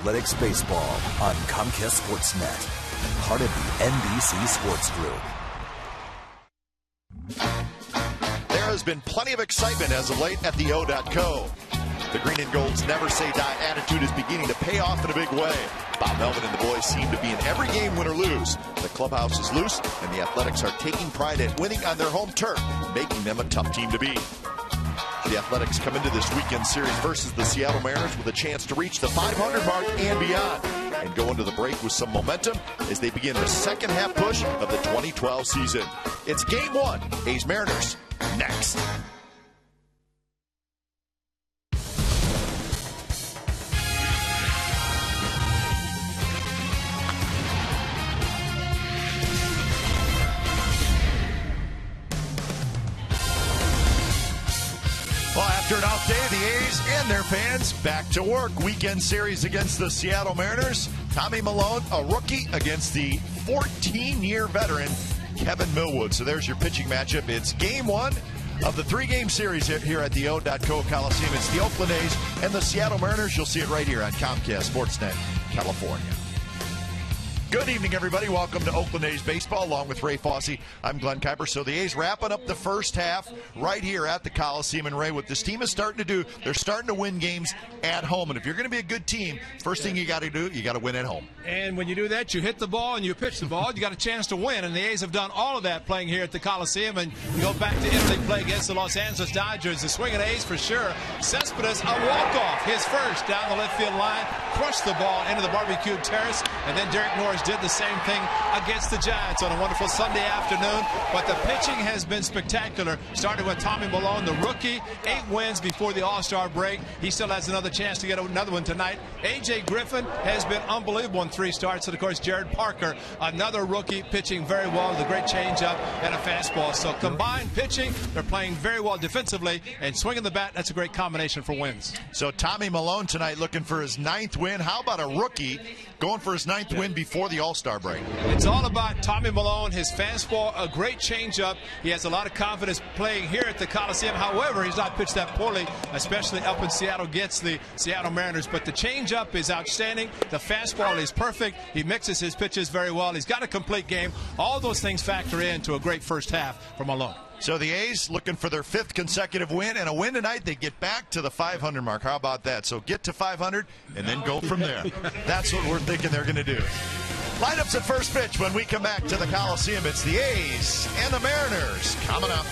Athletics Baseball on Comcast Sportsnet, part of the NBC Sports Group. There has been plenty of excitement as of late at the O.co. The Green and Gold's never say die attitude is beginning to pay off in a big way. Bob Melvin and the boys seem to be in every game, win or lose. The clubhouse is loose, and the Athletics are taking pride at winning on their home turf, making them a tough team to beat. The Athletics come into this weekend series versus the Seattle Mariners with a chance to reach the 500 mark and beyond, and go into the break with some momentum as they begin the second half push of the 2012 season. It's Game 1, A's Mariners, next. Well, after an off day, the A's and their fans back to work. Weekend series against the Seattle Mariners. Tommy Milone, a rookie, against the 14-year veteran Kevin Millwood. So there's your pitching matchup. It's Game 1 of the 3-game series here at the O.co Coliseum. It's the Oakland A's and the Seattle Mariners. You'll see it right here on Comcast Sportsnet, California. Good evening, everybody. Welcome to Oakland A's Baseball, along with Ray Fosse. I'm Glenn Kuiper. So the A's wrapping up the first half right here at the Coliseum. And Ray, what this team is starting to do, they're starting to win games at home. And if you're going to be a good team, first thing you got to do, you got to win at home. And when you do that, you hit the ball and you pitch the ball. You got a chance to win. And the A's have done all of that playing here at the Coliseum. And you go back to Italy, play against the Los Angeles Dodgers. The swinging A's for sure. Cespedes, a walk-off, his first down the left field line, crushed the ball into the barbecue terrace. And then Derek Norris did the same thing against the Giants on a wonderful Sunday afternoon. But the pitching has been spectacular. Started with Tommy Milone, the rookie, 8 wins before the All-Star break. He still has another chance to get another one tonight. A.J. Griffin has been unbelievable in 3 starts. And, of course, Jared Parker, another rookie, pitching very well with a great changeup and a fastball. So combined pitching, they're playing very well defensively, and swinging the bat, that's a great combination for wins. So Tommy Milone tonight looking for his 9th win. How about a rookie going for his 9th win before the All-Star break? It's all about Tommy Milone, his fastball, a great changeup. He has a lot of confidence playing here at the Coliseum. However, he's not pitched that poorly, especially up in Seattle against the Seattle Mariners. But the changeup is outstanding. The fastball is perfect. He mixes his pitches very well. He's got a complete game. All those things factor into a great first half for Milone. So the A's looking for their 5th consecutive win, and a win tonight, they get back to the 500 mark. How about that? So get to 500 and then go from there. That's what we're thinking they're going to do. Lineups at first pitch when we come back to the Coliseum. It's the A's and the Mariners coming up.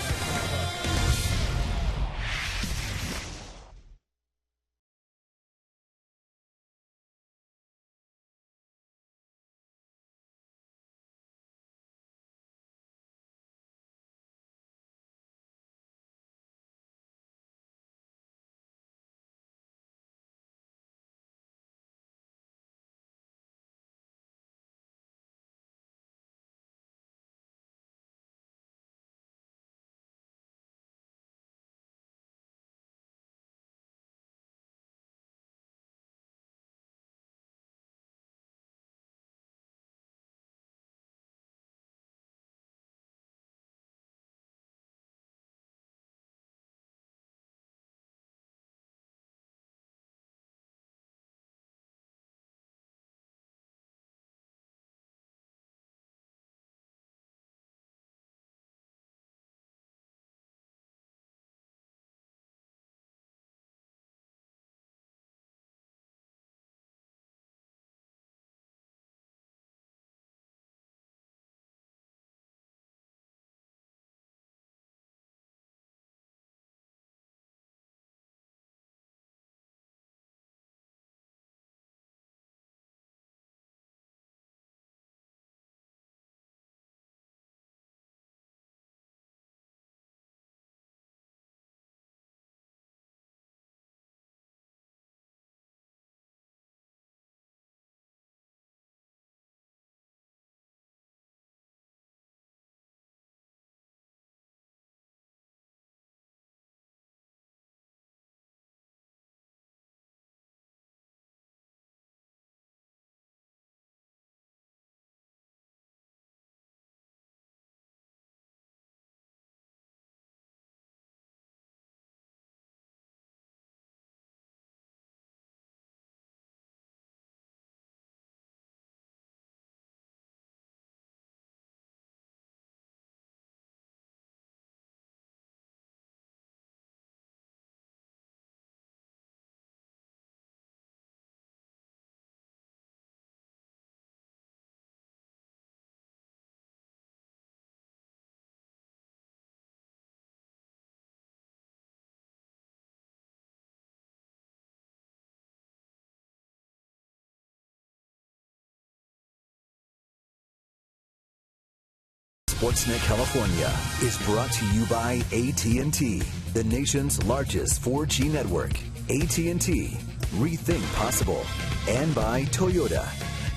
Sportsnet California is brought to you by AT&T, the nation's largest 4G network. AT&T, rethink possible. And by Toyota.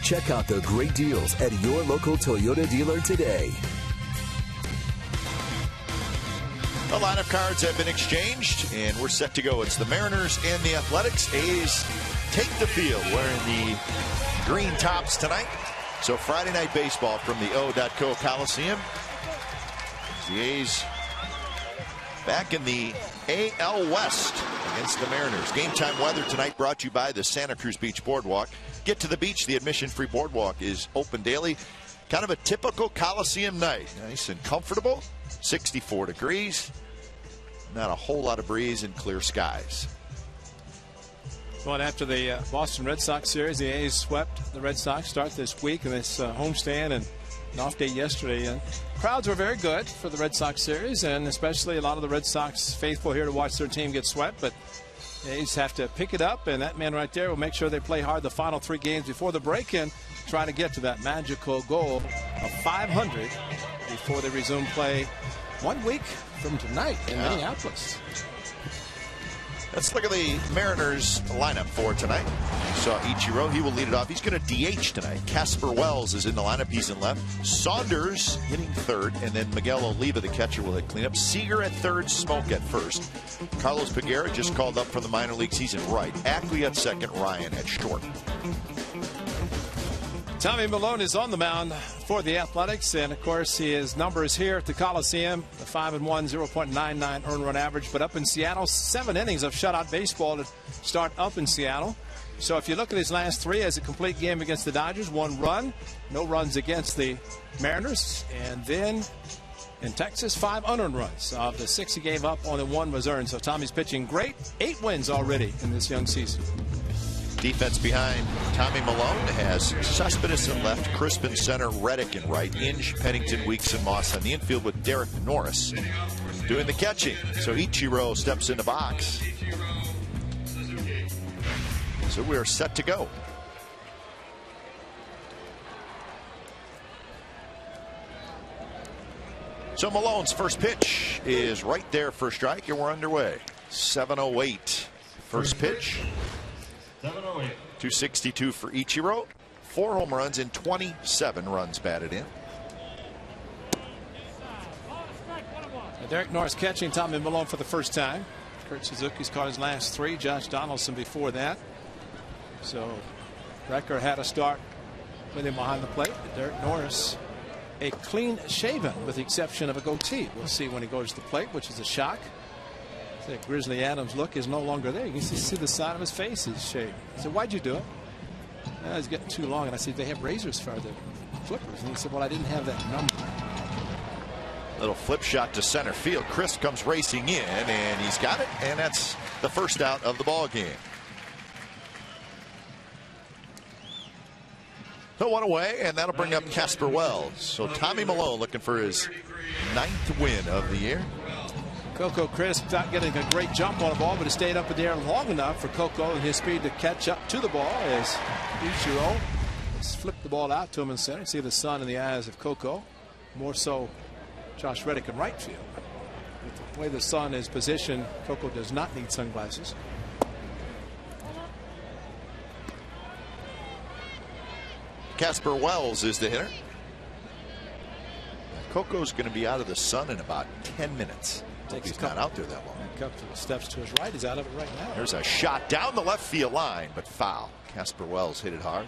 Check out the great deals at your local Toyota dealer today. The lineup cards have been exchanged, and we're set to go. It's the Mariners and the Athletics. A's take the field wearing the green tops tonight. So Friday night baseball from the O.co Coliseum. The A's back in the AL West against the Mariners. Game time weather tonight brought to you by the Santa Cruz Beach Boardwalk. Get to the beach. The admission-free boardwalk is open daily. Kind of a typical Coliseum night. Nice and comfortable. 64 degrees. Not a whole lot of breeze and clear skies. Well, after the Boston Red Sox series, the A's swept the Red Sox start this week in this homestand and an off day yesterday. And crowds were very good for the Red Sox series, and especially a lot of the Red Sox faithful here to watch their team get swept. But the A's have to pick it up, and that man right there will make sure they play hard the final 3 games before the break and try to get to that magical goal of 500 before they resume play 1 week from tonight in Minneapolis. Let's look at the Mariners lineup for tonight. You saw Ichiro. He will lead it off. He's going to DH tonight. Casper Wells is in the lineup. He's in left. Saunders hitting third. And then Miguel Oliva, the catcher, will hit cleanup. Seager at third. Smoke at first. Carlos Peguera just called up from the minor leagues. He's in right. Ackley at second. Ryan at short. Tommy Milone is on the mound for the Athletics, and of course his numbers here at the Coliseum, the 5-1, 0.99 earned run average. But up in Seattle, 7 innings of shutout baseball to start up in Seattle. So if you look at his last 3 as a complete game against the Dodgers, 1 run, no runs against the Mariners, and then in Texas, 5 unearned runs. Of the 6 he gave up, only 1 was earned. So Tommy's pitching great. 8 wins already in this young season. Defense behind Tommy Milone has Cespedes in left, Crisp in center, Reddick in right, Inge, Pennington, Weeks, and Moss on the infield with Derek Norris doing the catching. So Ichiro steps in the box. So we are set to go. So Malone's first pitch is right there for a strike, and we're underway. 7:08 first pitch. 262 for Ichiro. 4 home runs and 27 runs batted in. Derek Norris catching Tommy Milone for the first time. Kurt Suzuki's caught his last 3. Josh Donaldson before that. So Recker had a start with him behind the plate. But Derek Norris, a clean shaven with the exception of a goatee. We'll see when he goes to the plate, which is a shock. That Grizzly Adams look is no longer there. You can see the side of his face is shaved. I said, why'd you do it? It's getting too long. And I said, they have razors for the flippers. And he said, well, I didn't have that number. Little flip shot to center field. Chris comes racing in, and he's got it. And that's the first out of the ball game. So 1 away, and that'll bring up Casper Wells. So Tommy Milone looking for his 9th win of the year. Coco Crisp not getting a great jump on the ball, but it stayed up in the air long enough for Coco and his speed to catch up to the ball as Ichiro has flipped the ball out to him in center. See the sun in the eyes of Coco. More so Josh Reddick in right field. With the way the sun is positioned, Coco does not need sunglasses. Casper Wells is the hitter. Coco's going to be out of the sun in about 10 minutes. He's not out there that long. A couple of steps to his right. He's out of it right now. There's a shot down the left field line, but foul. Casper Wells hit it hard.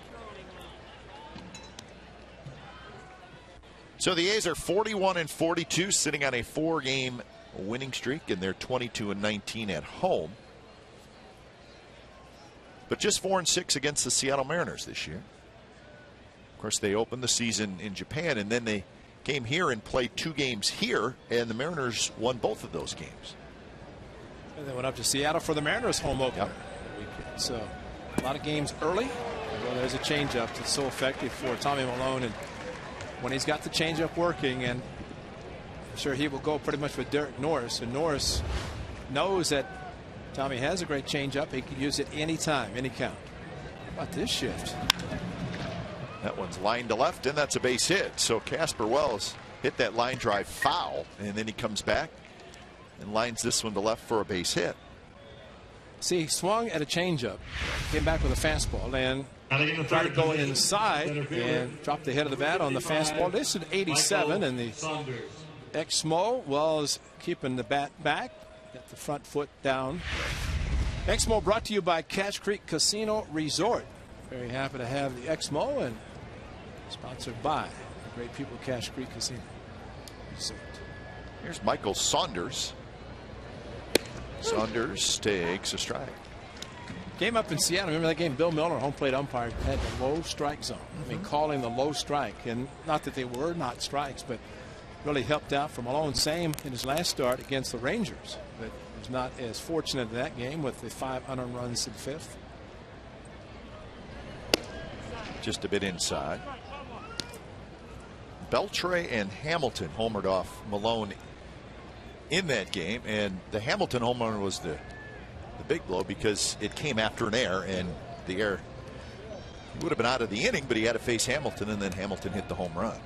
So the A's are 41-42, sitting on a 4-game winning streak, and they're 22-19 at home. But just 4-6 against the Seattle Mariners this year. Of course, they opened the season in Japan, and then they came here and played 2 games here, and the Mariners won both of those games. And they went up to Seattle for the Mariners home opener. Yep. So a lot of games early. Well, there's a changeup that's so effective for Tommy Milone, and when he's got the changeup working, and I'm sure he will go pretty much with Derek Norris, and Norris knows that Tommy has a great changeup. He can use it anytime, any count. How about this shift? That one's lined to left, and that's a base hit. So Casper Wells hit that line drive foul, and then he comes back and lines this one to left for a base hit. See, he swung at a changeup, came back with a fastball, and tried to go inside and drop the head of the bat on the fastball. This is 87, and the Exmo was keeping the bat back, get the front foot down. Exmo brought to you by Cache Creek Casino Resort. Very happy to have the Exmo, and sponsored by the great people at Cache Creek Casino Resort. Here's Michael Saunders. Saunders takes a strike. Game up in Seattle. Remember that game? Bill Miller, home plate umpire, had the low strike zone. I mean, calling the low strike. And not that they were not strikes, but really helped out for Malone. Same in his last start against the Rangers. But was not as fortunate in that game with the 5 unearned runs in the 5th. Just a bit inside. Beltre and Hamilton homered off Malone in that game, and the Hamilton home run was the big blow because it came after an error, and the error, he would have been out of the inning, but he had to face Hamilton, and then Hamilton hit the home run.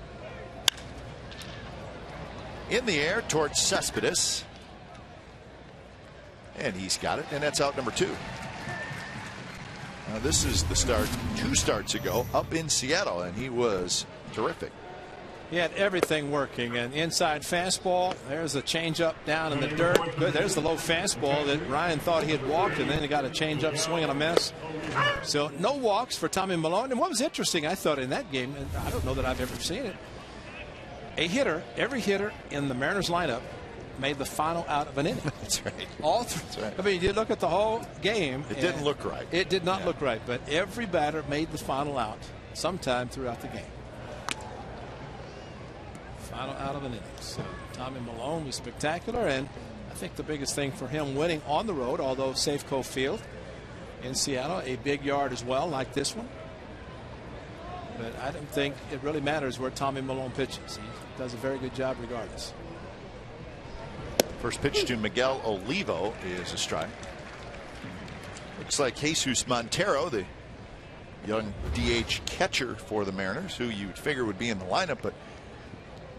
In the air towards Cespedes, and he's got it, and that's out number 2. Now this is the start 2 starts ago up in Seattle, and he was terrific. He had everything working. An inside fastball. There's a changeup down in the dirt. Good. There's the low fastball that Ryan thought he had walked, and then he got a changeup swing and a miss. So no walks for Tommy Malone. And what was interesting, I thought, in that game, and I don't know that I've ever seen it, every hitter in the Mariners lineup made the final out of an inning. That's right. All three. That's right. I mean, you look at the whole game. It didn't look right. It did not look right, but every batter made the final out sometime throughout the game. Final out of an inning. So Tommy Malone was spectacular, and I think the biggest thing for him winning on the road, although Safeco Field in Seattle, a big yard as well, like this one. But I don't think it really matters where Tommy Malone pitches. He does a very good job regardless. First pitch to Miguel Olivo is a strike. Looks like Jesus Montero, the young DH catcher for the Mariners, who you'd figure would be in the lineup, but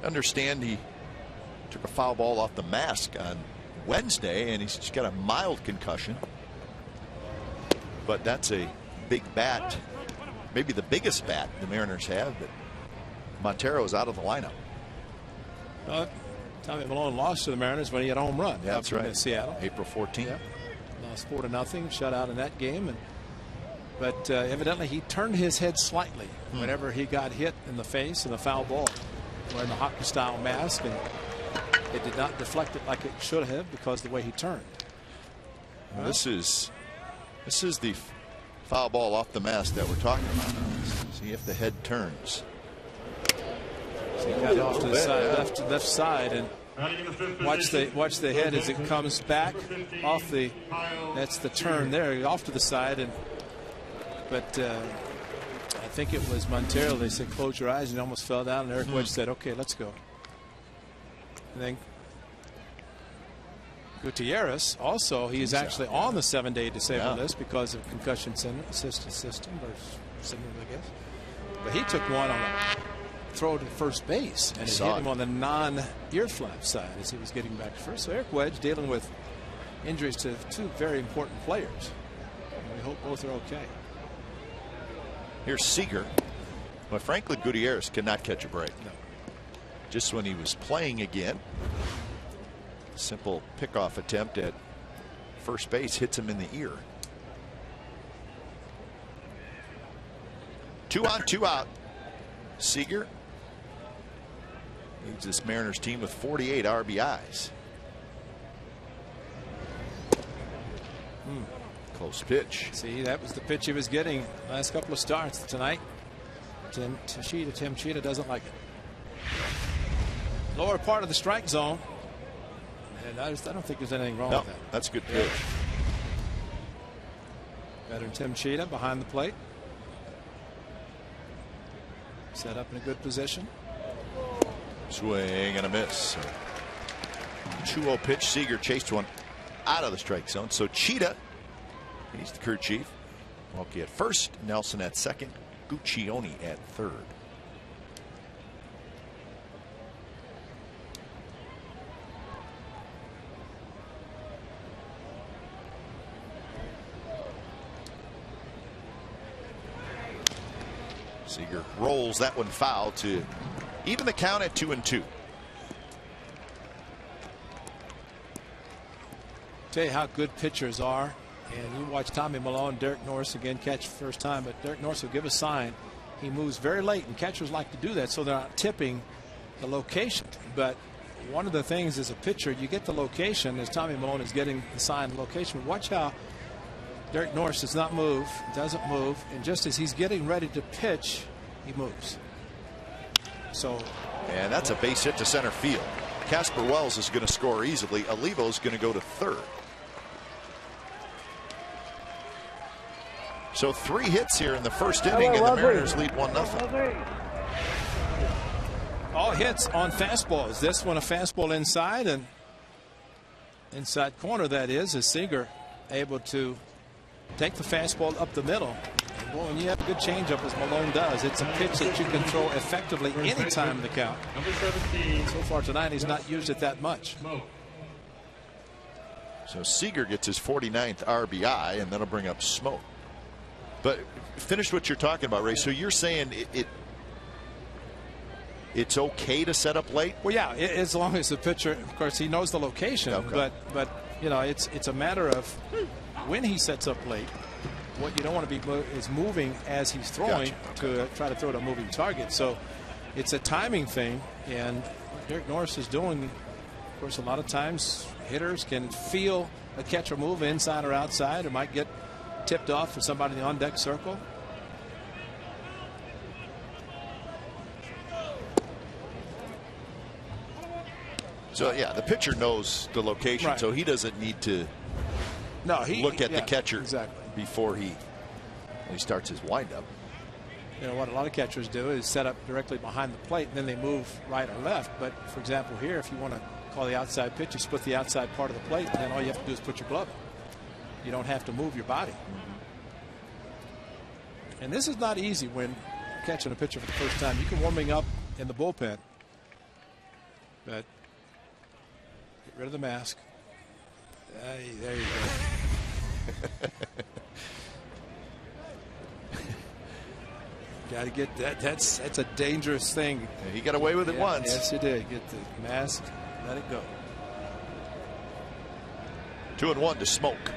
understand he took a foul ball off the mask on Wednesday, and he's just got a mild concussion. But that's a big bat, maybe the biggest bat the Mariners have, but Montero is out of the lineup. Tommy Malone lost to the Mariners when he had a home run. Yeah, that's right. In Seattle. April 14th. Yep. Lost 4-0, shut out in that game. But evidently he turned his head slightly whenever he got hit in the face in a foul ball, wearing the hockey style mask, and it did not deflect it like it should have because of the way he turned. Well, this is the foul ball off the mask that we're talking about. See if the head turns. So he got off to the side, left side, and watch the head as it comes back off the. That's the turn there, off to the side, but I think it was Montero. They said close your eyes, and he almost fell down. And Eric Wedge said, "Okay, let's go." And then Gutierrez also, he is actually on the 7-day disabled list because of concussion system, or syndrome, I guess. But he took one on a throw to first base, and it hit him on the non-ear flap side as he was getting back to first. So Eric Wedge dealing with injuries to 2 very important players. And we hope both are okay. Here's Seager. But Franklin Gutierrez cannot catch a break. No. Just when he was playing again, simple pickoff attempt at first base hits him in the ear. 2 on, 2 out. Seager leads this Mariners team with 48 RBIs. Close pitch. See, that was the pitch he was getting last couple of starts tonight. Tim Tschida doesn't like it. Lower part of the strike zone. And I don't think there's anything wrong with that. That's a good pitch. Veteran Tim Tschida behind the plate. Set up in a good position. Swing and a miss. 2-0 pitch. Seager chased one out of the strike zone. So Tschida, he's the crew chief. Mulkey at first, Nelson at second, Guccione at third. Seager rolls that one foul to even the count at 2-2. Tell you how good pitchers are, and you watch Tommy Milone, Derek Norris again catch first time, but Derek Norris will give a sign. He moves very late, and catchers like to do that so they're not tipping the location. But one of the things as a pitcher, you get the location as Tommy Milone is getting the sign location. Watch how Derek Norris does not move, doesn't move, and just as he's getting ready to pitch, he moves. So, and that's a base hit to center field. Casper Wells is going to score easily. Olivo's going to go to third. So 3 hits here in the first inning, and the Mariners lead 1-0. All hits on fastballs. This one a fastball inside, and inside corner that is Seager able to take the fastball up the middle. And boy, when you have a good changeup as Milone does, it's a pitch that you can throw effectively anytime in the count. So far tonight he's not used it that much. So Seager gets his 49th RBI, and that'll bring up Smoke. But finish what you're talking about, Ray. So you're saying it's okay to set up late? Well, yeah, as long as the pitcher, of course, he knows the location. Okay. But you know, it's a matter of when he sets up late. What you don't want to be is moving as he's throwing to try to throw to a moving target. So it's a timing thing, and what Derek Norris is doing, of course, a lot of times hitters can feel a catcher move inside or outside, or might get tipped off for somebody in the on-deck circle. So yeah, the pitcher knows the location, so he doesn't need to look at the catcher before he starts his windup. You know what a lot of catchers do is set up directly behind the plate, and then they move right or left. But for example, here, if you want to call the outside pitch, you split the outside part of the plate, and then all you have to do is put your glove in. You don't have to move your body. And this is not easy when catching a pitcher for the first time. You can warming up in the bullpen, but get rid of the mask. There you go. Got to get that. That's a dangerous thing. Yeah, he got away with it once. Yes, he did. Get the mask. Let it go. 2-1 to Smoke.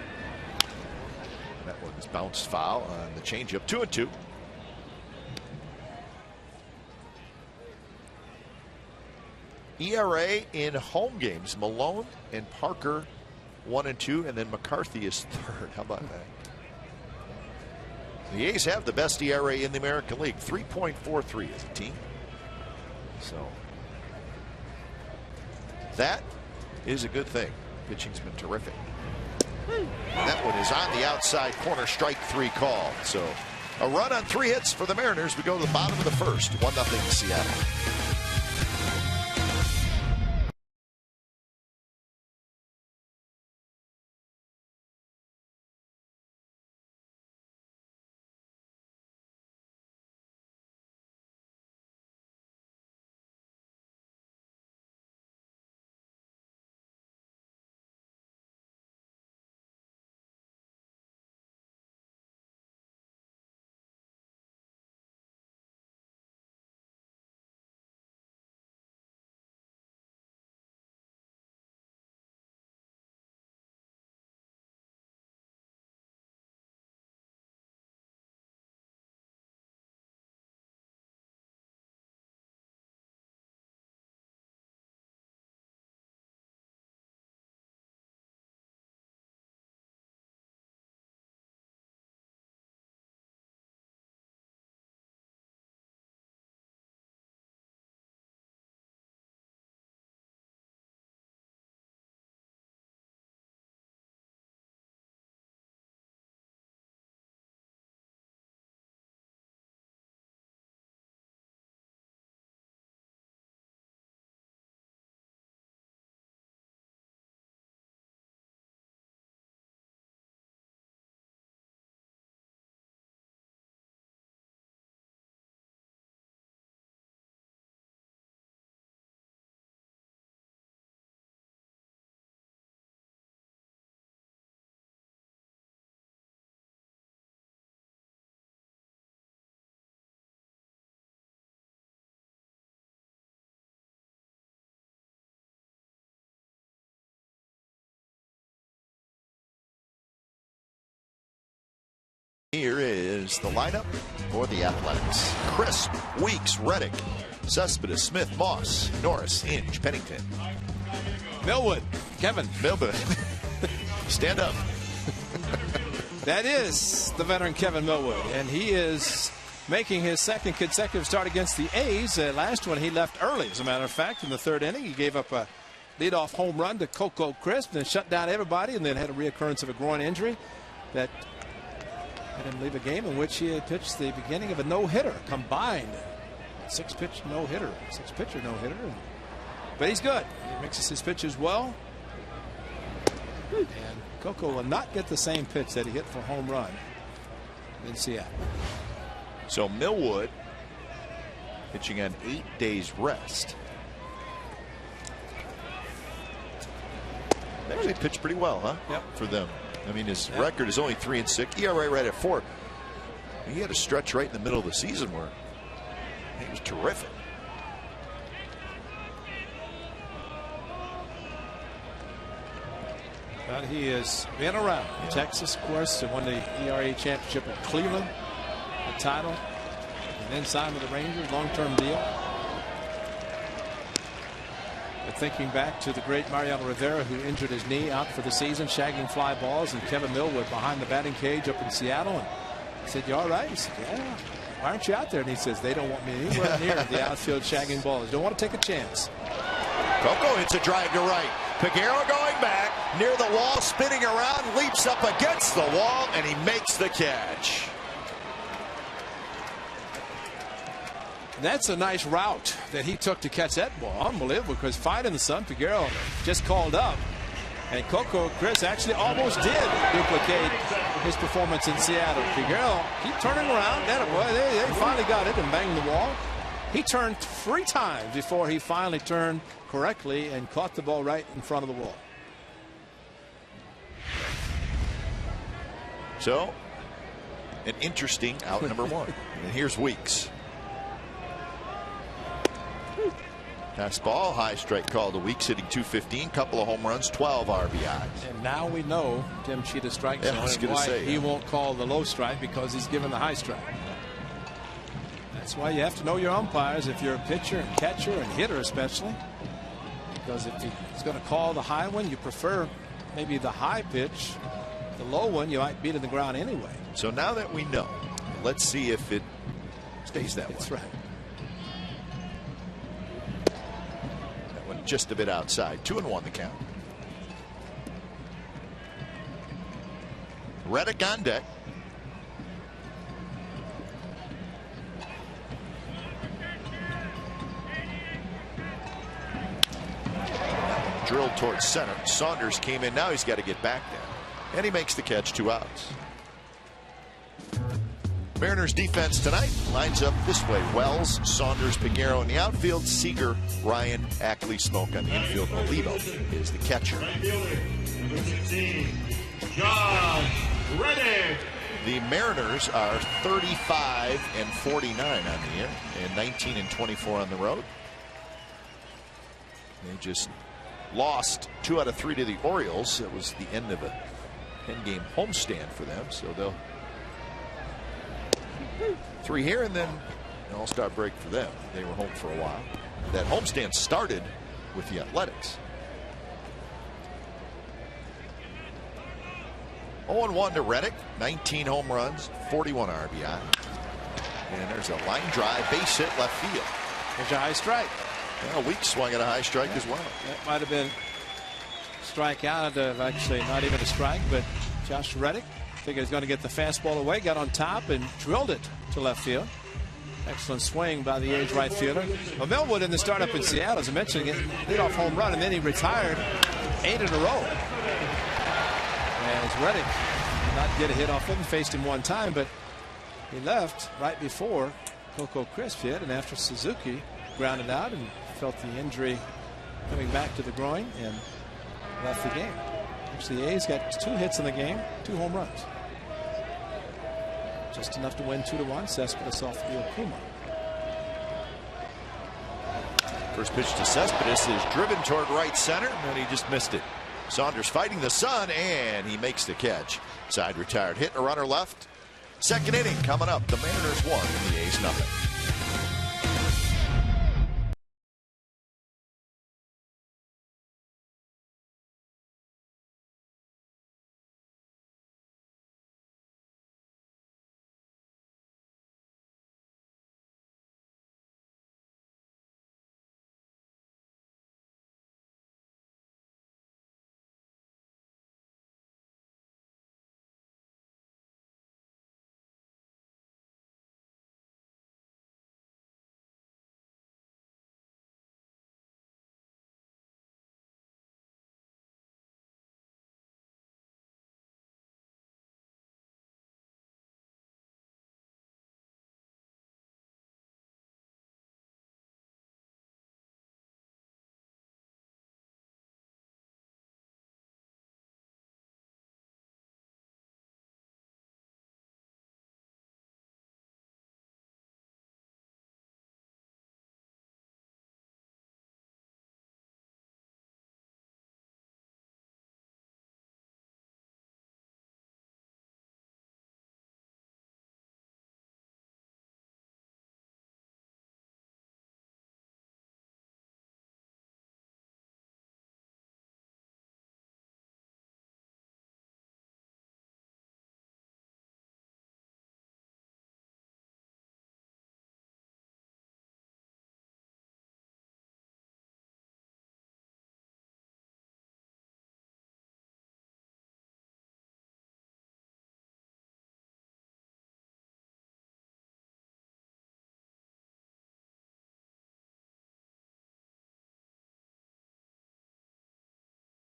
That one's bounced foul on the changeup. 2-2. ERA in home games. Milone and Parker 1-2, and then McCarthy is third. How about that? The A's have the best ERA in the American League, 3.43 as a team. So that is a good thing. Pitching's been terrific. That one is on the outside corner, strike 3 call. So a run on 3 hits for the Mariners. We go to the bottom of the first, 1-0 Seattle. Here is the lineup for the Athletics. Crisp, Weeks, Reddick, Cespedes, Smith, Moss, Norris, Inge, Pennington. Millwood, Kevin. Millwood. Stand up. That is the veteran Kevin Millwood, and he is making his second consecutive start against the A's. Last one he left early, as a matter of fact, in the third inning. He gave up a leadoff home run to Coco Crisp, then shut down everybody, and then had a reoccurrence of a groin injury that had him leave a game in which he had pitched the beginning of a no-hitter combined. Six-pitcher no-hitter. But he's good. He mixes his pitches well. And Coco will not get the same pitch that he hit for home run in Seattle. So Millwood pitching on 8 days rest. They actually pitched pretty well, huh? Yep. For them. I mean, his record is only 3-6. ERA right at 4. He had a stretch right in the middle of the season where he was terrific. But he has been around. Yeah. Texas, of course, won the ERA championship at Cleveland, the title, and then signed with the Rangers, long-term deal. But thinking back to the great Mariano Rivera, who injured his knee, out for the season, shagging fly balls, and Kevin Millwood behind the batting cage up in Seattle. And I said, "You all right?" He said, "Yeah." "Why aren't you out there?" And he says, "They don't want me anywhere near the outfield shagging balls. Don't want to take a chance." Coco hits a drive to right. Figueroa going back near the wall, spinning around, leaps up against the wall, and he makes the catch. That's a nice route that he took to catch that ball. Unbelievable, because fight in the sun, Figueroa just called up. And Coco Crisp actually almost did duplicate his performance in Seattle. Figueroa keep turning around. They finally got it and banged the wall. He turned 3 times before he finally turned correctly and caught the ball right in front of the wall. So, an interesting out number 1. And here's Weeks. Fastball, high strike call to Weeks, hitting .215, couple of home runs, 12 RBIs. And now we know Tim Cheetah's strike zone and why he won't call the low strike, because he's given the high strike. That's why you have to know your umpires if you're a pitcher and catcher and hitter especially, because if he's going to call the high one, you prefer maybe the high pitch. The low one you might beat in the ground anyway. So now that we know, let's see if it stays that way. That's right. That one just a bit outside. 2-1 the count. Reddick on deck. Drilled towards center. Saunders came in. Now he's got to get back there. And he makes the catch, 2 outs. Mariners defense tonight lines up this way. Wells, Saunders, Figueroa in the outfield. Seager, Ryan, Ackley, Smoke on the infield. Olivo is the catcher. The Mariners are 35-49 on the year and 19-24 on the road. They just lost 2 out of 3 to the Orioles. It was the end of a 10-game homestand for them, so they'll 3 here, and then an all-star break for them. They were home for a while. That homestand started with the Athletics. 0-1 to Reddick, 19 home runs, 41 RBI. And there's a line drive, base hit, left field. There's a high strike. Well, Weeks swung at a high strike as well. That might have been strike out of, actually not even a strike, but Josh Reddick figured he's going to get the fastball away, got on top and drilled it to left field. Excellent swing by the A's right fielder. Well, Millwood in the startup in Seattle, as I mentioned, lead off home run, and then he retired 8 in a row. As Reddick did not get a hit off him, faced him 1 time, but he left right before Coco Crisp hit, and after Suzuki grounded out and felt the injury coming back to the groin and left the game. Actually, the A's got 2 hits in the game, 2 home runs. Just enough to win 2-1. Cespedes off the Okuma. First pitch to Cespedes is driven toward right center, and he just missed it. Saunders fighting the sun, and he makes the catch. Side retired, hit a runner left. Second inning coming up. The Mariners 1, the A's nothing.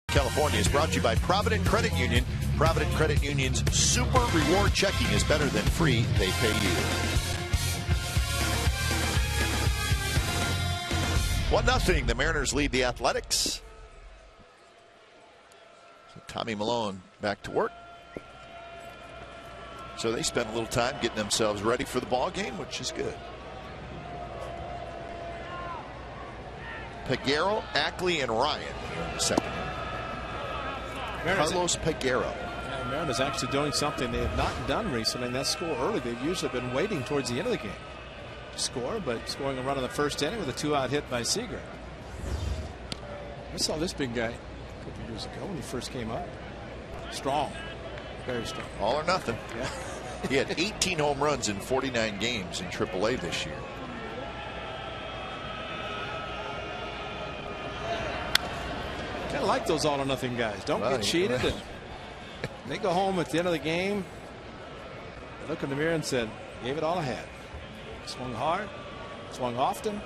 California is brought to you by Provident Credit Union. Provident Credit Union's Super Reward Checking is better than free. They pay you. 1-0. The Mariners lead the Athletics. So Tommy Milone back to work. So they spent a little time getting themselves ready for the ball game, which is good. Peguero, Ackley, and Ryan here in the second. Carlos Peguero. Yeah, Mariners actually doing something they have not done recently, and that's score early. They've usually been waiting towards the end of the game to score, but scoring a run in the first inning with a 2-out hit by Seager. I saw this big guy a couple years ago when he first came up. Strong, very strong. All or nothing. Yeah. He had 18 home runs in 49 games in AAA this year. Kind of like those all or nothing guys. Don't get cheated. And they go home at the end of the game. They look in the mirror and said, gave it all I had. Swung hard, swung often.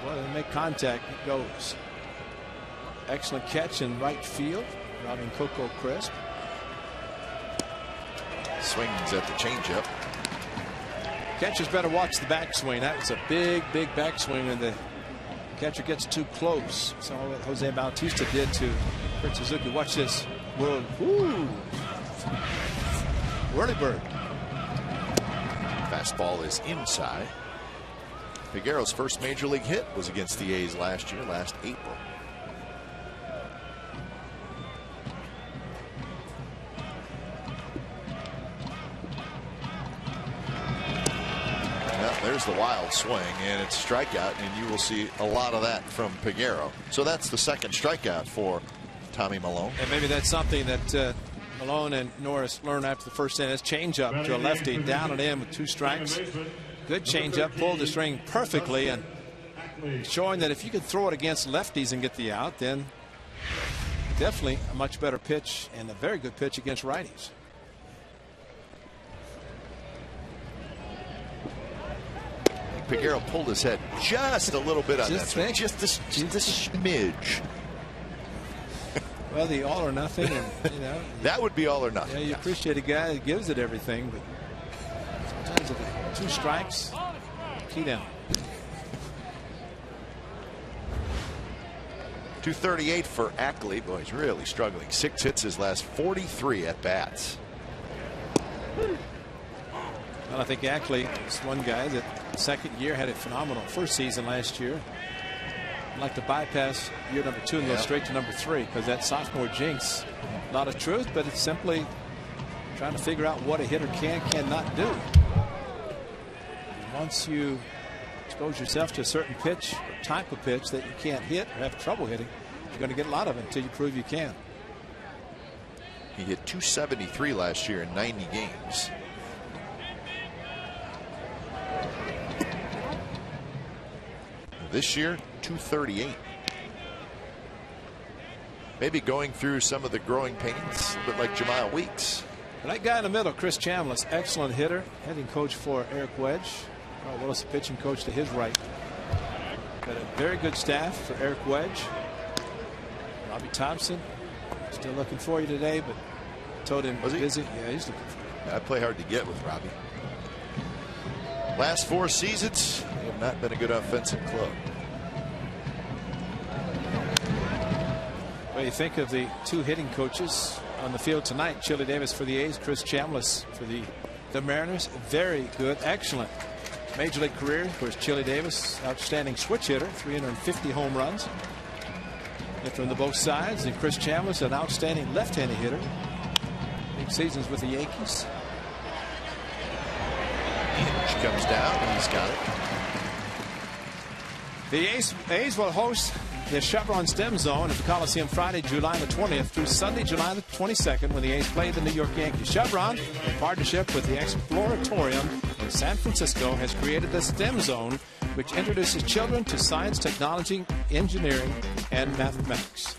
Boy, they make contact, it goes. Excellent catch in right field, robbing Coco Crisp. Swings at the changeup. Catchers better watch the backswing. That was a big, big backswing, and the catcher gets too close. So what Jose Bautista did to Kurt Suzuki. Watch this. Whoa. Whirly bird. Fastball is inside. Peguero's first major league hit was against the A's last April. There's the wild swing, and it's a strikeout, and you will see a lot of that from Peguero. So that's the second strikeout for Tommy Milone. And maybe that's something that Milone and Norris learned after the first inning. Change up to a lefty, down and in with 2 strikes. Good change up, pulled the string perfectly, and showing that if you could throw it against lefties and get the out, then definitely a much better pitch and a very good pitch against righties. Peguero pulled his head just a little bit on that swing. Just a smidge. Well, the all or nothing, and you know that would be all or nothing. Yeah, you appreciate a guy that gives it everything, but sometimes with 2 strikes, key down. 238 for Ackley. Boy, he's really struggling. 6 hits his last 43 at bats. Well, I think Ackley is one guy that second year had a phenomenal first season last year. I'd like to bypass year number 2 and go straight to number 3, because that sophomore jinx, a lot of truth, but it's simply trying to figure out what a hitter cannot do. Once you expose yourself to a certain pitch or type of pitch that you can't hit or have trouble hitting, you're going to get a lot of it until you prove you can. He hit 273 last year in 90 games. This year, 238. Maybe going through some of the growing pains, a bit like Jemile Weeks. That guy in the middle, Chris Chambliss, excellent hitter, hitting coach for Eric Wedge. Carl Willis, pitching coach to his right. Got a very good staff for Eric Wedge. Robbie Thompson, still looking for you today, but told him was he busy. Yeah, he's looking for you. I play hard to get with Robbie. Last 4 seasons, they have not been a good offensive club. Well, you think of the 2 hitting coaches on the field tonight. Chili Davis for the A's, Chris Chambliss for the Mariners. Very good, excellent major league career. Of course, Chili Davis, outstanding switch hitter, 350 home runs. Hit from the both sides. And Chris Chambliss, an outstanding left-handed hitter. Big seasons with the Yankees. Hinch comes down and he's got it. The A's will host the Chevron STEM Zone at the Coliseum Friday, July the 20th through Sunday, July the 22nd, when the A's play the New York Yankees. Chevron, in partnership with the Exploratorium in San Francisco, has created the STEM Zone, which introduces children to science, technology, engineering, and mathematics.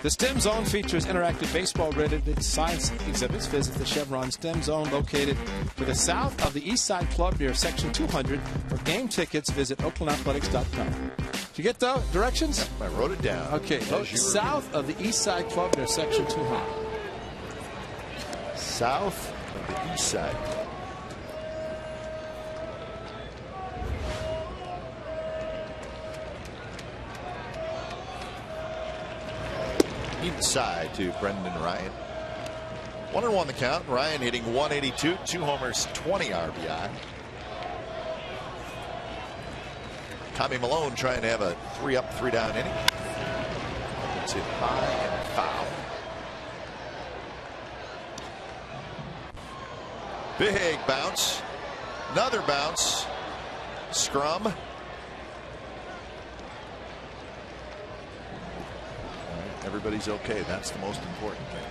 The STEM Zone features interactive baseball-related science exhibits. Visit the Chevron STEM Zone located to the south of the East Side Club near Section 200. For game tickets, visit OaklandAthletics.com. Did you get the directions? I wrote it down. Okay, south of the East Side Club near Section 200. South of the East Side. Inside to Brendan Ryan. 1-1 the count. Ryan hitting 182, 2 homers, 20 RBI. Tommy Milone trying to have a 3-up, 3-down inning. It's hit high and foul. Big bounce. Another bounce. Scrum. Everybody's okay. That's the most important thing.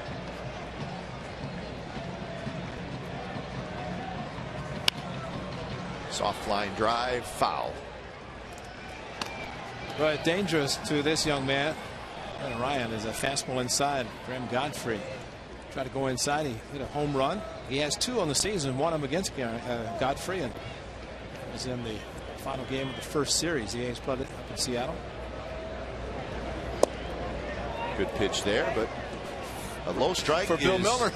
Soft line drive, foul. But dangerous to this young man. And Ryan is a fastball inside. Graham Godfrey tried to go inside. He hit a home run. He has 2 on the season. One of them against Godfrey, and it was in the final game of the first series. The A's played it up in Seattle. Good pitch there, but a low strike for Bill Miller.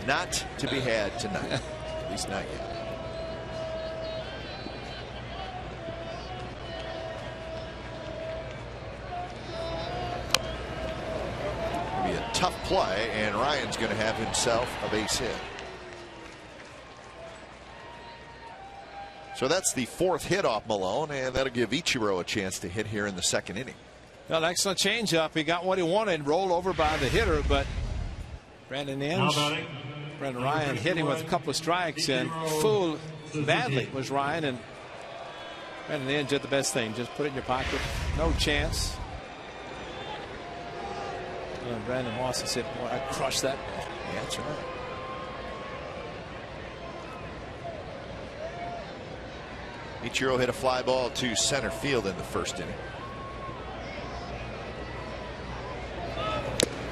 Not to be had tonight. At least not yet. It'll be a tough play, and Ryan's going to have himself a base hit. So that's the 4th hit off Milone, and that'll give Ichiro a chance to hit here in the 2nd inning. Well, excellent changeup. He got what he wanted, rolled over by the hitter, but Brandon Ryan hitting with a couple of strikes, and fooled badly was Ryan, and Brandon Inge did the best thing. Just put it in your pocket. No chance. And Brandon Moss said, boy, I crushed that. Yeah, that's right. Ichiro hit a fly ball to center field in the 1st inning.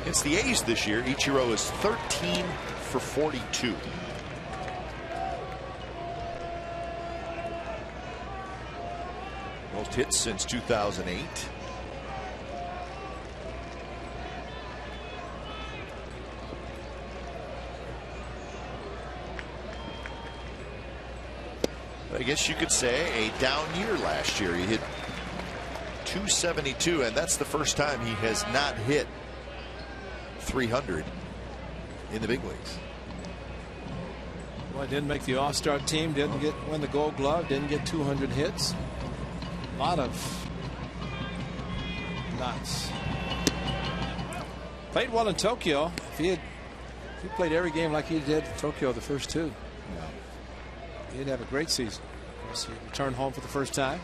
Against the A's this year, Ichiro is 13 for 42. Most hits since 2008. I guess you could say a down year last year. He hit 272, and that's the first time he has not hit 300 in the big leagues. Well, didn't make the All-Star team, didn't win the Gold Glove, didn't get 200 hits. A lot of knots. Played well in Tokyo. If he had He played every game like he did in Tokyo the first two. He did have a great season. He returned home for the first time.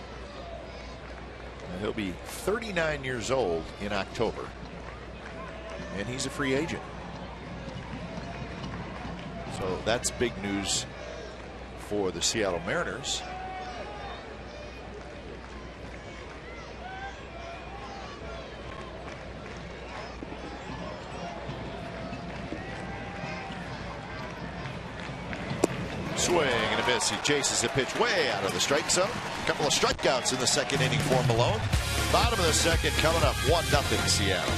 And he'll be 39 years old in October. And he's a free agent. So that's big news for the Seattle Mariners. Swing and a miss. He chases a pitch way out of the strike zone. A couple of strikeouts in the second inning for Malone. Bottom of the second coming up 1-0 Seattle.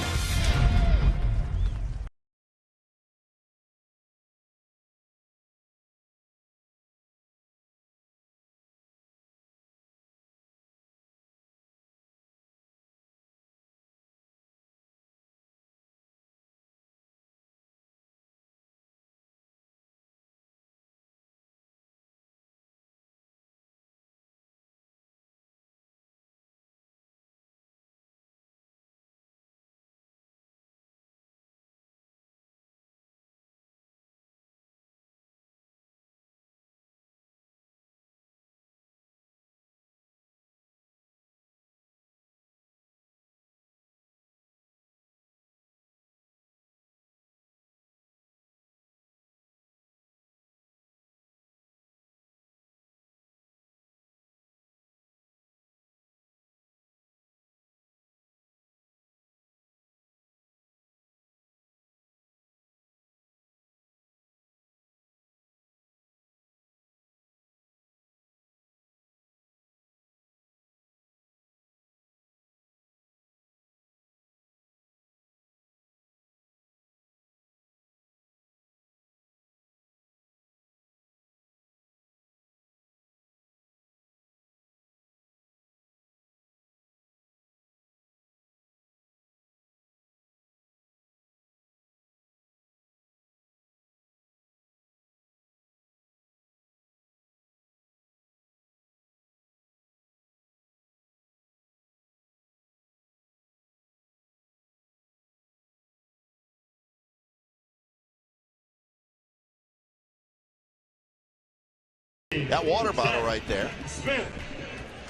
That water bottle right there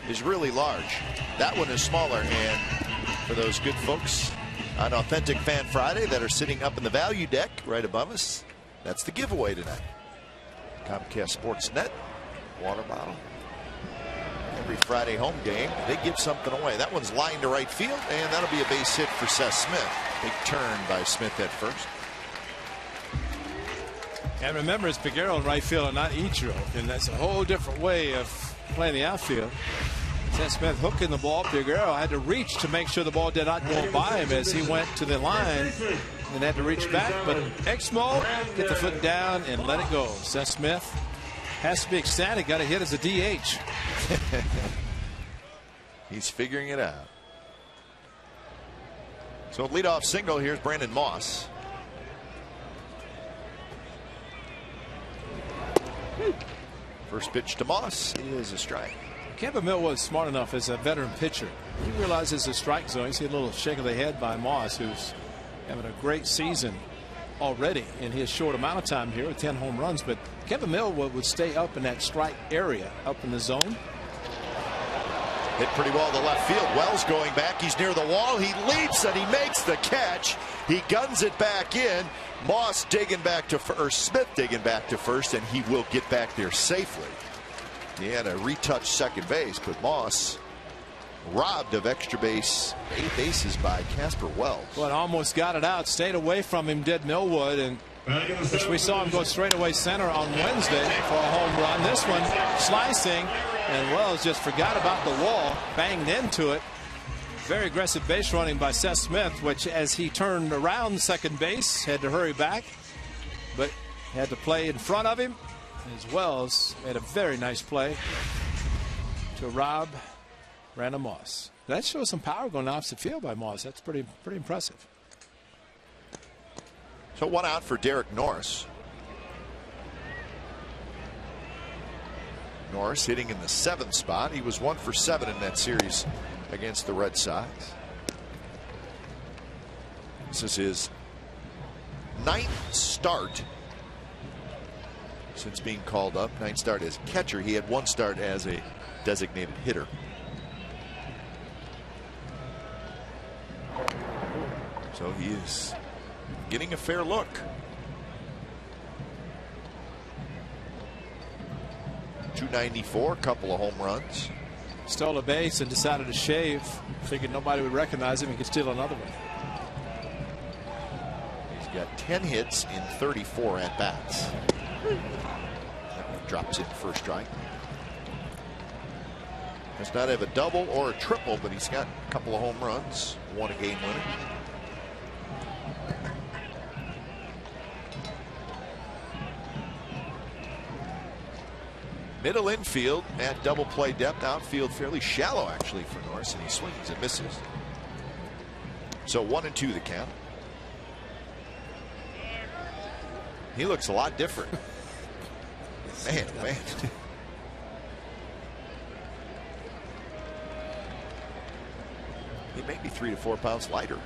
is really large. That one is smaller. And for those good folks on Authentic Fan Friday that are sitting up in the value deck right above us, that's the giveaway tonight. Comcast Sportsnet water bottle. Every Friday home game, they give something away. That one's lined to right field, and that'll be a base hit for Seth Smith. Big turn by Smith at first. And remember, it's Figueroa in right field and not Ichiro, and that's a whole different way of playing the outfield. Seth Smith hooking the ball. Figueroa had to reach to make sure the ball did not go by him as he went to the line and had to reach back. But Exmo, get the foot down and let it go. Seth Smith has to be ecstatic. Got a hit as a DH. He's figuring it out. So leadoff single, here's Brandon Moss. First pitch to Moss is a strike. Kevin Millwood was smart enough as a veteran pitcher. He realizes the strike zone. You see a little shake of the head by Moss, who's having a great season already in his short amount of time here with 10 home runs. But Kevin Millwood would stay up in that strike area, up in the zone. Hit pretty well to left field. Wells going back. He's near the wall. He leaps and he makes the catch. He guns it back in. Moss digging back to first. Smith digging back to first, and he will get back there safely. He had a retouched second base, but Moss robbed of extra base, 8 bases by Casper Wells. Well, almost got it out. Stayed away from him, did Millwood, and we saw him go straight away center on Wednesday for a home run. This one slicing, and Wells just forgot about the wall, banged into it. Very aggressive base running by Seth Smith, which as he turned around second base had to hurry back, but had to play in front of him. As Wells made a very nice play to rob Brandon Moss. That shows some power going opposite field by Moss. That's pretty impressive. So 1 out for Derek Norris. Norris hitting in the 7th spot. He was 1 for 7 in that series against the Red Sox. This is his 9th start since being called up. 9th start as catcher. He had 1 start as a designated hitter. So he is getting a fair look. .294, couple of home runs. Stole a base and decided to shave. Figured nobody would recognize him. He could steal another one. He's got 10 hits in 34 at bats. Drops in first strike. Does not have a double or a triple, but he's got a couple of home runs. 1 a game winner. Middle infield at double play depth. Outfield fairly shallow actually for Norris, and he swings and misses. So 1-2 the count. He looks a lot different. Man. He may be 3 to 4 pounds lighter.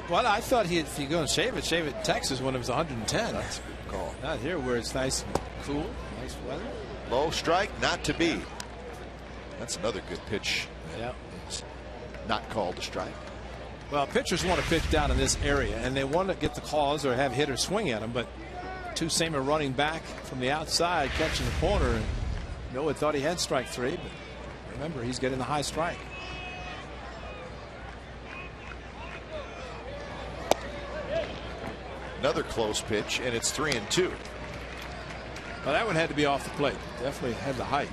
Well, I thought if you go and shave it in Texas when it was 110. That's a good call. Not here where it's nice and cool, nice weather. Low strike, not to be. That's another good pitch. Yeah. It's not called a strike. Well, pitchers want to pitch down in this area, and they want to get the calls or have hitters swing at them. But two-seamer running back from the outside, catching the corner, and Noah thought he had strike 3, but remember, he's getting the high strike. Another close pitch, and it's 3-2. Well, that one had to be off the plate. Definitely had the height.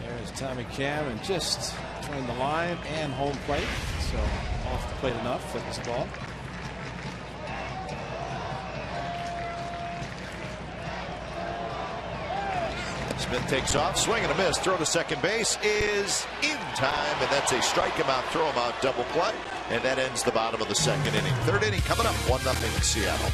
There's Tommy Cam, and just between the line and home plate. So off the plate enough for this ball. Smith takes off, swing and a miss. Throw to second base is in time, and that's a strike him out, throw him out, double play. And that ends the bottom of the 2nd inning. 3rd inning coming up, 1-0 in Seattle.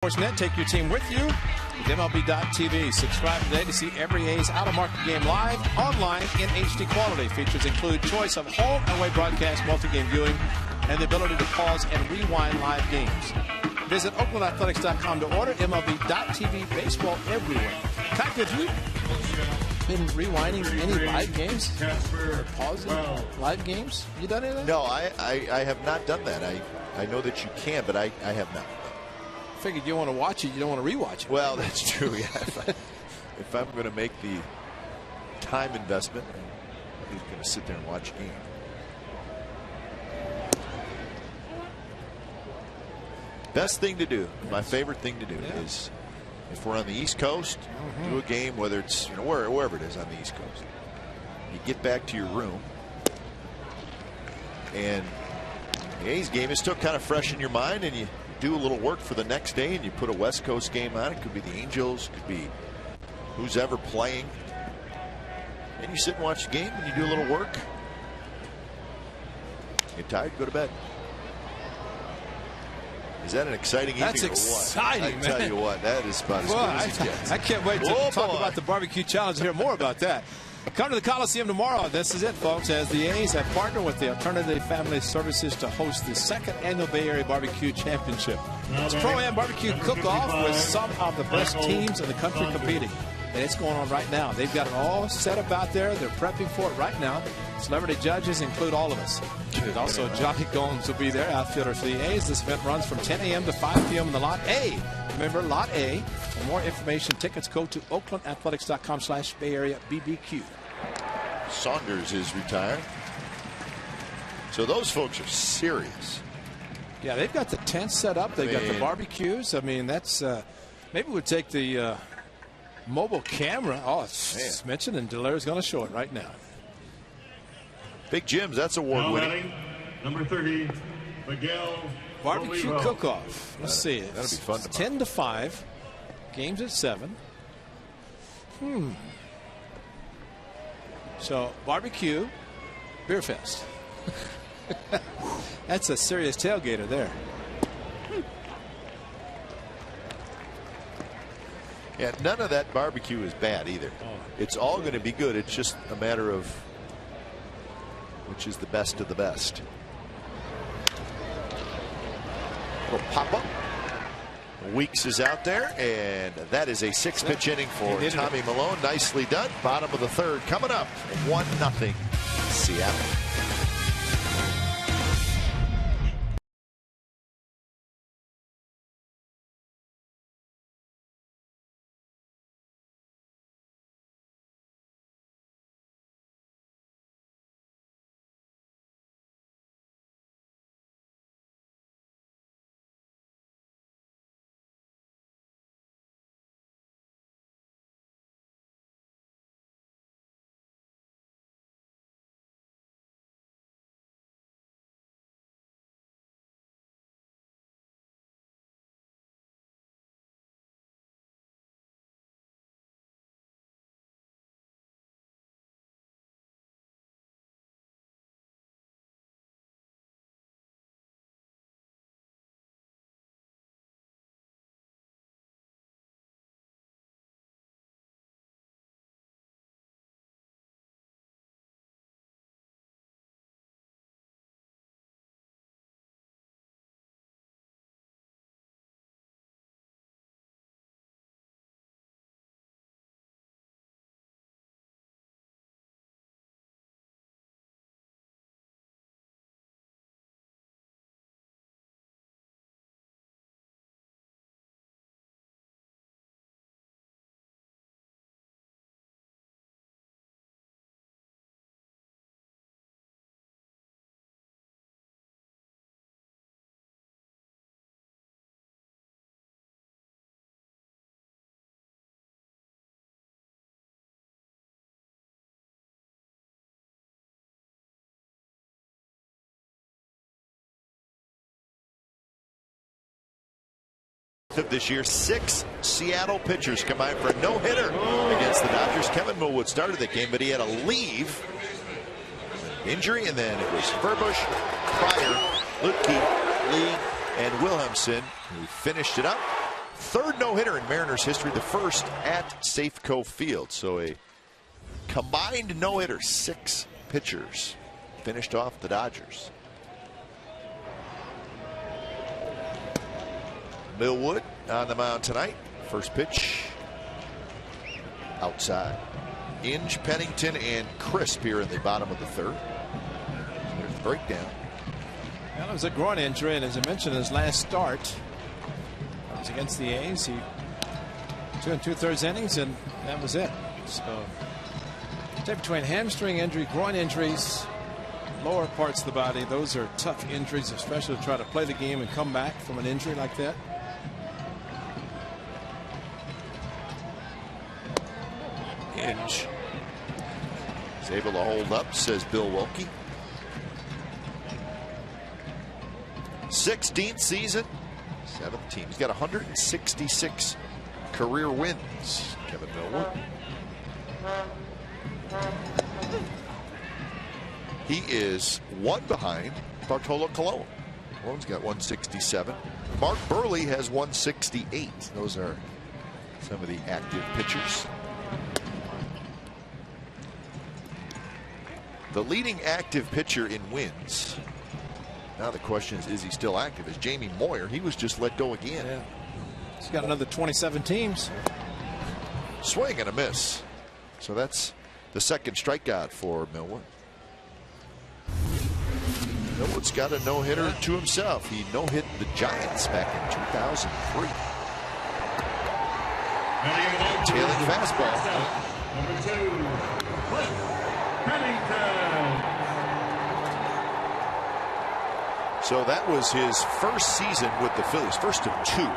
Sportsnet, take your team with you with MLB.tv. Subscribe today to see every A's out-of-market game live, online, in HD quality. Features include choice of home and away broadcast, multi-game viewing, and the ability to pause and rewind live games. Visit OaklandAthletics.com to order MLB.tv baseball everywhere. Cock, have you been rewinding any live games? Or pausing live games? You done anything? No, I have not done that. I know that you can, but I have not. Figured you want to watch it, you don't want to rewatch it. Well, that's true. Yeah. If I'm going to make the time investment, I'm going to sit there and watch a game. Best thing to do, my favorite thing to do is if we're on the East Coast, do a game, whether it's wherever it is on the East Coast. You get back to your room, and the A's game is still kind of fresh in your mind, and you do a little work for the next day, and you put a West Coast game on. It could be the Angels, could be who's ever playing, and you sit and watch the game, and you do a little work. Get tired, go to bed. Is that an exciting evening? That's exciting, I tell you what, that is about as good as it gets. I can't wait to talk about the barbecue challenge and hear more about that. Come to the Coliseum tomorrow. This is it, folks, as the A's have partnered with the Alternative Family Services to host the 2nd Annual Bay Area Barbecue Championship. It's a Pro-Am barbecue cook-off with some of the best teams in the country competing. And it's going on right now. They've got it all set up out there. They're prepping for it right now. Celebrity judges include all of us. And also, Johnny Gomes will be there, outfielder for the A's. This event runs from 10 a.m. to 5 p.m. in the Lot A. Remember, Lot A. For more information, tickets go to oaklandathletics.com/Bay Area BBQ. Saunders is retired. So those folks are serious. Yeah, they've got the tent set up. They've got the barbecues. I mean, that's maybe we'll take the mobile camera. Oh, it's mentioned, and Delaire's going to show it right now. Big Jim's, that's award winning. Number 30, Miguel Barbecue Olivo. cook-off. Let's see. That'll be fun. 10 to 5. Games at 7. So barbecue, beer fest. That's a serious tailgater there. Yeah, none of that barbecue is bad either. It's all going to be good. It's just a matter of which is the best of the best. Little pop up. Weeks is out there, and that is a 6-pitch inning for Tommy Milone. Nicely done. Bottom of the 3rd coming up. 1-0 Seattle. Of this year, 6 Seattle pitchers combined for a no-hitter against the Dodgers. Kevin Millwood started the game, but he had to leave. Injury, and then it was Furbush, Pryor, Lutke, Lee, and Wilhelmson who finished it up. 3rd no-hitter in Mariners history, the 1st at Safeco Field. So a combined no-hitter, 6 pitchers finished off the Dodgers. Millwood on the mound tonight. First pitch outside. Inge, Pennington, and Crisp here in the bottom of the 3rd. There's the breakdown. Well, it was a groin injury, and as I mentioned, his last start was against the A's. He 2 2/3 innings, and that was it. So, between hamstring injury, groin injuries, lower parts of the body, those are tough injuries, especially to try to play the game and come back from an injury like that. He's able to hold up, says Bill Wilkie. 16th season, 7th team. He's got 166 career wins, Kevin Millwood. He is one behind Bartolo Colon. Colon's got 167. Mark Burley has 168. Those are some of the active pitchers. The leading active pitcher in wins. Now the question is he still active? Is Jamie Moyer? He was just let go again. Yeah. He's got another 27 teams. Swing and a miss. So that's the second strikeout for Millwood. Millwood's got a no-hitter to himself. He no-hit the Giants back in 2003. Tailing fastball. Number 2, Cliff Pennington. So that was his first season with the Phillies, first of 2.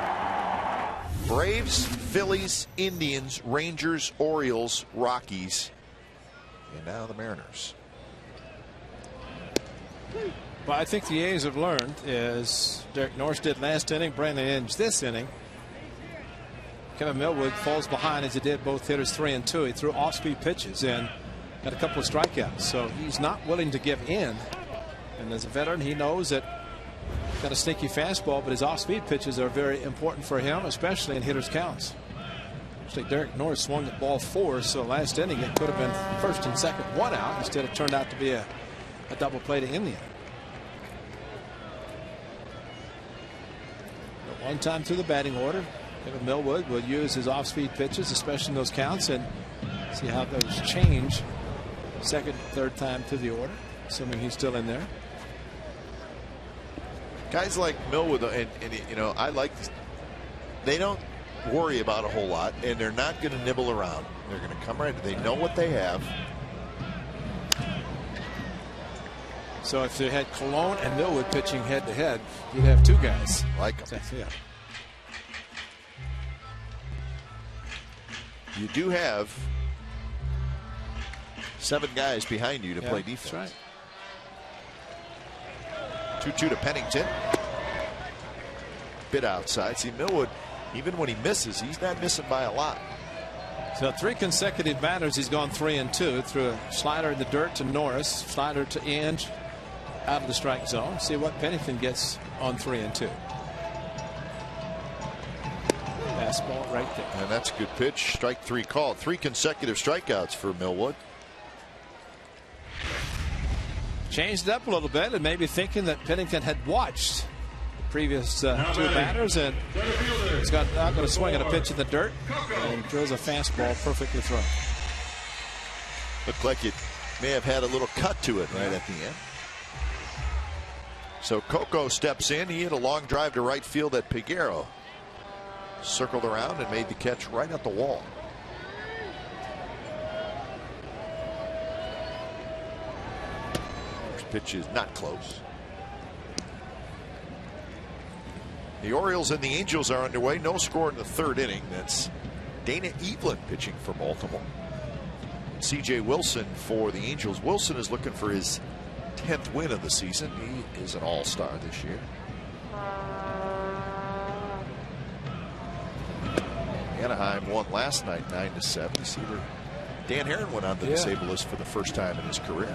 Braves, Phillies, Indians, Rangers, Orioles, Rockies, and now the Mariners. Well, I think the A's have learned, as Derek Norris did last inning, Brandon Inge this inning. Kevin Millwood falls behind as he did both hitters 3 and 2. He threw off-speed pitches and got a couple of strikeouts, so he's not willing to give in. And as a veteran, he knows that he's got a sneaky fastball, but his off-speed pitches are very important for him, especially in hitters' counts. Actually, Derek Norris swung at ball 4, so last inning it could have been first and second, 1 out. Instead, it turned out to be a double play to end the inning. But one time through the batting order, Kevin Millwood will use his off-speed pitches, especially in those counts, and see how those change second, third time through the order, assuming he's still in there. Guys like Millwood, and you know, I like this. They don't worry about a whole lot, and they're not going to nibble around. They're going to come right. They know what they have. So if they had Colon and Millwood pitching head to head, you'd have 2 guys Like them. Yeah. You do have 7 guys behind you to play defense. That's right. 2-2 to Pennington. Bit outside. See, Millwood, even when he misses, he's not missing by a lot. So 3 consecutive batters, he's gone 3 and 2. Threw a slider in the dirt to Norris, slider to Inge, out of the strike zone. See what Pennington gets on 3 and 2. Fastball right there. And that's a good pitch. Strike 3 called. 3 consecutive strikeouts for Millwood. Changed it up a little bit and maybe thinking that Pennington had watched the previous 2 batters, and he's not going to swing at a pitch in the dirt and throws a fastball perfectly thrown. Looked like it may have had a little cut to it right at the end. So Coco steps in. He hit a long drive to right field at Peguero. Circled around and made the catch right at the wall. First pitch is not close. The Orioles and the Angels are underway. No score in the 3rd inning. That's Dana Evelyn pitching for Baltimore. C.J. Wilson for the Angels. Wilson is looking for his 10th win of the season. He is an all-star this year. Anaheim won last night 9-7. You see where Dan Herron went on the disabled list for the first time in his career.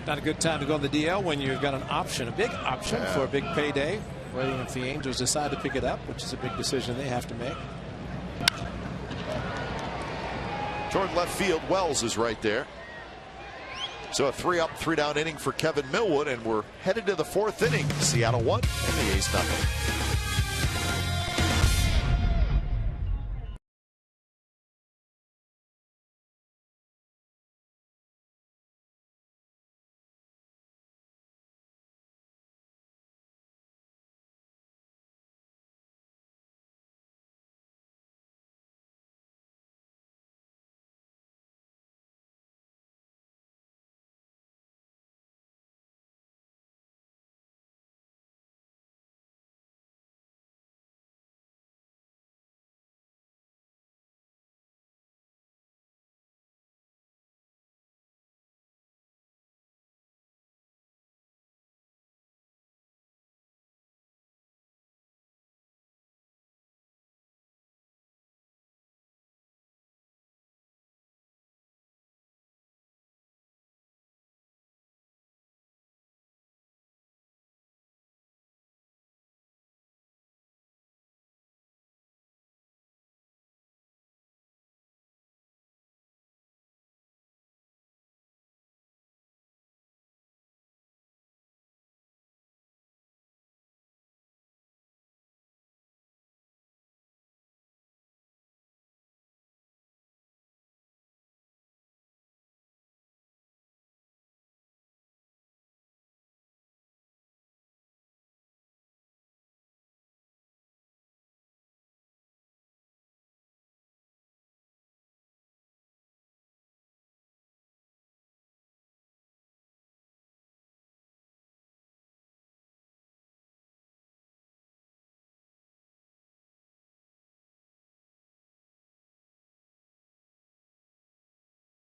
Not a good time to go on the DL when you've got an option, a big option for a big payday. Waiting if the Angels decide to pick it up, which is a big decision they have to make. Toward left field, Wells is right there. So a 3-up, 3-down inning for Kevin Millwood, and we're headed to the 4th inning. Seattle 1 and the A's nothing.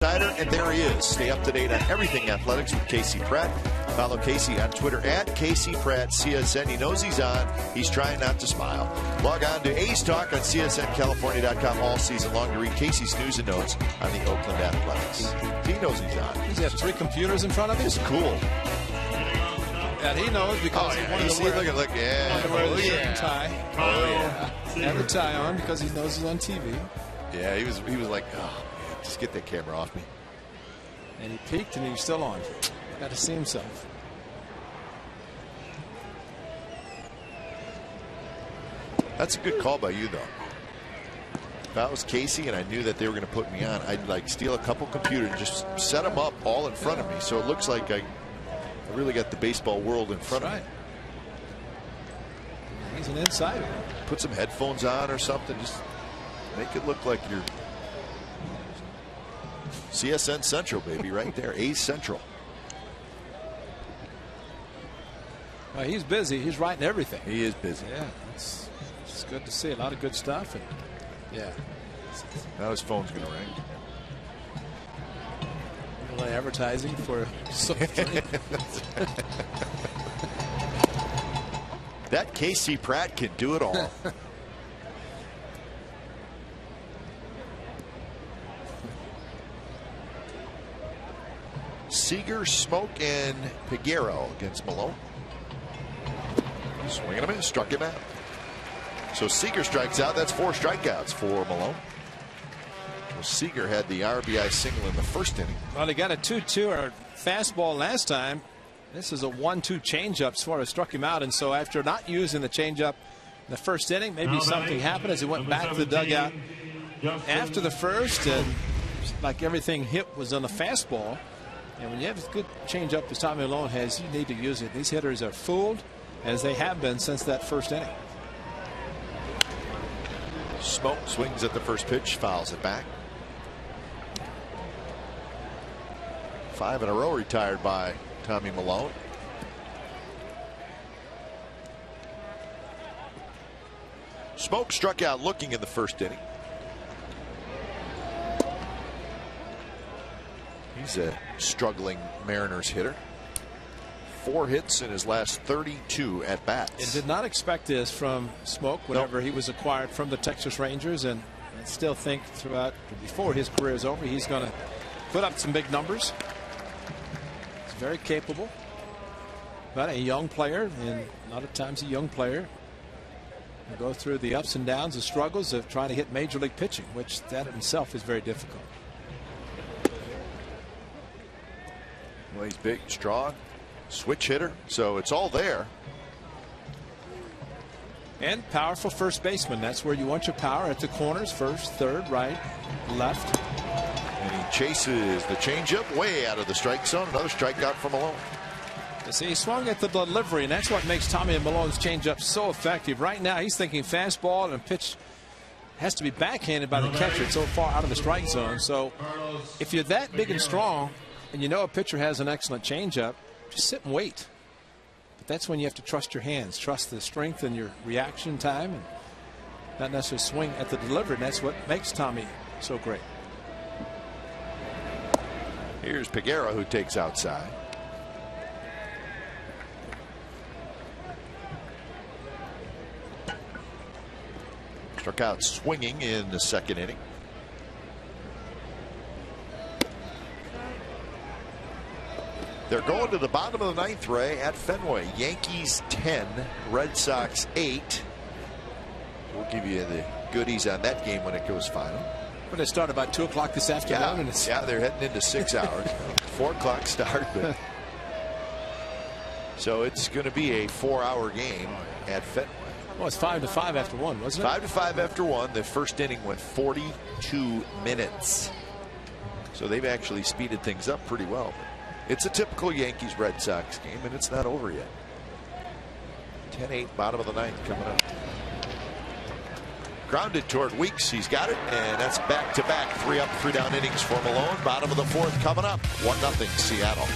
And there he is. Stay up to date on everything athletics with Casey Pratt. Follow Casey on Twitter at Casey Pratt CSN. He knows he's on. He's trying not to smile. Log on to A's Talk on CSNCalifornia.com all season long to read Casey's news and notes on the Oakland Athletics. He knows he's on. Does he have 3 computers in front of him? It's cool. And he knows because he wanted to wear, look, yeah. the shirt and tie. Oh, yeah. Have the tie on because he knows he's on TV. Yeah, he was like, oh, man, just get that camera off me. And he peeked and he was still on. Got to see himself. That's a good call by you, though. If I was Casey and I knew that they were going to put me on, I'd like steal a couple computers and just set them up all in front of me, so it looks like I really got the baseball world in front of me. He's an insider. Put some headphones on or something. Just make it look like you're CSN Central, baby, right there. A's Central. Well, he's busy. He's writing everything. He is busy. Yeah, it's good to see. A lot of good stuff. And yeah. Now his phone's going to ring. A little advertising for That Casey Pratt can do it all. Seager, Smoke, and Peguero against Malone. Swinging him in, struck him out. So Seager strikes out. That's 4 strikeouts for Malone. Well, Seager had the RBI single in the first inning. Well, he got a 2-2 or fastball last time. This is a 1-2 changeup. Suarez struck him out, and so after not using the changeup in the first inning, maybe something happened as he went back to the dugout after the first, and like everything hit was on the fastball. And when you have a good changeup as Tommy Malone has, you need to use it. These hitters are fooled, as they have been since that first inning. Smoke swings at the first pitch, fouls it back. 5 in a row retired by Tommy Malone. Smoke struck out looking in the first inning. He's a struggling Mariners hitter. 4 hits in his last 32 at bats. And did not expect this from Smoke whenever he was acquired from the Texas Rangers, and I still think throughout before his career is over he's going to put up some big numbers. He's very capable, but a young player, and a lot of times a young player will go through the ups and downs, the struggles of trying to hit major league pitching, which that in itself is very difficult. Well, he's big, strong, switch hitter, so it's all there. And powerful first baseman. That's where you want your power, at the corners, first, third, right, left. And he chases the changeup way out of the strike zone. Another strikeout for Malone. See, he swung at the delivery, and that's what makes Tommy Malone's changeup so effective. Right now, he's thinking fastball, and a pitch has to be backhanded by the catcher. It's so far out of the strike zone. So if you're that big and strong, and you know a pitcher has an excellent changeup, just sit and wait. But that's when you have to trust your hands, trust the strength and your reaction time, and not necessarily swing at the delivery. And that's what makes Tommy so great. Here's Peguero, who takes outside. Struck out swinging in the second inning. They're going to the bottom of the 9th, Ray, at Fenway. Yankees 10, Red Sox 8. We'll give you the goodies on that game when it goes final. But it started about 2 o'clock this afternoon. And yeah, they're heading into 6 hours. 4 o'clock start. But so it's going to be a 4-hour game at Fenway. Well, it's 5-5 after 1, wasn't it? 5-5 after 1. The first inning went 42 minutes. So they've actually speeded things up pretty well. It's a typical Yankees-Red Sox game, and it's not over yet. 10-8, bottom of the 9th coming up. Grounded toward Weeks. He's got it, and that's back-to-back 3-up, 3-down innings for Malone. Bottom of the 4th coming up. 1-0 Seattle.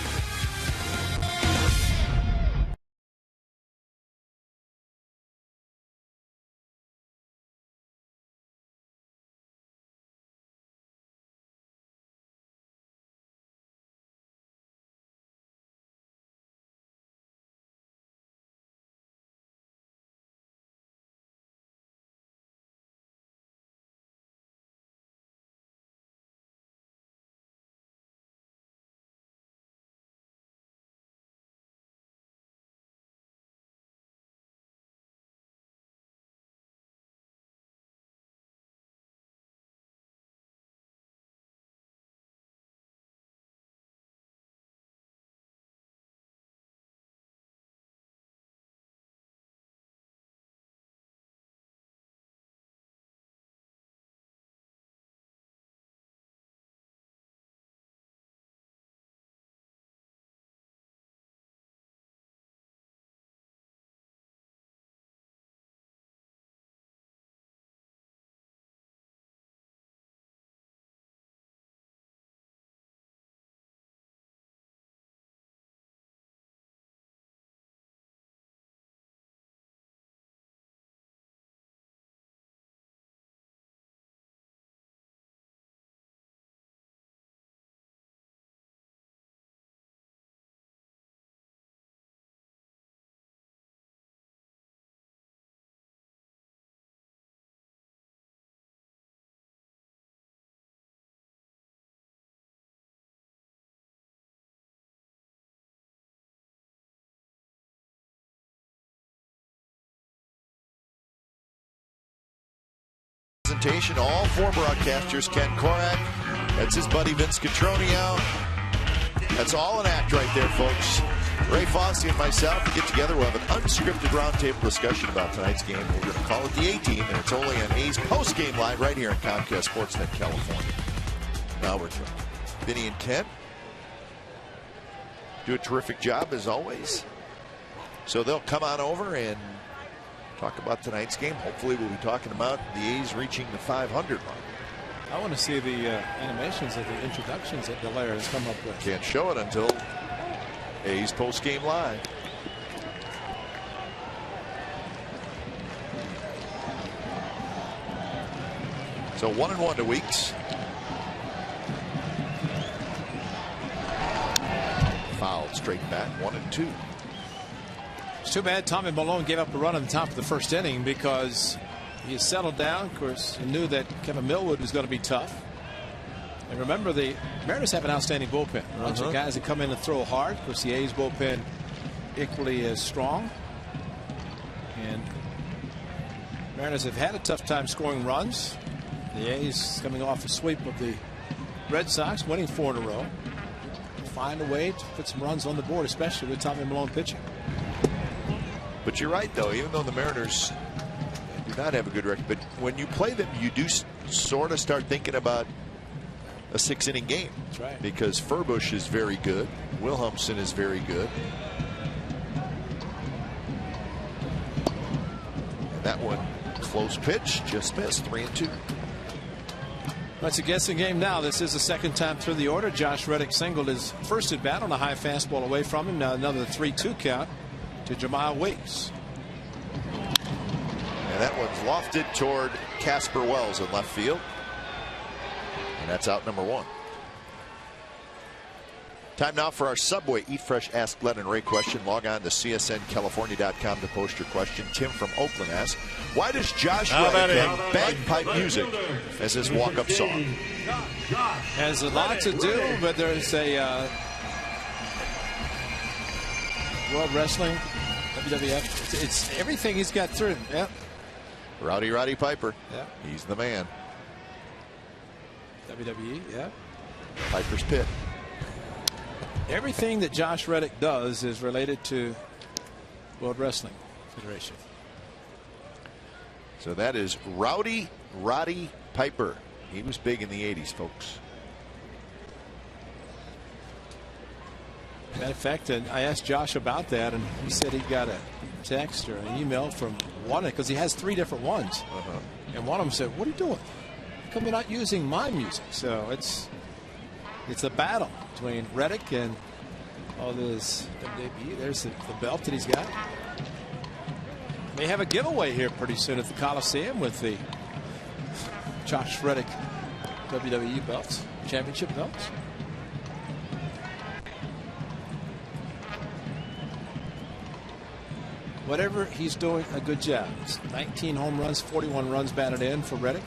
rotation. All 4 broadcasters. Ken Korak. That's his buddy Vince Cotroneo. That's all an act right there, folks. Ray Fosse and myself get together. We'll have an unscripted roundtable discussion about tonight's game. We're going to call it the A-Team, and it's only on A's post-game live right here on Comcast Sportsnet California. Now we're trying. Vinny and Ken do a terrific job as always. So they'll come on over and talk about tonight's game. Hopefully we'll be talking about the A's reaching the 500 mark. I want to see the animations of the introductions that Dallaire has come up with. Can't show it until A's post-game live. So 1-1 to Weeks. Fouled straight back, 1-2. It's too bad Tommy Milone gave up a run at the top of the first inning because he settled down. Of course, he knew that Kevin Millwood was going to be tough. And remember, the Mariners have an outstanding bullpen. A bunch of guys that come in and throw hard. Of course, the A's bullpen equally as strong. And Mariners have had a tough time scoring runs. The A's coming off a sweep of the Red Sox, winning 4 in a row. Find a way to put some runs on the board, especially with Tommy Milone pitching. But you're right, though. Even though the Mariners do not have a good record, but when you play them, you do sort of start thinking about a 6-inning game. That's right. Because Furbush is very good. Wilhelmsen is very good. And that one, close pitch, just missed. 3-2. It's a guessing game now. This is the second time through the order. Josh Reddick singled his first at bat on a high fastball away from him. Now another 3-2 count to Jemile Weeks. And that one's lofted toward Casper Wells in left field. And that's out number 1. Time now for our Subway Eat Fresh Ask Glenn and Ray question. Log on to csncalifornia.com to post your question. Tim from Oakland asks, why does Josh Reddick have bagpipe music as his walk-up song? Has a lot to do, but there's a World Wrestling, WWF. It's everything he's got through. Yeah. Rowdy Roddy Piper. Yeah. He's the man. WWE. Yeah. Piper's Pit. Everything that Josh Reddick does is related to World Wrestling Federation. So that is Rowdy Roddy Piper. He was big in the 80s, folks. Matter of fact, I asked Josh about that, and he said he got a text or an email from one, because he has 3 different ones. And one of them said, what are you doing? How come you're not using my music? So it's a battle between Reddick and all this WWE. There's the belt that he's got. They have a giveaway here pretty soon at the Coliseum with the Josh Reddick WWE belts, championship belts. Whatever he's doing, a good job. It's 19 home runs, 41 runs batted in for Reddick.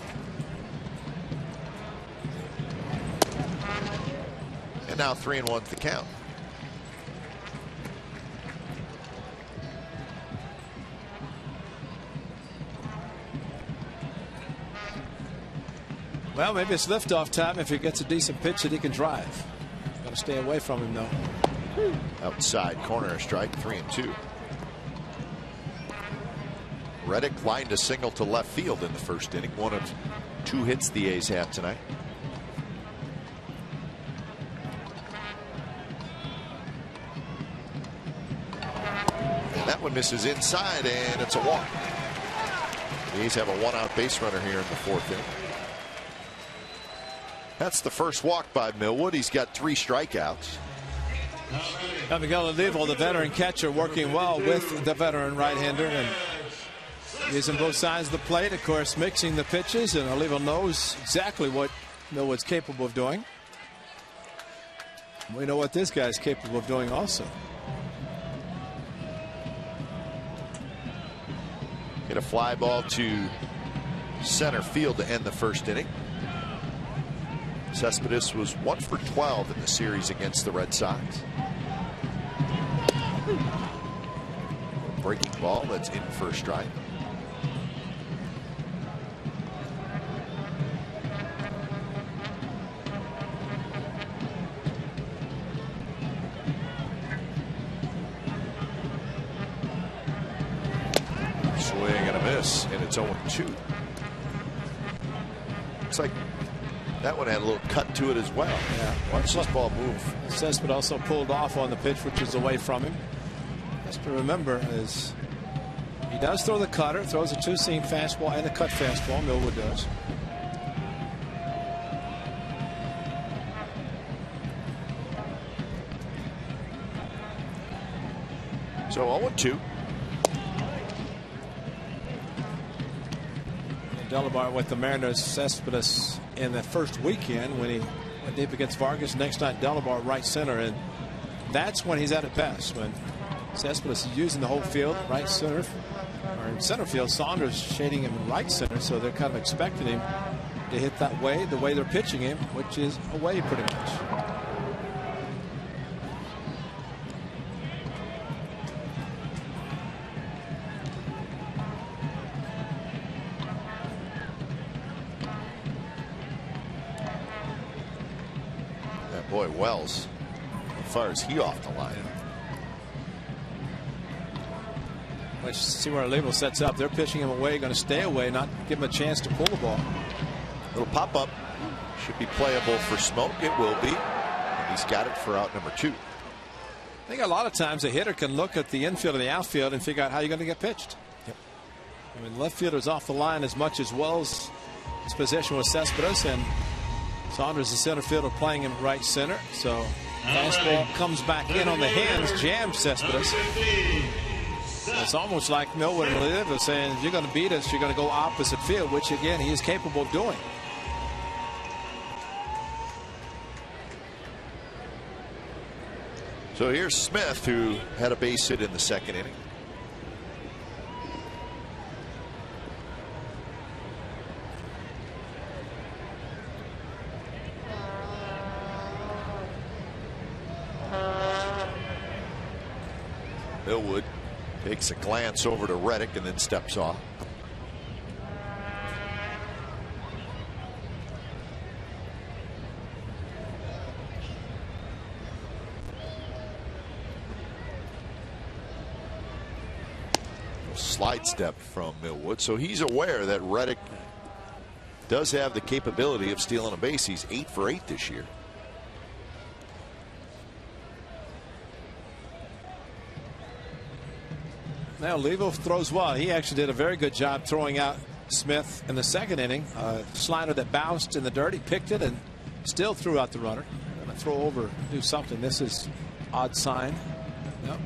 And now 3-1 to the count. Well, maybe it's liftoff time if he gets a decent pitch that he can drive. Got to stay away from him, though. Outside corner strike, 3-2. Reddick lined a single to left field in the first inning. One of 2 hits the A's have tonight. And that one misses inside, and it's a walk. The A's have a 1-out base runner here in the 4th inning. That's the first walk by Millwood. He's got 3 strikeouts. Miguel Olivo, the veteran catcher, working well with the veteran right-hander and using both sides of the plate, of course, mixing the pitches, and Olivo knows exactly what Millwood's capable of doing. We know what this guy's capable of doing also. Hit a fly ball to center field to end the first inning. Cespedes was 1 for 12 in the series against the Red Sox. Breaking ball that's in for a strike. miss, and it's 0-2. It's like that one had a little cut to it as well. Yeah. Watch this ball move. Cespedes also pulled off on the pitch, which is away from him. Just to remember is he does throw the cutter, throws a two-seam fastball and a cut fastball. Millwood does. So 0-2. Delabar with the Mariners. Cespedes in the first weekend when he went deep against Vargas. Next night, Delabar right center, and that's when he's at his best. When Cespedes is using the whole field, right center, or in center field. Saunders shading him in right center, so they're kind of expecting him to hit that way, the way they're pitching him, which is away pretty much. Boy, Wells, how far is he off the line? Let's see where Olivo sets up. They're pitching him away, going to stay away, not give him a chance to pull the ball. Little pop up should be playable for Smoke. It will be, and he's got it for out number 2. I think a lot of times a hitter can look at the infield and the outfield and figure out how you're going to get pitched. Yep. I mean, left fielder's off the line as much as Wells' possession with Cespedes, and Saunders, the center fielder, playing him right center. So fastball comes back in on the hands, jams Cespedes. It's almost like Millwood and Olivo saying, if you're going to beat us, you're going to go opposite field, which again he is capable of doing. So here's Smith, who had a base hit in the second inning. Millwood takes a glance over to Reddick and then steps off. Slide step from Millwood, so he's aware that Reddick does have the capability of stealing a base. He's 8 for 8 this year. Now Olivo throws well. He actually did a very good job throwing out Smith in the second inning. Slider that bounced in the dirt. He picked it and still threw out the runner. Going to throw over, do something. This is odd sign. Yep.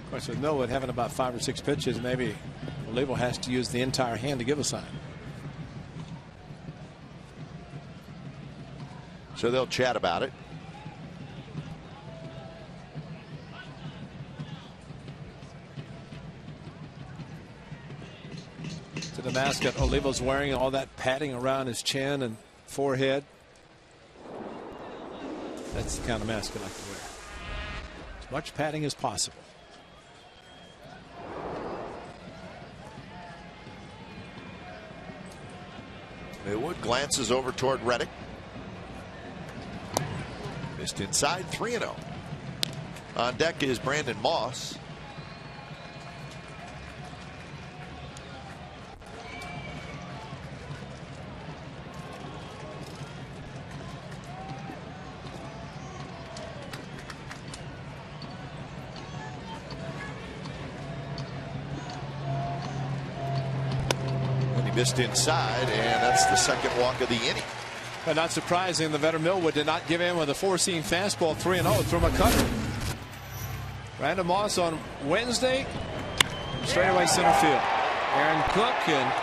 Of course, with Millwood having about 5 or 6 pitches, maybe Olivo has to use the entire hand to give a sign. So they'll chat about it. The mask that Olivo's wearing, all that padding around his chin and forehead. That's the kind of mask I like to wear. As much padding as possible. Millwood glances over toward Reddick. Missed inside, 3-0. On deck is Brandon Moss. Missed inside, and that's the second walk of the inning. But not surprising, the veteran Millwood did not give in with a 4-seam fastball, 3-0 from a cutter. Brandon Moss on Wednesday, straightaway center field. Aaron Cook, and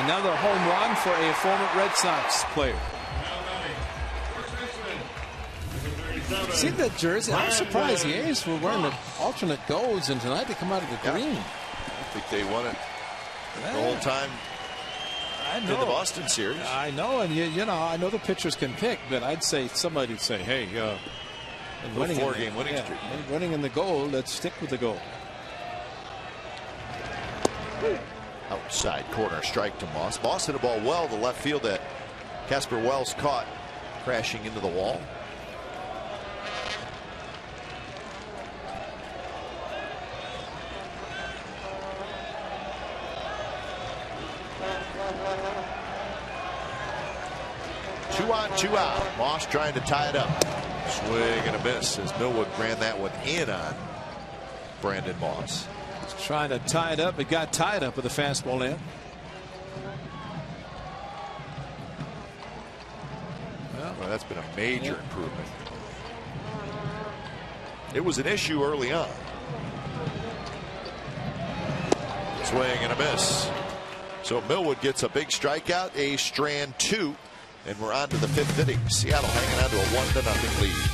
another home run for a former Red Sox player. See that jersey? I'm surprised the A's were wearing the alternate golds, and tonight they come out of the green. I think they won it the whole time in the Boston series. I know, and you know, I know the pitchers can pick, but I'd say somebody'd say, hey, winning 4-game winning streak. Winning in the gold, let's stick with the gold. Outside corner strike to Moss. Moss hit a ball well to left field that Casper Wells caught crashing into the wall. on, 2 out. Moss trying to tie it up. Swing and a miss as Millwood ran that one in on Brandon Moss. He's trying to tie it up. It got tied up with a fastball in. Well, that's been a major improvement. It was an issue early on. Swing and a miss. So Millwood gets a big strikeout, a strand 2, and we're on to the 5th inning. Seattle hanging on to a 1-0 lead.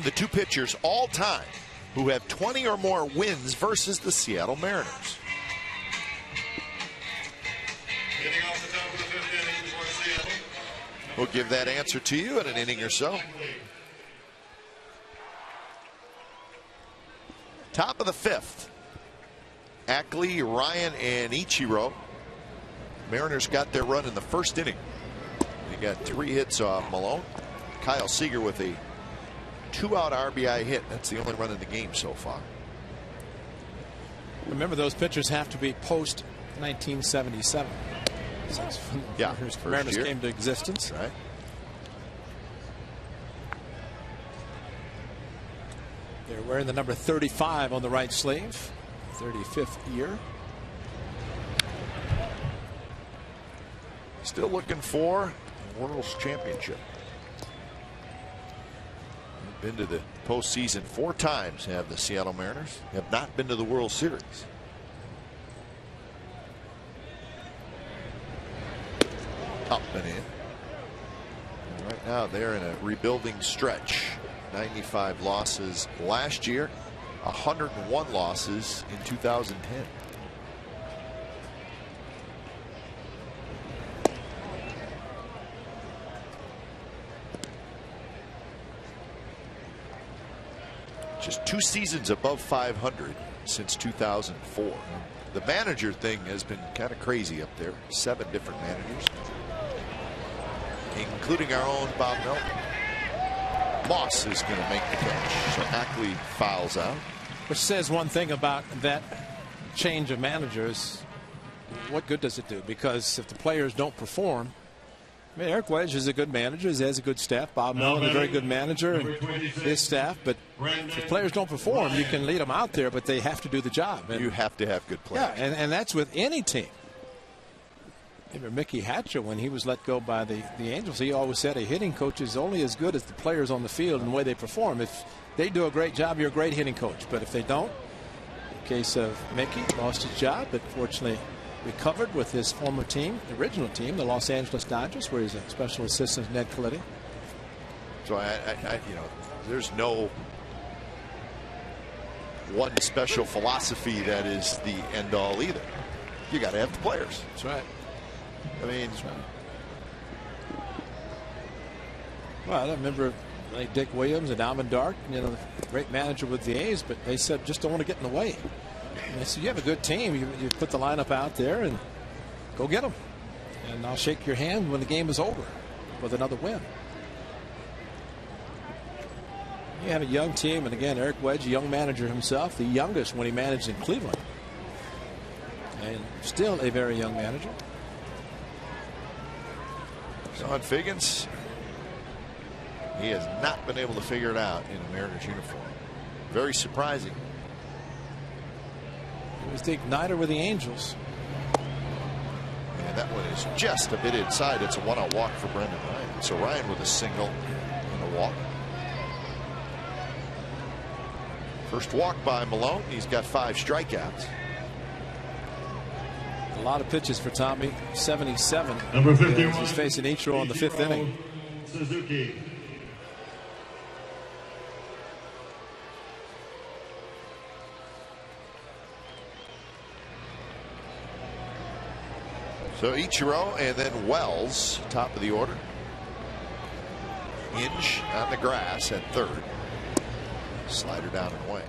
The 2 pitchers all time who have 20 or more wins versus the Seattle Mariners. Getting off the top of the 5th inning for Seattle. We'll give that answer to you in an inning or so. Top of the 5th. Ackley, Ryan, and Ichiro. Mariners got their run in the 1st inning. They got 3 hits off Malone. Kyle Seager with a 2-out RBI hit. That's the only run in the game so far. Remember, those pitchers have to be post 1977. Since yeah, Mariners came to existence. Right. They're wearing the number 35 on the right sleeve. 35th year. Still looking for the World's Championship. Been to the postseason 4 times, have the Seattle Mariners. Have not been to the World Series. Up and in. And right now they're in a rebuilding stretch. 95 losses last year, 101 losses in 2010. Just 2 seasons above 500 since 2004. The manager thing has been kind of crazy up there. 7 different managers, including our own Bob Melton. Moss is going to make the catch. So Ackley fouls out. Which says one thing about that change of managers. What good does it do? Because if the players don't perform, I mean, Eric Wedge is a good manager. He has a good staff. Bob Melton, a very good manager, and his staff. But if the players don't perform, you can lead them out there, but they have to do the job. And you have to have good players. Yeah, and that's with any team. Remember Mickey Hatcher, when he was let go by the Angels, he always said a hitting coach is only as good as the players on the field and the way they perform. If they do a great job, you're a great hitting coach. But if they don't, in the case of Mickey, lost his job, but fortunately recovered with his former team, the original team, the Los Angeles Dodgers, where he's a special assistant to Ned Colletti. So I you know, there's no one special philosophy that is the end all either. You got to have the players. That's right. I mean, That's right. Well, I remember like Dick Williams and Alvin Dark, you know, great manager with the A's, but they said just don't want to get in the way. And they said you have a good team, you put the lineup out there and go get them, and I'll shake your hand when the game is over with another win. You have a young team, and again, Eric Wedge, a young manager himself, the youngest when he managed in Cleveland, and still a very young manager. John Figgins, he has not been able to figure it out in a Mariners uniform. Very surprising. He was the igniter with the Angels. And that one is just a bit inside. It's a one-out walk for Brendan Ryan. So Ryan with a single and a walk. First walk by Malone. He's got 5 strikeouts. A lot of pitches for Tommy. 77. Number 51. He's facing Ichiro in the 5th inning. Suzuki. So Ichiro and then Wells, top of the order. Hinge on the grass at third. Slider down and away.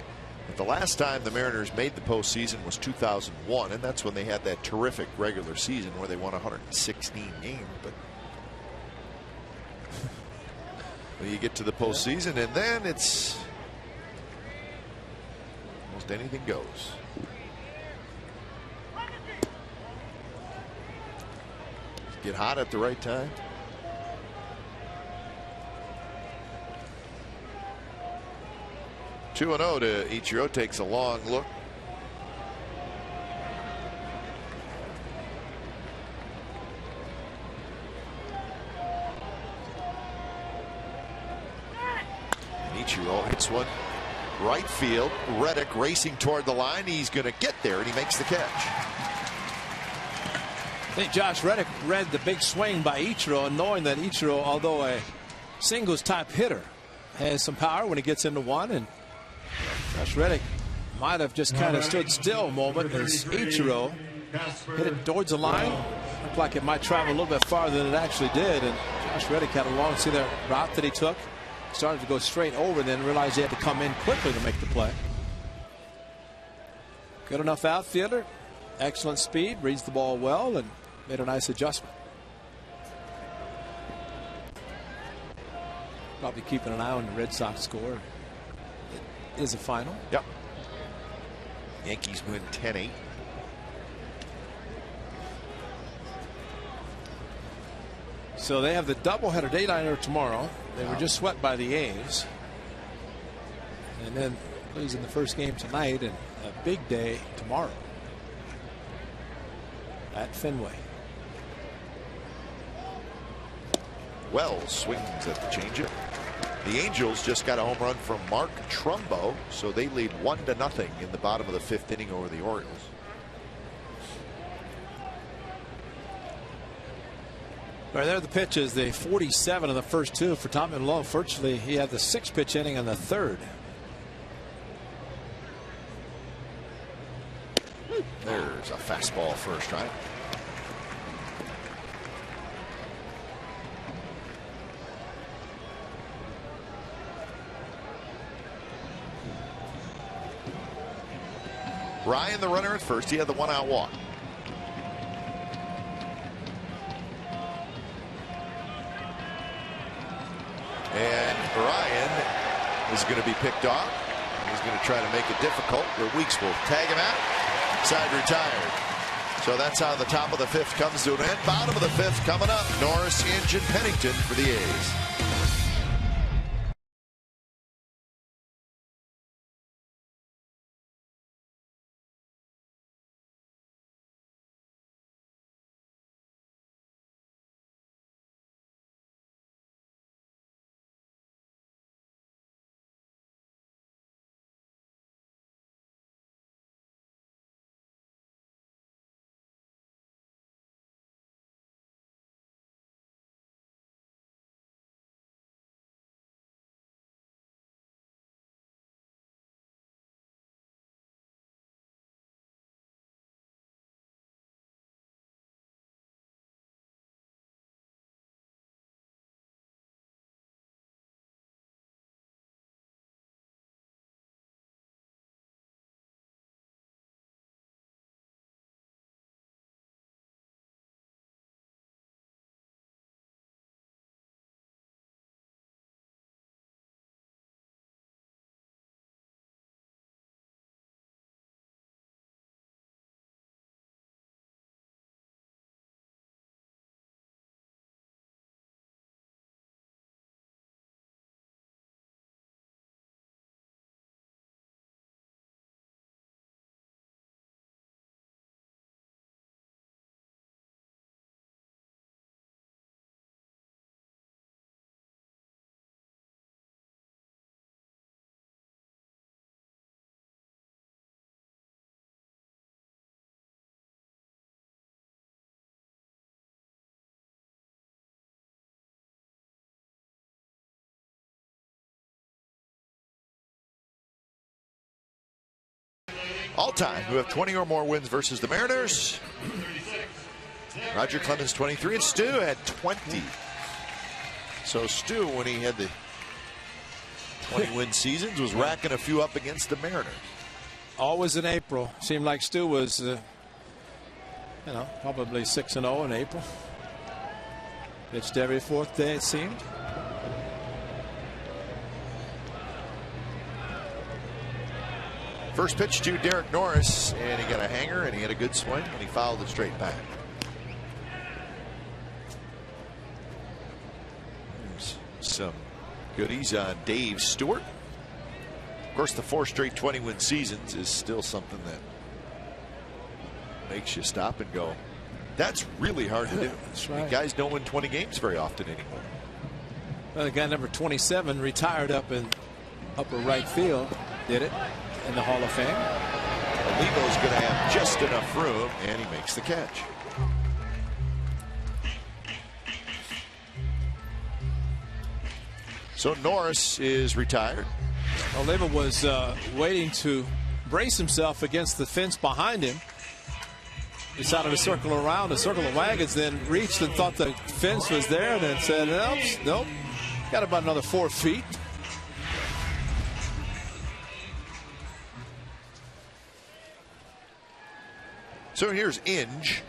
But the last time the Mariners made the postseason was 2001, and that's when they had that terrific regular season where they won 116 games. But well, you get to the postseason, and then it's almost anything goes. Get hot at the right time. Two and 0 to Ichiro. Takes a long look. And Ichiro hits one right field. Reddick racing toward the line. He's going to get there, and he makes the catch. I think Josh Reddick read the big swing by Ichiro, knowing that Ichiro, although a singles type hitter, has some power when he gets into one, and Josh Reddick might have just kind of stood still a moment as Ichiro hit it towards the line. Looked like it might travel a little bit farther than it actually did, and Josh Reddick had a long, see that route that he took, started to go straight over, then realized he had to come in quickly to make the play. Good enough outfielder, excellent speed, reads the ball well, and made a nice adjustment. Probably keeping an eye on the Red Sox score. It is a final. Yep. Yankees win 10-8. So they have the doubleheader dayliner tomorrow. They were just swept by the A's. And then losing the first game tonight, and a big day tomorrow at Fenway. Wells swings at the changeup. The Angels just got a home run from Mark Trumbo, so they lead 1-0 in the bottom of the 5th inning over the Orioles. All right, there are the pitches. The 47 in the first 2 for Tommy Malone. Virtually, he had the 6-pitch inning in the 3rd. There's a fastball first, right? Ryan, the runner at first. He had the 1-out walk. And Ryan is going to be picked off. He's going to try to make it difficult, but Weeks will tag him out. Side retired. So that's how the top of the 5th comes to an end. Bottom of the 5th coming up. Norris, Inge, and Pennington for the A's. all-time who have 20 or more wins versus the Mariners. Roger Clemens 23 and Stu had 20. So Stu, when he had the 20-win seasons, was racking a few up against the Mariners. Always in April. Seemed like Stu was, probably 6-0 in April. Pitched every fourth day, it seemed. First pitch to Derek Norris, and he got a hanger, and he had a good swing, and he fouled it straight back. There's some goodies on Dave Stewart. Of course, the 4 straight 20-win seasons is still something that makes you stop and go, that's really hard to do. That's right. Guys don't win 20 games very often anymore. Well, the guy number 27 retired up in upper right field, did it in the Hall of Fame. Olivo's going to have just enough room, and he makes the catch. So Norris is retired. Oliva was waiting to brace himself against the fence behind him. He decided to circle around, to circle the wagons, then reached and thought the fence was there, and then said, nope, got about another 4 feet. So here's Inge.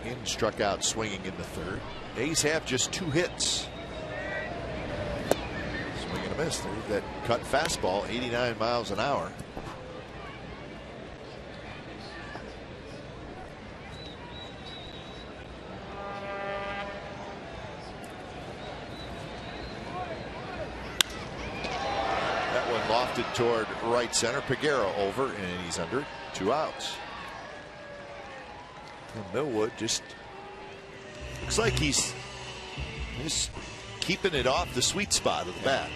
Inge struck out swinging in the third. A's have just 2 hits. Swing and a miss. There's that cut fastball, 89 miles an hour. Lofted toward right center. Peguero over, and he's under. 2 outs. And Millwood just looks like he's just keeping it off the sweet spot of the bat.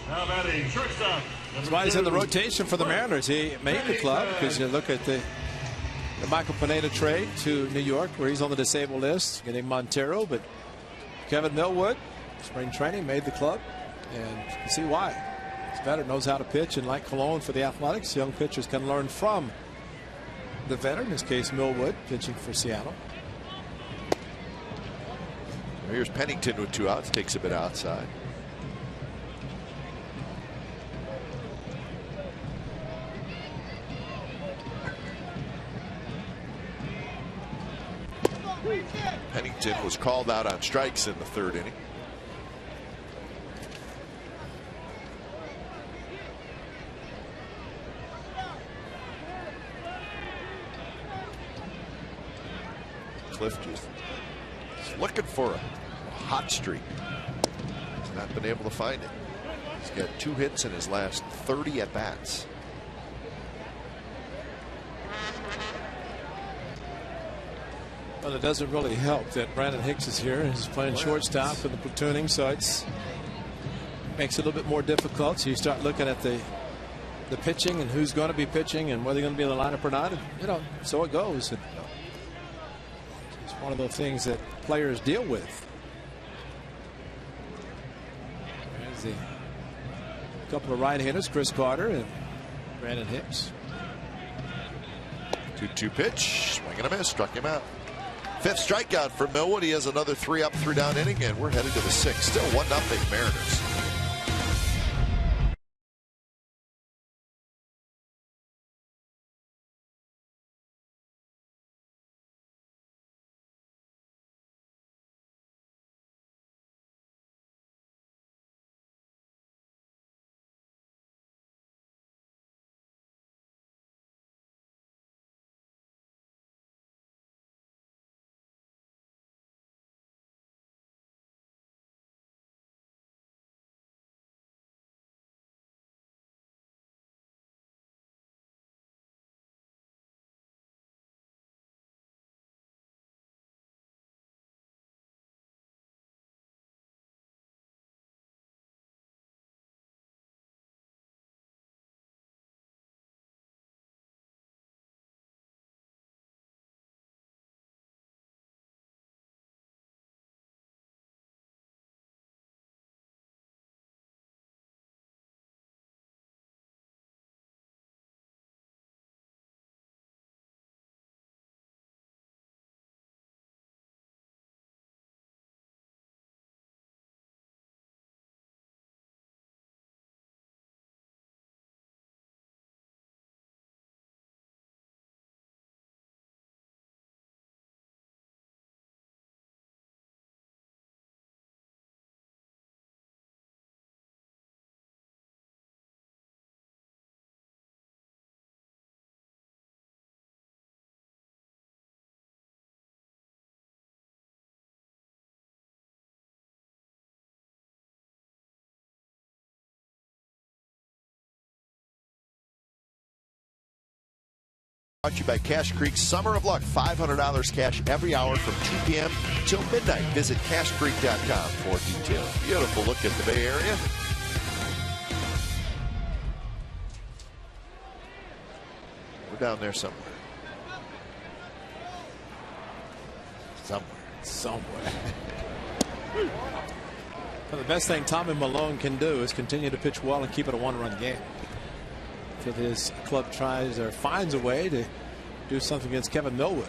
Now batting shortstop. That's why he's in the rotation for the Mariners. He made the club because you look at the Michael Pineda trade to New York, where he's on the disabled list, getting Montero, but Kevin Millwood, spring training, made the club, and you can see why. Veteran knows how to pitch, and like Colon for the Athletics, young pitchers can learn from the veteran. In this case, Millwood pitching for Seattle. Here's Pennington with 2 outs, takes a bit outside. Pennington was called out on strikes in the 3rd inning. Cliff just looking for a hot streak. He's not been able to find it. He's got 2 hits in his last 30 at bats. Well, it doesn't really help that Brandon Hicks is here and he's playing shortstop in the platooning, so it makes it a little bit more difficult. So you start looking at the pitching and who's going to be pitching and whether they're going to be in the lineup or not. And, so it goes. And, it's one of those things that players deal with. There's the couple of right hitters, Chris Carter and Brandon Hicks. 2-2 pitch, swing and a miss, struck him out. 5th strikeout for Millwood. He has another 3 up, 3 down inning, and we're headed to the 6th. Still 1-0 Mariners. Brought to you by Cache Creek Summer of Luck. $500 cash every hour from 2 p.m. till midnight. Visit CacheCreek.com for details. Beautiful look at the Bay Area. We're down there somewhere. Somewhere. Well, the best thing Tommy Malone can do is continue to pitch well and keep it a one-run game. If his club tries or finds a way to do something against Kevin Millwood.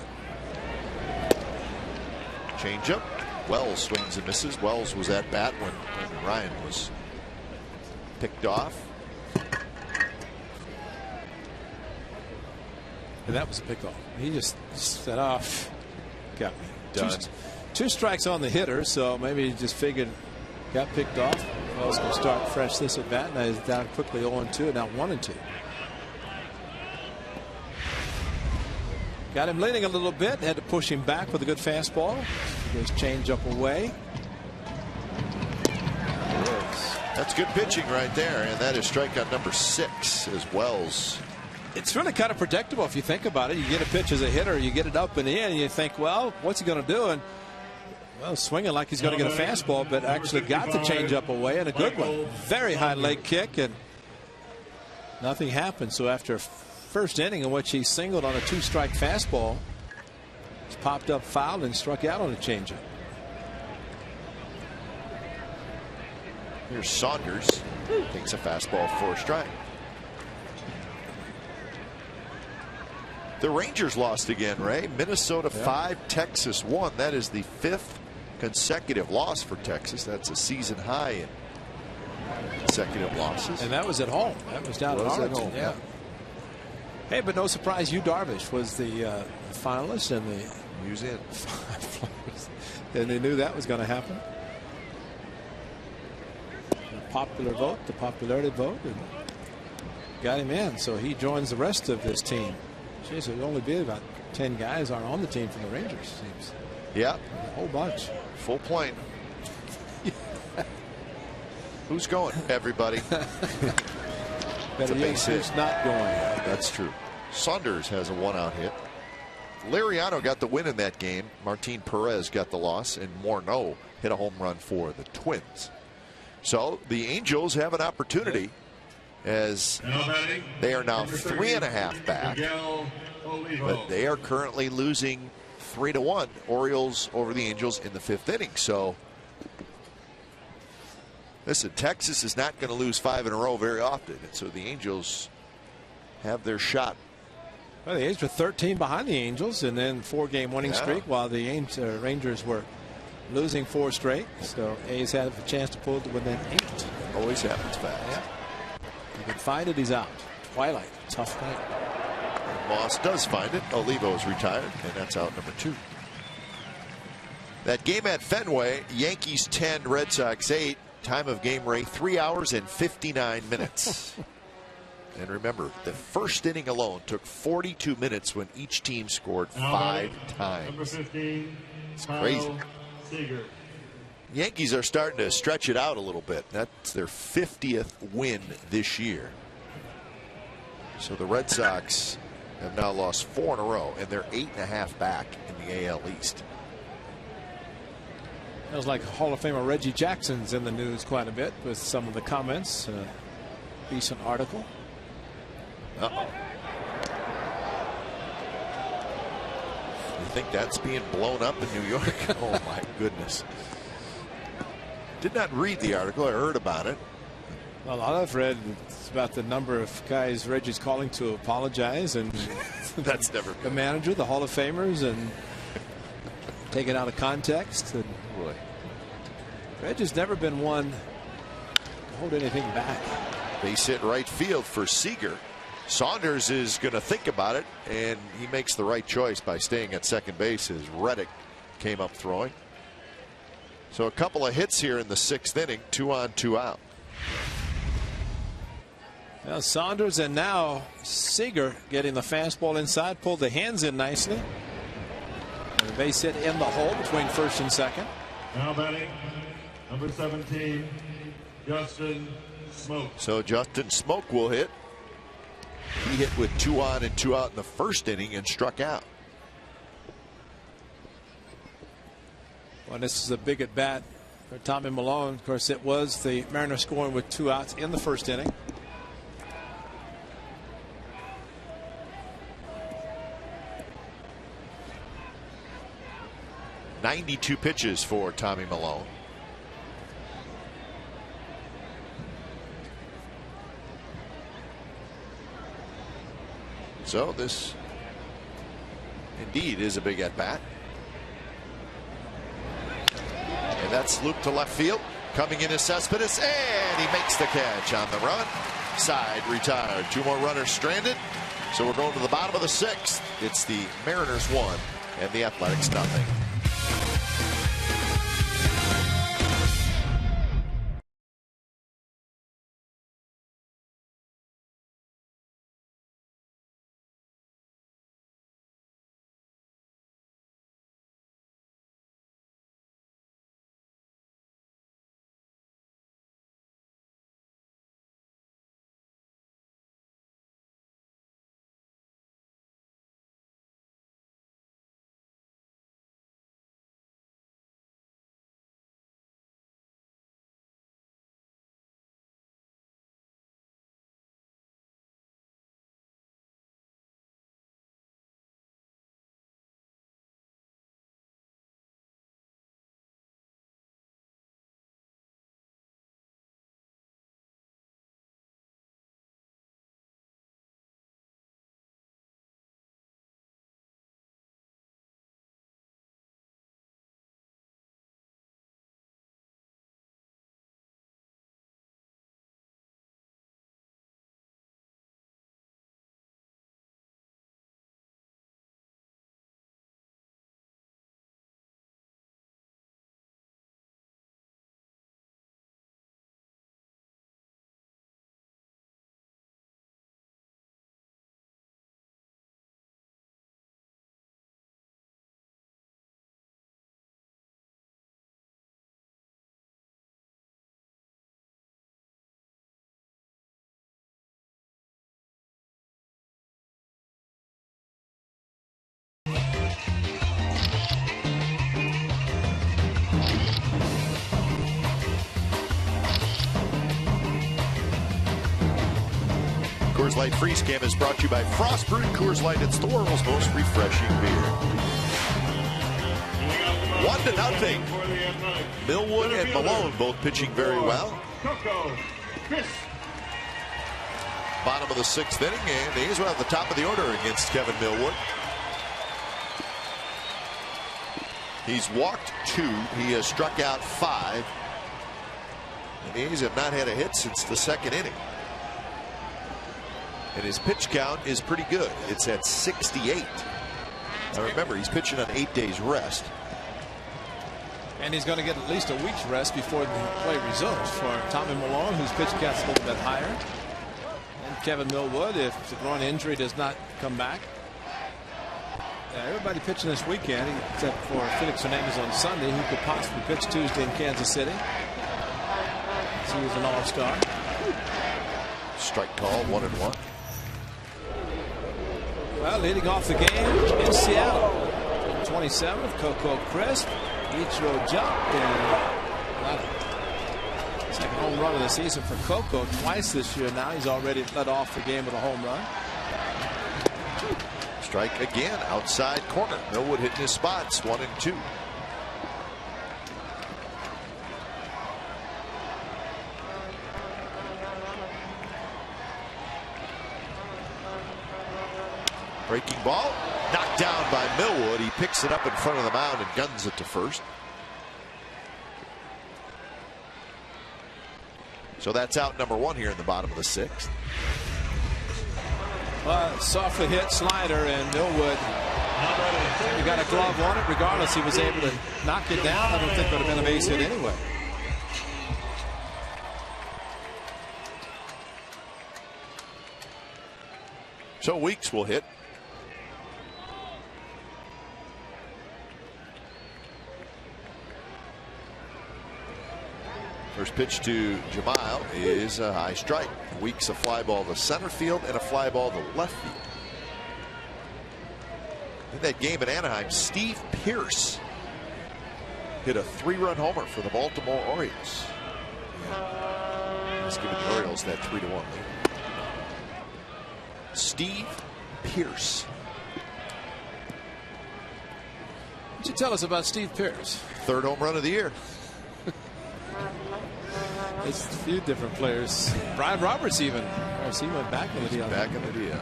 Changeup. Wells swings and misses. Wells was at bat when Ryan was picked off. And that was a pickoff. He just set off. Got me. Done. Two strikes on the hitter, so maybe he just figured got picked off. Wells going to start fresh this at bat. Now he's down quickly 0-2, now 1-2. Got him leaning a little bit, had to push him back with a good fastball. His changeup away. That's good pitching right there, and that is strikeout number 6 as Wells. It's really kind of predictable if you think about it. You get a pitch as a hitter, you get it up and in, and you think, well, what's he going to do? And well, swinging like he's going to get a fastball, but actually got the changeup away, and a good one. Very high leg kick, and nothing happened. So after first inning in which he singled on a 2-strike fastball, he's popped up foul and struck out on a changeup. Here's Saunders. Takes a fastball for a strike. The Rangers lost again, Ray. Minnesota 5, Texas 1. That is the 5th consecutive loss for Texas. That's a season high in consecutive losses. And that was at home. That was down at Arlington. Yeah. Hey, but no surprise, Yu Darvish was the finalist in the museum. And they knew that was going to happen. The popular vote, the popularity vote, and got him in. So he joins the rest of this team. Jeez, there'll only be about 10 guys are on the team from the Rangers, seems. Yeah. A whole bunch. Full plane. Who's going? Everybody. Better yet, who's not going? That's true. Saunders has a 1-out hit. Liriano got the win in that game. Martin Perez got the loss, and Morneau hit a home run for the Twins. So the Angels have an opportunity as they are now 3.5 back, but they are currently losing 3-1. Orioles over the Angels in the 5th inning. So listen, Texas is not going to lose 5 in a row very often, and so the Angels have their shot. Well, the A's were 13 behind the Angels, and then 4-game winning streak, while the Rangers were losing 4 straight. So A's had a chance to pull it within 8. Always happens fast. Yeah. You can find it, he's out. Twilight, tough night. Moss does find it. Olivo's retired, and that's out number 2. That game at Fenway, Yankees 10, Red Sox 8. Time of game, Ray, 3 hours and 59 minutes. And remember, the first inning alone took 42 minutes when each team scored 5 times. Number 15, it's crazy. Seager. Yankees are starting to stretch it out a little bit. That's their 50th win this year. So the Red Sox have now lost 4 in a row, and they're 8.5 back in the AL East. Feels like Hall of Famer Reggie Jackson's in the news quite a bit with some of the comments. Decent article. Uh-oh. You think that's being blown up in New York? Oh, my goodness. Did not read the article. I heard about it. Well, all I've read is about the number of guys Reggie's calling to apologize, and that's never the manager, the Hall of Famers, and taken out of context. And boy, Reggie's never been one to hold anything back. Base hit right field for Seager. Saunders is going to think about it, and he makes the right choice by staying at second base as Reddick came up throwing. So a couple of hits here in the 6th inning, 2 on, 2 out. Well, Saunders and now Seager getting the fastball inside, pulled the hands in nicely. And the base hit in the hole between first and second. Now batting, number 17, Justin Smoak. So Justin Smoak will hit. He hit with 2 on and 2 out in the first inning and struck out. Well, this is a big at bat for Tommy Milone. Of course, it was the Mariners scoring with 2 outs in the first inning. .92 pitches for Tommy Milone. So this indeed is a big at bat. And that's looped to left field. Coming in is Cespedes, and he makes the catch on the run. Side retired. 2 more runners stranded. So we're going to the bottom of the 6th. It's the Mariners 1 and the Athletics nothing. Coors Light Freeze Cam is brought to you by Frost Brewed Coors Light. It's the world's most refreshing beer. 1-0. Millwood and Milone both pitching very well. Bottom of the 6th inning, and the A's are at the top of the order against Kevin Millwood. He's walked 2. He has struck out 5. And the A's have not had a hit since the 2nd inning. And his pitch count is pretty good. It's at 68. Now remember, he's pitching on 8 days rest. And he's going to get at least a week's rest before the play resumes for Tommy Milone, whose pitch count's a little bit higher. And Kevin Millwood, if the groin injury does not come back. Everybody pitching this weekend, except for Felix Hernandez on Sunday, who could possibly pitch Tuesday in Kansas City. So he was an all-star. Strike call, 1-1. Well, leading off the game in Seattle, 27th, Coco Crisp. Ichiro jumped and second home run of the season for Coco. Twice this year now. He's already led off the game with a home run. Strike again, outside corner. Millwood hitting his spots, 1-2. Breaking ball, knocked down by Millwood. He picks it up in front of the mound and guns it to first. So that's out number 1 here in the bottom of the 6th. Softly hit slider, and Millwood, he got a glove on it. Regardless, he was able to knock it down. I don't think it would have been a base hit anyway. So Weeks will hit. First pitch to Jamal is a high strike. Weeks a fly ball to center field and a fly ball to left field. In that game in Anaheim, Steve Pearce hit a 3-run homer for the Baltimore Orioles. Let's give the Orioles that 3-1 lead. Steve Pearce. What'd you tell us about Steve Pearce? Third home run of the year. It's a few different players. Brian Roberts even. He went back in the deal. Back in the deal.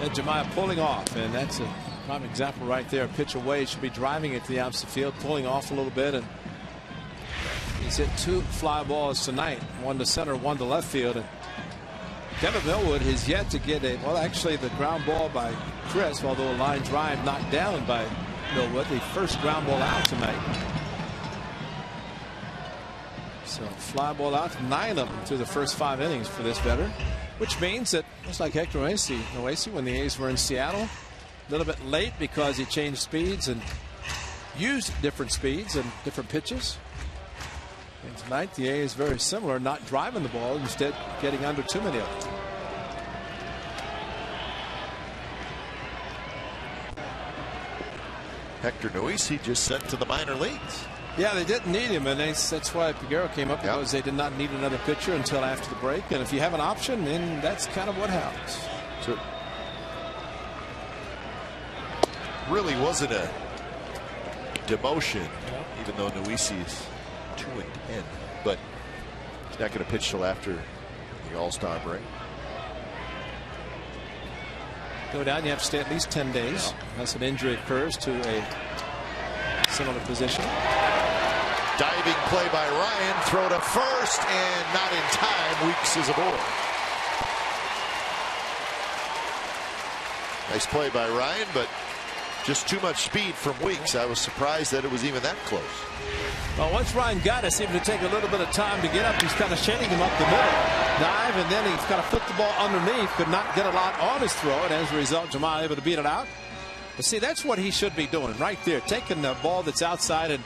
And Jemiah pulling off, and that's a prime example right there. Pitch away, should be driving it to the opposite field, pulling off a little bit, and he's hit 2 fly balls tonight, one to center, one to left field. And Kevin Millwood has yet to get actually the ground ball by Chris, although a line drive knocked down by Millwood, the first ground ball out tonight. So fly ball out, 9 of them through the first 5 innings for this veteran, which means that just like Hector Noesi when the A's were in Seattle, a little bit late because he changed speeds and used different speeds and different pitches. And tonight the A's very similar, not driving the ball, instead getting under too many of them. Hector Noesi just sent to the minor leagues. Yeah, they didn't need him, and that's why Figueroa came up, because they did not need another pitcher until after the break. And if you have an option, then that's kind of what happens. So it really wasn't a demotion, even though Noesi is 2-10, but he's not going to pitch till after the All-Star break. Go down, you have to stay at least 10 days unless an injury occurs to a similar position. Diving play by Ryan, throw to first, and not in time. Weeks is aboard. Nice play by Ryan, but just too much speed from Weeks. I was surprised that it was even that close. Well, once Ryan got it, seemed to take a little bit of time to get up. He's kind of shading him up the middle. Dive, and then he's kind of flipped the ball underneath. Could not get a lot on his throw, and as a result, Jamal able to beat it out. But see, that's what he should be doing right there. Taking the ball that's outside and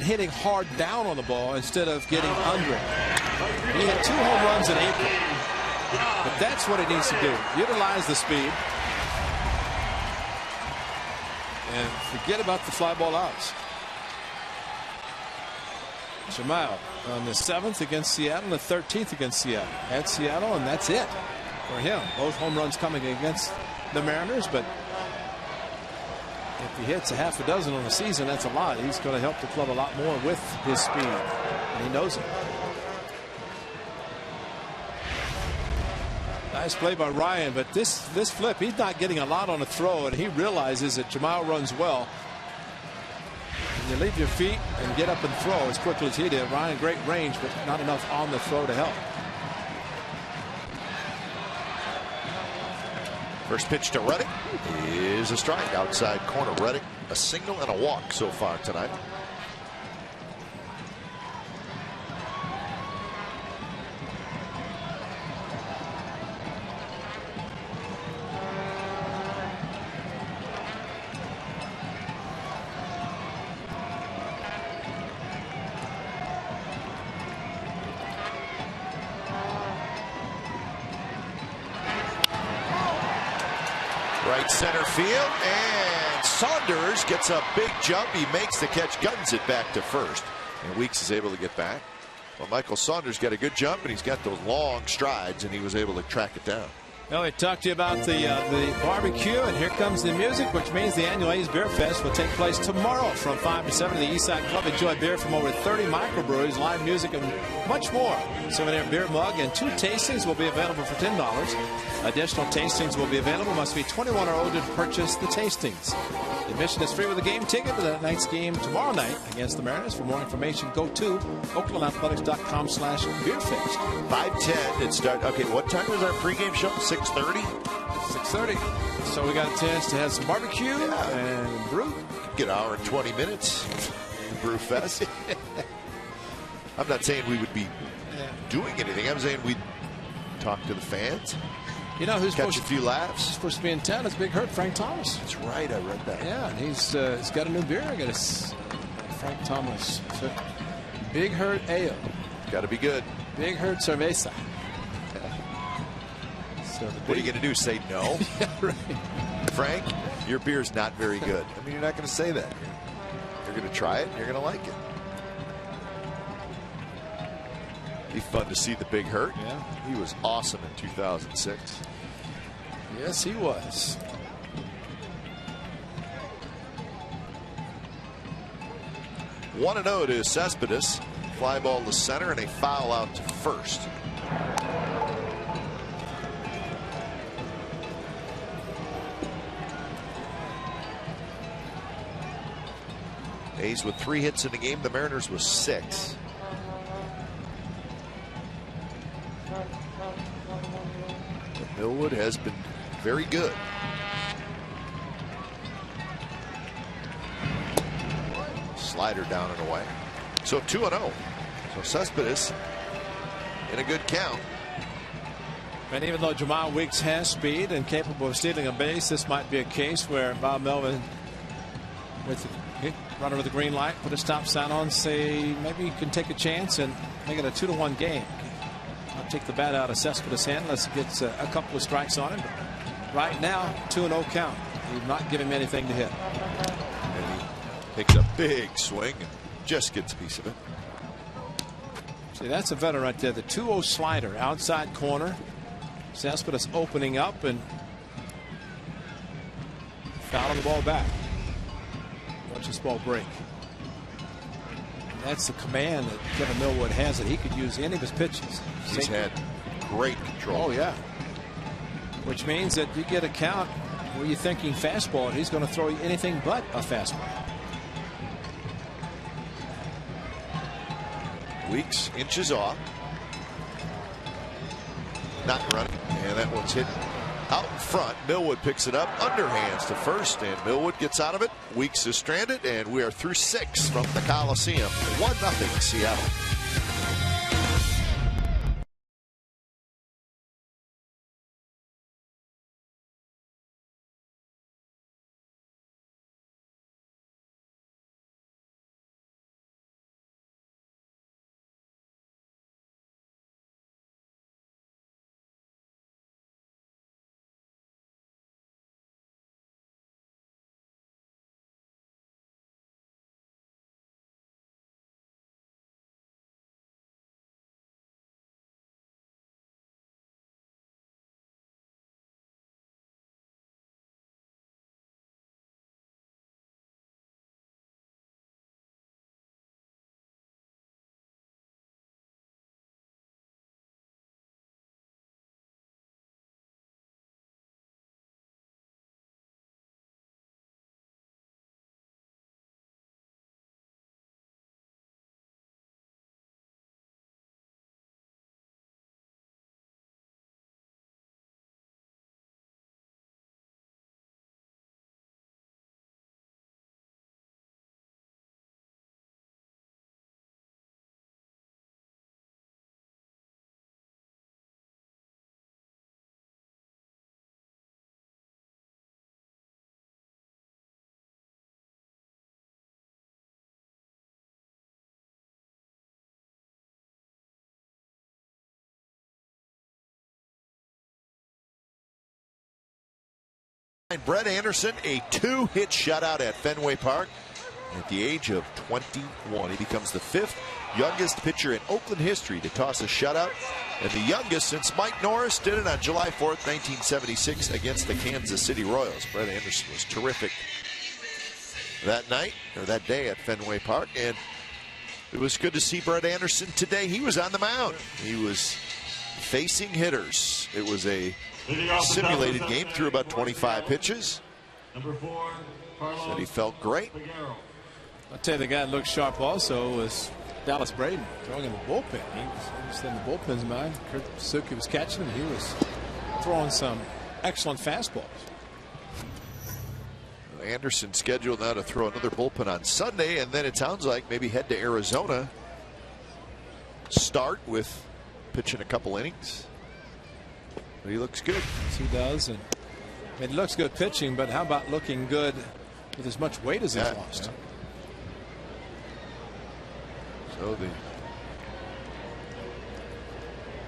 hitting hard down on the ball instead of getting under it. He had 2 home runs in April. But that's what he needs to do. Utilize the speed. And forget about the fly ball outs. Jamal on the 7th against Seattle, the 13th against Seattle. At Seattle, and that's it for him. Both home runs coming against the Mariners, but if he hits a half a dozen on the season, that's a lot. He's going to help the club a lot more with his speed, and he knows it. Nice play by Ryan, but this flip, he's not getting a lot on the throw, and he realizes that Jamal runs well. And you leave your feet and get up and throw as quickly as he did. Ryan, great range, but not enough on the throw to help. First pitch to Reddick is a strike. Outside corner, Reddick, a single and a walk so far tonight. Right center field, and Saunders gets a big jump. He makes the catch, guns it back to first, and Weeks is able to get back. Well, Michael Saunders got a good jump, and he's got those long strides, and he was able to track it down. Well, we talked to you about the barbecue, and here comes the music, which means the annual A's Beer Fest will take place tomorrow from 5 to 7 at the Eastside Club. Enjoy beer from over 30 microbreweries, live music, and much more. Souvenir beer mug and 2 tastings will be available for $10. Additional tastings will be available. Must be 21 or older to purchase the tastings. Admission is free with a game ticket to that night's game tomorrow night against the Mariners. For more information, go to OaklandAthletics.com/beerfest. 5:10 it starts. Okay, what time was our pregame show? 6:30? 6:30. So we got a chance to have some barbecue and brew. Get an hour and 20 minutes. Brew Fest. I'm not saying we would be doing anything. I'm saying we'd talk to the fans. You know who's catch a few laughs. Supposed to be in town? It's Big Hurt Frank Thomas. That's right, I read that. Yeah, and he's got a new beer. I guess Frank Thomas. So Big Hurt Ale. Got to be good. Big Hurt Cerveza. So what are you going to do? Say no? Yeah, right. Frank, your beer's not very good. I mean, you're not going to say that. You're going to try it, and you're going to like it. Be fun to see the Big Hurt. Yeah. He was awesome in 2006. Yes, he was. One and 0 to Cespedes. Fly ball to center and a foul out to first. A's with 3 hits in the game. The Mariners with 6. But Millwood has been very good. Slider down and away. So 2-0. So Cespedes in a good count. And even though Jamal Weeks has speed and capable of stealing a base, this might be a case where Bob Melvin, with the runner with the green light, put a stop sign on, say maybe you can take a chance and make it a 2-1 game. I'll take the bat out of Cespedes' hand. Let's get a couple of strikes on him. But right now, 2-0 count. You've not given him anything to hit. And he takes a big swing and just gets a piece of it. See, that's a veteran right there. The 2-0 slider, outside corner. Cespedes opening up and fouling the ball back. Watch this ball break. And that's the command that Kevin Millwood has, that he could use any of his pitches. He's had great control. Oh, yeah. Which means that you get a count where you're thinking fastball, and he's going to throw you anything but a fastball. Weeks inches off. Not running. And that one's hit out in front. Millwood picks it up. Underhands to first. And Millwood gets out of it. Weeks is stranded. And we are through 6 from the Coliseum. 1-0 Seattle. Brett Anderson, a 2-hit shutout at Fenway Park at the age of 21. He becomes the 5th youngest pitcher in Oakland history to toss a shutout, and the youngest since Mike Norris did it on July 4th, 1976 against the Kansas City Royals. Brett Anderson was terrific that night, or that day at Fenway Park, and it was good to see Brett Anderson today. He was on the mound. He was facing hitters. It was a simulated game, threw about 25 pitches. Said he felt great. I'll tell you, the guy that looked sharp also was Dallas Braden, throwing in the bullpen. He was in the bullpen's mind. Kurt Suzuki was catching him. He was throwing some excellent fastballs. Anderson scheduled now to throw another bullpen on Sunday, and then it sounds like maybe head to Arizona. Start with pitching a couple innings. But he looks good. Yes, he does. And he looks good pitching, but how about looking good with as much weight as he's lost? So the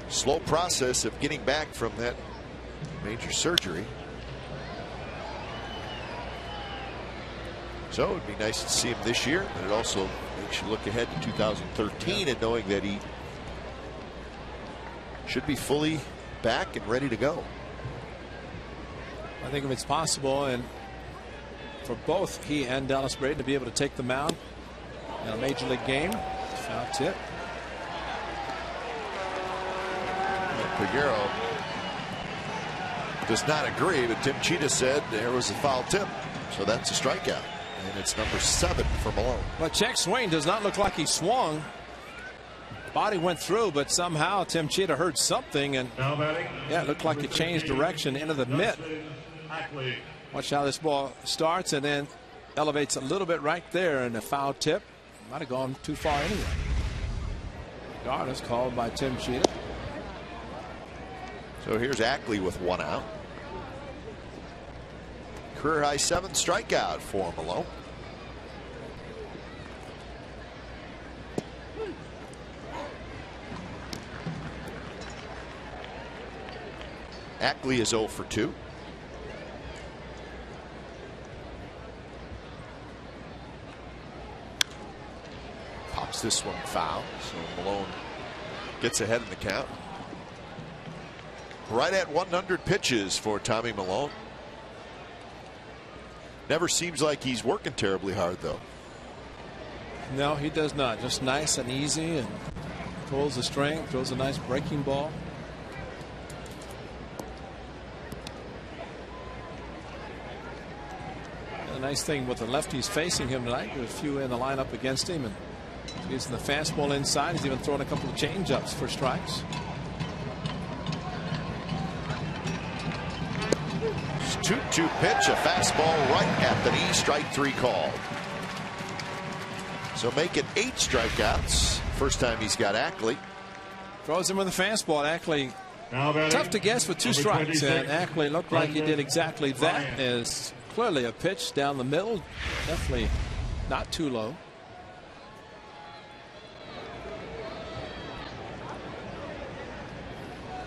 slow process of getting back from that major surgery. So it'd be nice to see him this year, but it also makes you look ahead to 2013 and knowing that he should be fully back and ready to go. I think if it's possible, and for both he and Dallas Braden to be able to take the mound in a major league game. Foul tip. Peguero does not agree, but Tim Cheetah said there was a foul tip, so that's a strikeout, and it's number 7 for Malone. But check swing does not look like he swung. Body went through, but somehow Tim Cheetah heard something, and yeah, it looked like it changed direction into the mitt. Watch how this ball starts and then elevates a little bit right there, and a foul tip might have gone too far anyway. Regardless, called by Tim Cheetah. So here's Ackley with 1 out. Career high 7 strikeout for Malone. Ackley is 0 for 2. Pops this one foul, so Malone gets ahead in the count. Right at 100 pitches for Tommy Malone. Never seems like he's working terribly hard, though. No, he does not. Just nice and easy, and pulls the string, throws a nice breaking ball. And the nice thing with the lefties facing him tonight, there's a few in the lineup against him, and he's using the fastball inside. He's even throwing a couple of changeups for strikes. 2-2 pitch, a fastball right at the knee, strike 3 called. So make it 8 strikeouts. First time he's got Ackley. Throws him with a fastball. Ackley, tough to guess with 2 strikes, and Ackley looked like he did exactly that. Is clearly a pitch down the middle, definitely not too low.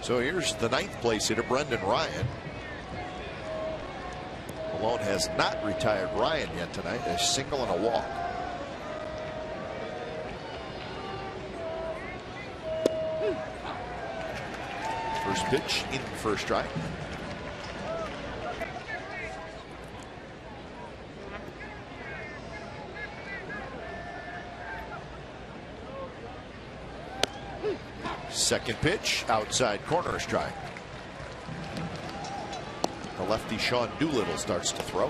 So here's the 9th place hitter, Brendan Ryan. Malone has not retired Ryan yet tonight. A single and a walk. First pitch in for a strike. Second pitch, outside corner, strike. The lefty Sean Doolittle starts to throw.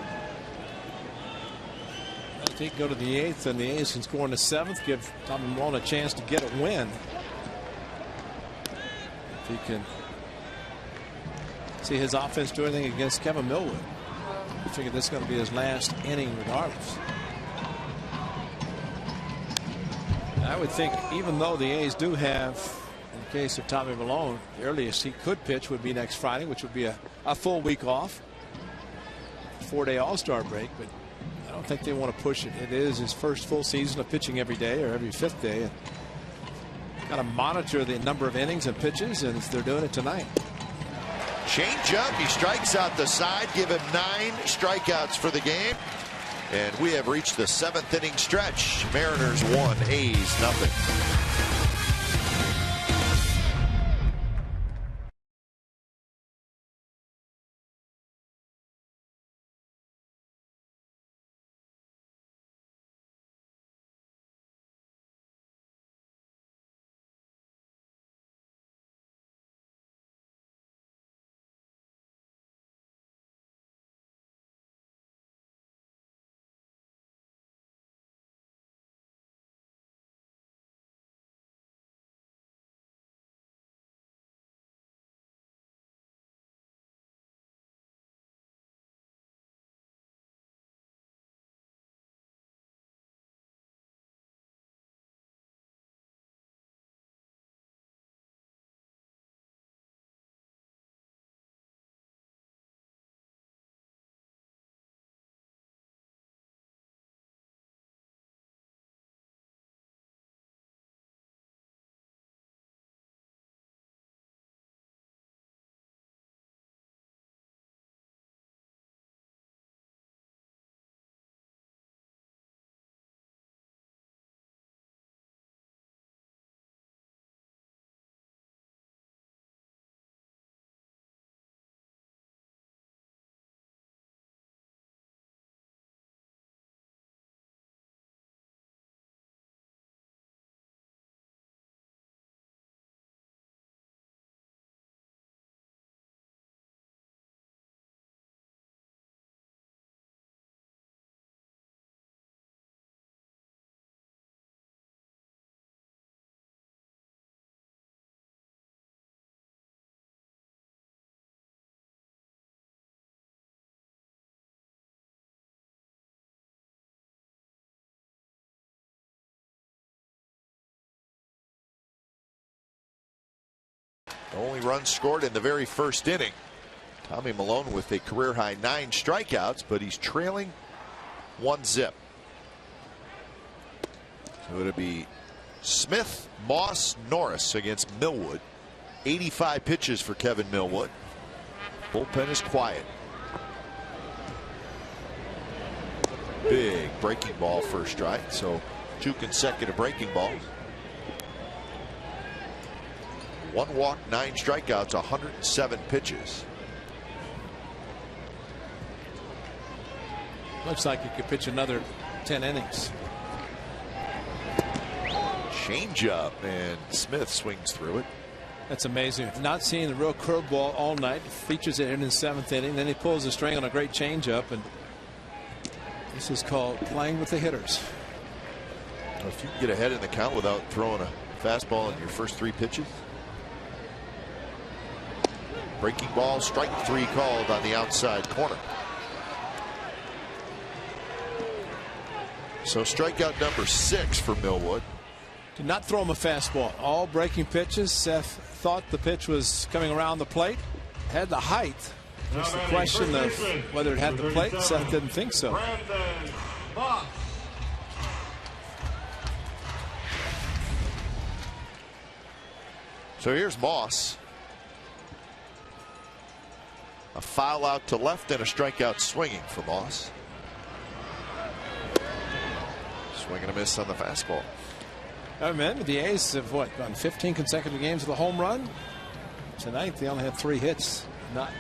If he can go to the 8th and the A's can score in the 7th, give Tommy Malone a chance to get a win. If he can see his offense do anything against Kevin Millwood, I figure this is going to be his last inning regardless. I would think, even though the A's do have, in the case of Tommy Malone, the earliest he could pitch would be next Friday, which would be a full week off, 4-day All-Star break, but I don't think they want to push it. It is his first full season of pitching every day or every 5th day. And got to monitor the number of innings and pitches, and they're doing it tonight. Change up, he strikes out the side, give him 9 strikeouts for the game. And we have reached the 7th inning stretch. Mariners 1, A's nothing. Only run scored in the very first inning. Tommy Milone with a career high 9 strikeouts, but he's trailing 1-0. So it'll be Smith, Moss, Norris against Millwood. 85 pitches for Kevin Millwood. Bullpen is quiet. Big breaking ball first strike, so 2 consecutive breaking balls. 1 walk, 9 strikeouts, 107 pitches. Looks like he could pitch another 10 innings. Changeup, and Smith swings through it. That's amazing. Not seeing the real curveball all night. Features it in the 7th inning. Then he pulls the string on a great changeup, and this is called playing with the hitters. Well, if you can get ahead in the count without throwing a fastball in your first 3 pitches. Breaking ball, strike 3 called on the outside corner. So strikeout number 6 for Millwood. Did not throw him a fastball. All breaking pitches. Seth thought the pitch was coming around the plate. Had the height. Just the question of whether it had the plate. Seth didn't think so. So here's Moss. A foul out to left and a strikeout swinging for Moss. Swing and a miss on the fastball. Remember, the A's have won 15 consecutive games with a home run. Tonight they only had 3 hits, not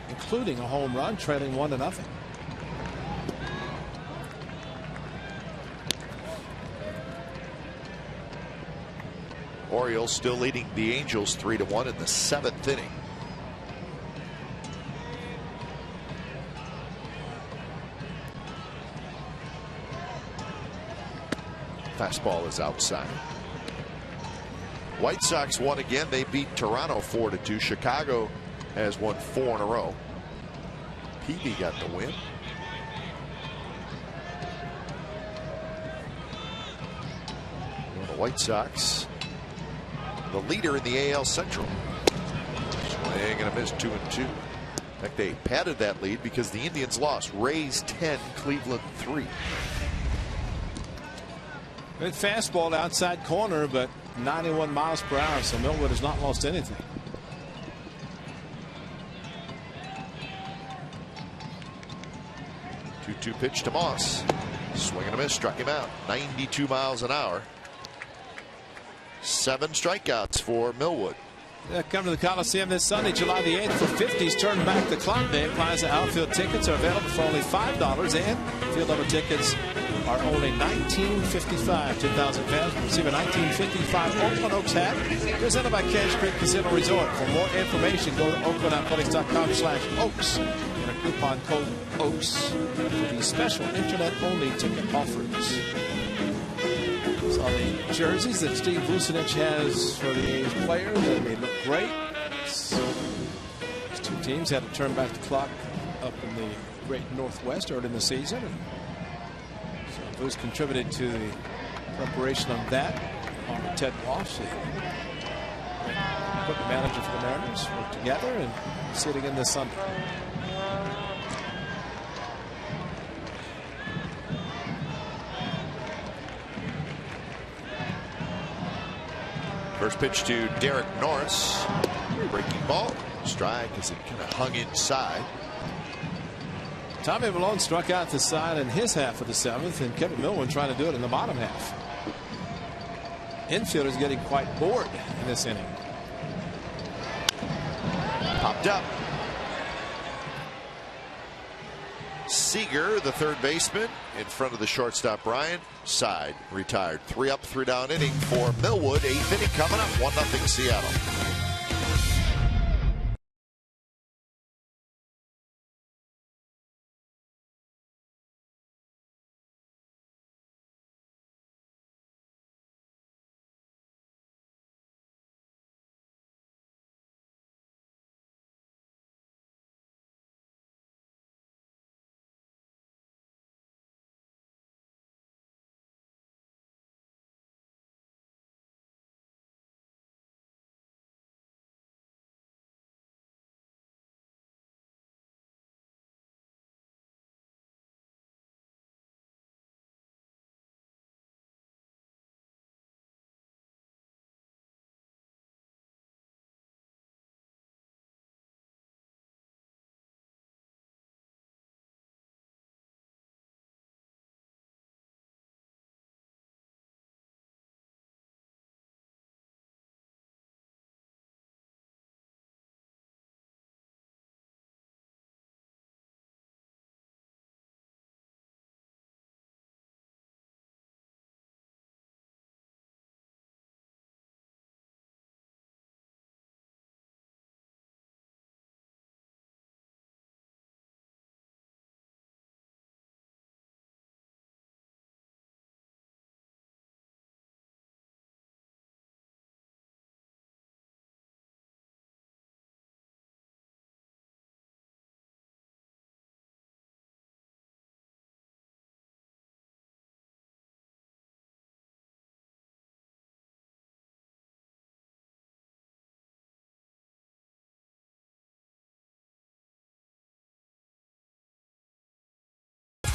including a home run, trailing 1-0. Orioles still leading the Angels 3-1 in the 7th inning. Fastball is outside. White Sox won again. They beat Toronto 4-2. Chicago has won 4 in a row. Peavy got the win. Well, the White Sox, the leader in the AL Central. Swing and a miss, 2-2. In fact, they padded that lead because the Indians lost. Rays 10, Cleveland 3. Good fastball outside corner, but 91 miles per hour, so Millwood has not lost anything. Two pitch to Moss. Swing and a miss, struck him out. 92 miles an hour. 7 strikeouts for Millwood. Come to the Coliseum this Sunday, July the 8th for 50s. Turn back the clock day. Plaza outfield tickets are available for only $5, and field level tickets are only $19.55. 2,000 fans will receive a 1955 Oakland Oaks hat presented by Cache Creek Casino Resort. For more information, go to oaklandathletics.com/Oaks. And a coupon code OAKS for these special internet-only ticket offers. Saw the jerseys that Steve Vucinich has for the A's players, and they look great. These 2 teams had to turn back the clock up in the Great Northwest early in the season. And so Vuce contributed to the preparation of that. On Ted Walsh, the equipment manager for the Mariners, worked together and see it again this Sunday. First pitch to Derek Norris. Breaking ball. Strike as it kind of hung inside. Tommy Milone struck out the side in his half of the 7th, and Kevin Millwood trying to do it in the bottom half. Infielders getting quite bored in this inning. Popped up. Seager, the third baseman, in front of the shortstop Brian. Side retired. 3 up, 3 down inning for Millwood. 8th inning coming up. 1-0 Seattle.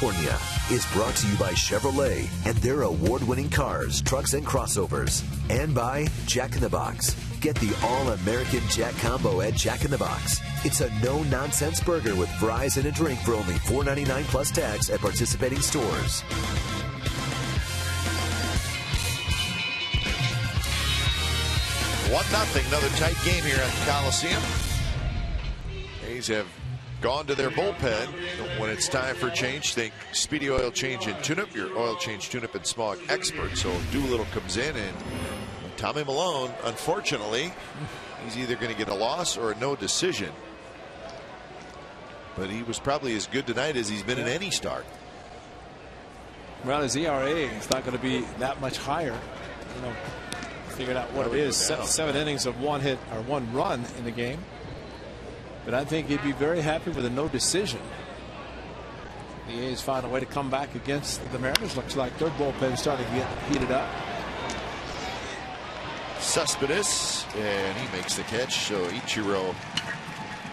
California is brought to you by Chevrolet and their award-winning cars, trucks, and crossovers. And by Jack in the Box. Get the all-American Jack Combo at Jack in the Box. It's a no-nonsense burger with fries and a drink for only $4.99 plus tax at participating stores. One nothing, another tight game here at the Coliseum. A's have gone to their bullpen. When it's time for change, think Speedy Oil Change and Tune-Up, your oil change, tune-up, and smog expert. So Doolittle comes in, and Tommy Milone, unfortunately, he's either going to get a loss or a no decision. But he was probably as good tonight as he's been in any start. Well, his ERA is not going to be that much higher. You know, figured out what it is. 7 innings of 1 hit or 1 run in the game. But I think he'd be very happy with a no decision. The A's found a way to come back against the Mariners. Looks like their bullpen is starting to get heated up. Cespedes, and he makes the catch. So Ichiro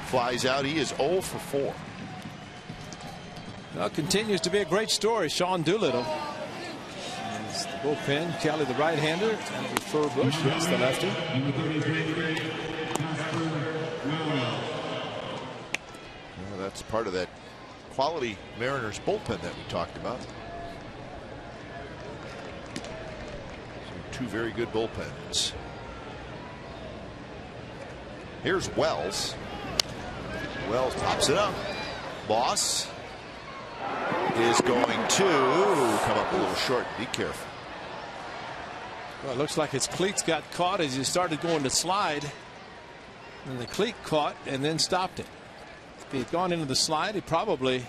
flies out. He is 0 for 4. Well, continues to be a great story. Sean Doolittle. It's the bullpen. Kelly, the right-hander, and Furbush, yes, the lefty. Well, that's part of that quality Mariners bullpen that we talked about. Two very good bullpens. Here's Wells. Wells pops it up. Moss is going to come up a little short. Be careful. Well, it looks like his cleats got caught as he started going to slide. And the cleat caught and then stopped it. If he had gone into the slide, he probably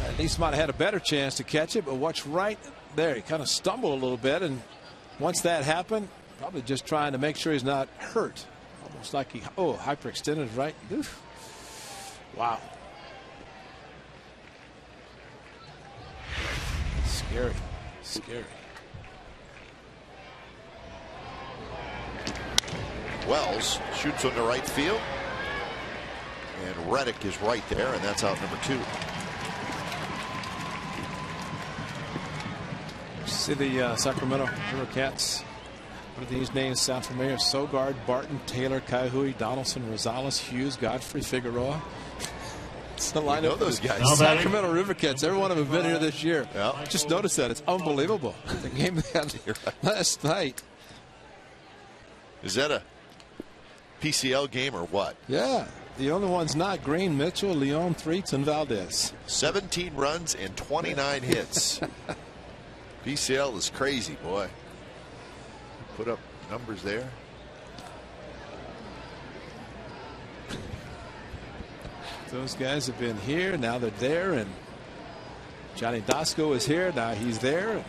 at least might have had a better chance to catch it. But watch right there. He kind of stumbled a little bit. And once that happened, probably just trying to make sure he's not hurt. Almost like he, hyperextended right. Oof. Wow. Scary. Scary. Wells shoots on the right field. And Reddick is right there, and that's out number 2. See the Sacramento River Cats. What are these names sound familiar? Sogard, Barton, Taylor, Kaihui, Donaldson, Rosales, Hughes, Godfrey, Figueroa. It's the lineup. You know those guys. Sacramento River Cats. Every one of them have been here this year. Yeah. Just notice that. It's unbelievable. The game they had last night. Is that a PCL game or what? Yeah. The only ones not: Green, Mitchell, Leon, Threets, and Valdez. 17 runs and 29 hits. PCL is crazy, boy. Put up numbers there. Those guys have been here. Now they're there. And Johnny Dasco is here. Now he's there.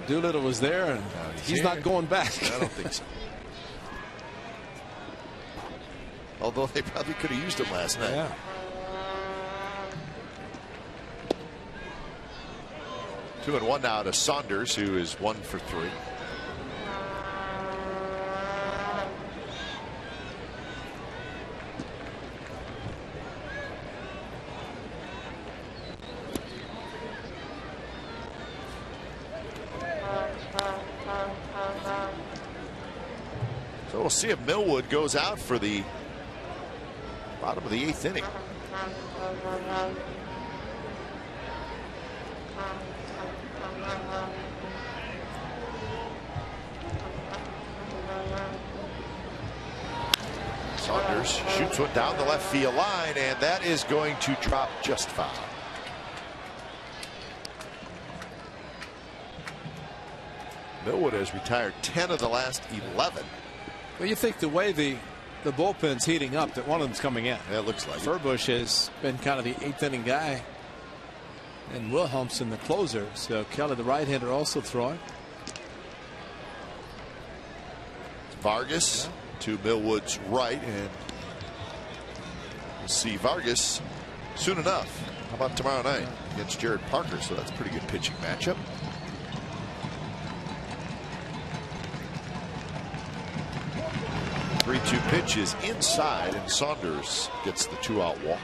Doolittle was there. And he's not going back. I don't think so. Although they probably could have used him last night. Yeah. Two and one now to Saunders, who is 1 for 3. So we'll see if Millwood goes out for the bottom of the 8th inning. Saunders shoots one down the left field line, and that is going to drop just foul. Millwood has retired 10 of the last 11. Well, you think the way the bullpen's heating up that one of them's coming in. Yeah, it looks like Furbush has been kind of the 8th inning guy, and Wilhelmsen the closer. So Kelly, the right-hander, also throwing. Vargas to Millwood's right, and we'll see Vargas soon enough. How about tomorrow night against Jared Parker? So that's a pretty good pitching matchup. 2 pitches inside, and Saunders gets the 2-out walk.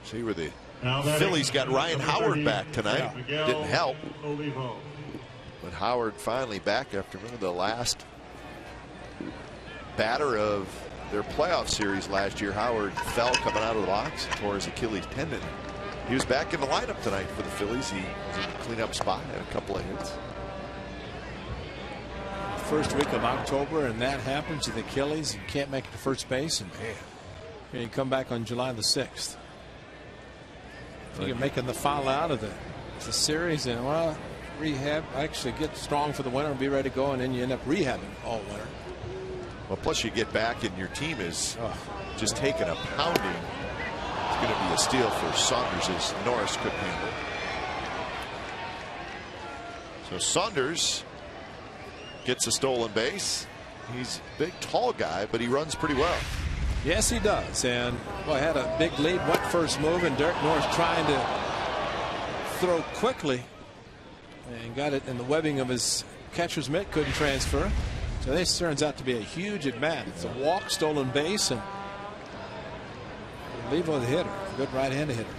See where the Phillies got Ryan Howard back tonight. Didn't help. But Howard finally back after the last batter of their playoff series last year. Howard fell coming out of the box, tore his Achilles tendon. He was back in the lineup tonight for the Phillies. He was in the cleanup spot, had a couple of hits. First week of October, and that happens to the Achilles. You can't make it to first base, and here you come back on July the 6th. You're making the foul out of the series, and well, rehab, actually get strong for the winter and be ready to go, and then you end up rehabbing all winter. Well, plus you get back and your team is just taking a pounding. It's going to be a steal for Saunders as Norris couldn't handle. So Saunders gets a stolen base. He's a big, tall guy, but he runs pretty well. Yes, he does. And boy, had a big lead, went first move, and Derek Norris trying to throw quickly and got it in the webbing of his catcher's mitt, couldn't transfer. So this turns out to be a huge advantage. It's a walk, stolen base, and Levo the hitter, good right-handed hitter.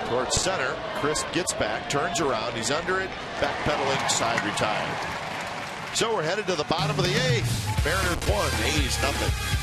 Towards center, Crisp gets back, turns around, he's under it, backpedaling, side retired. So we're headed to the bottom of the 8th. Mariners 1, A's nothing.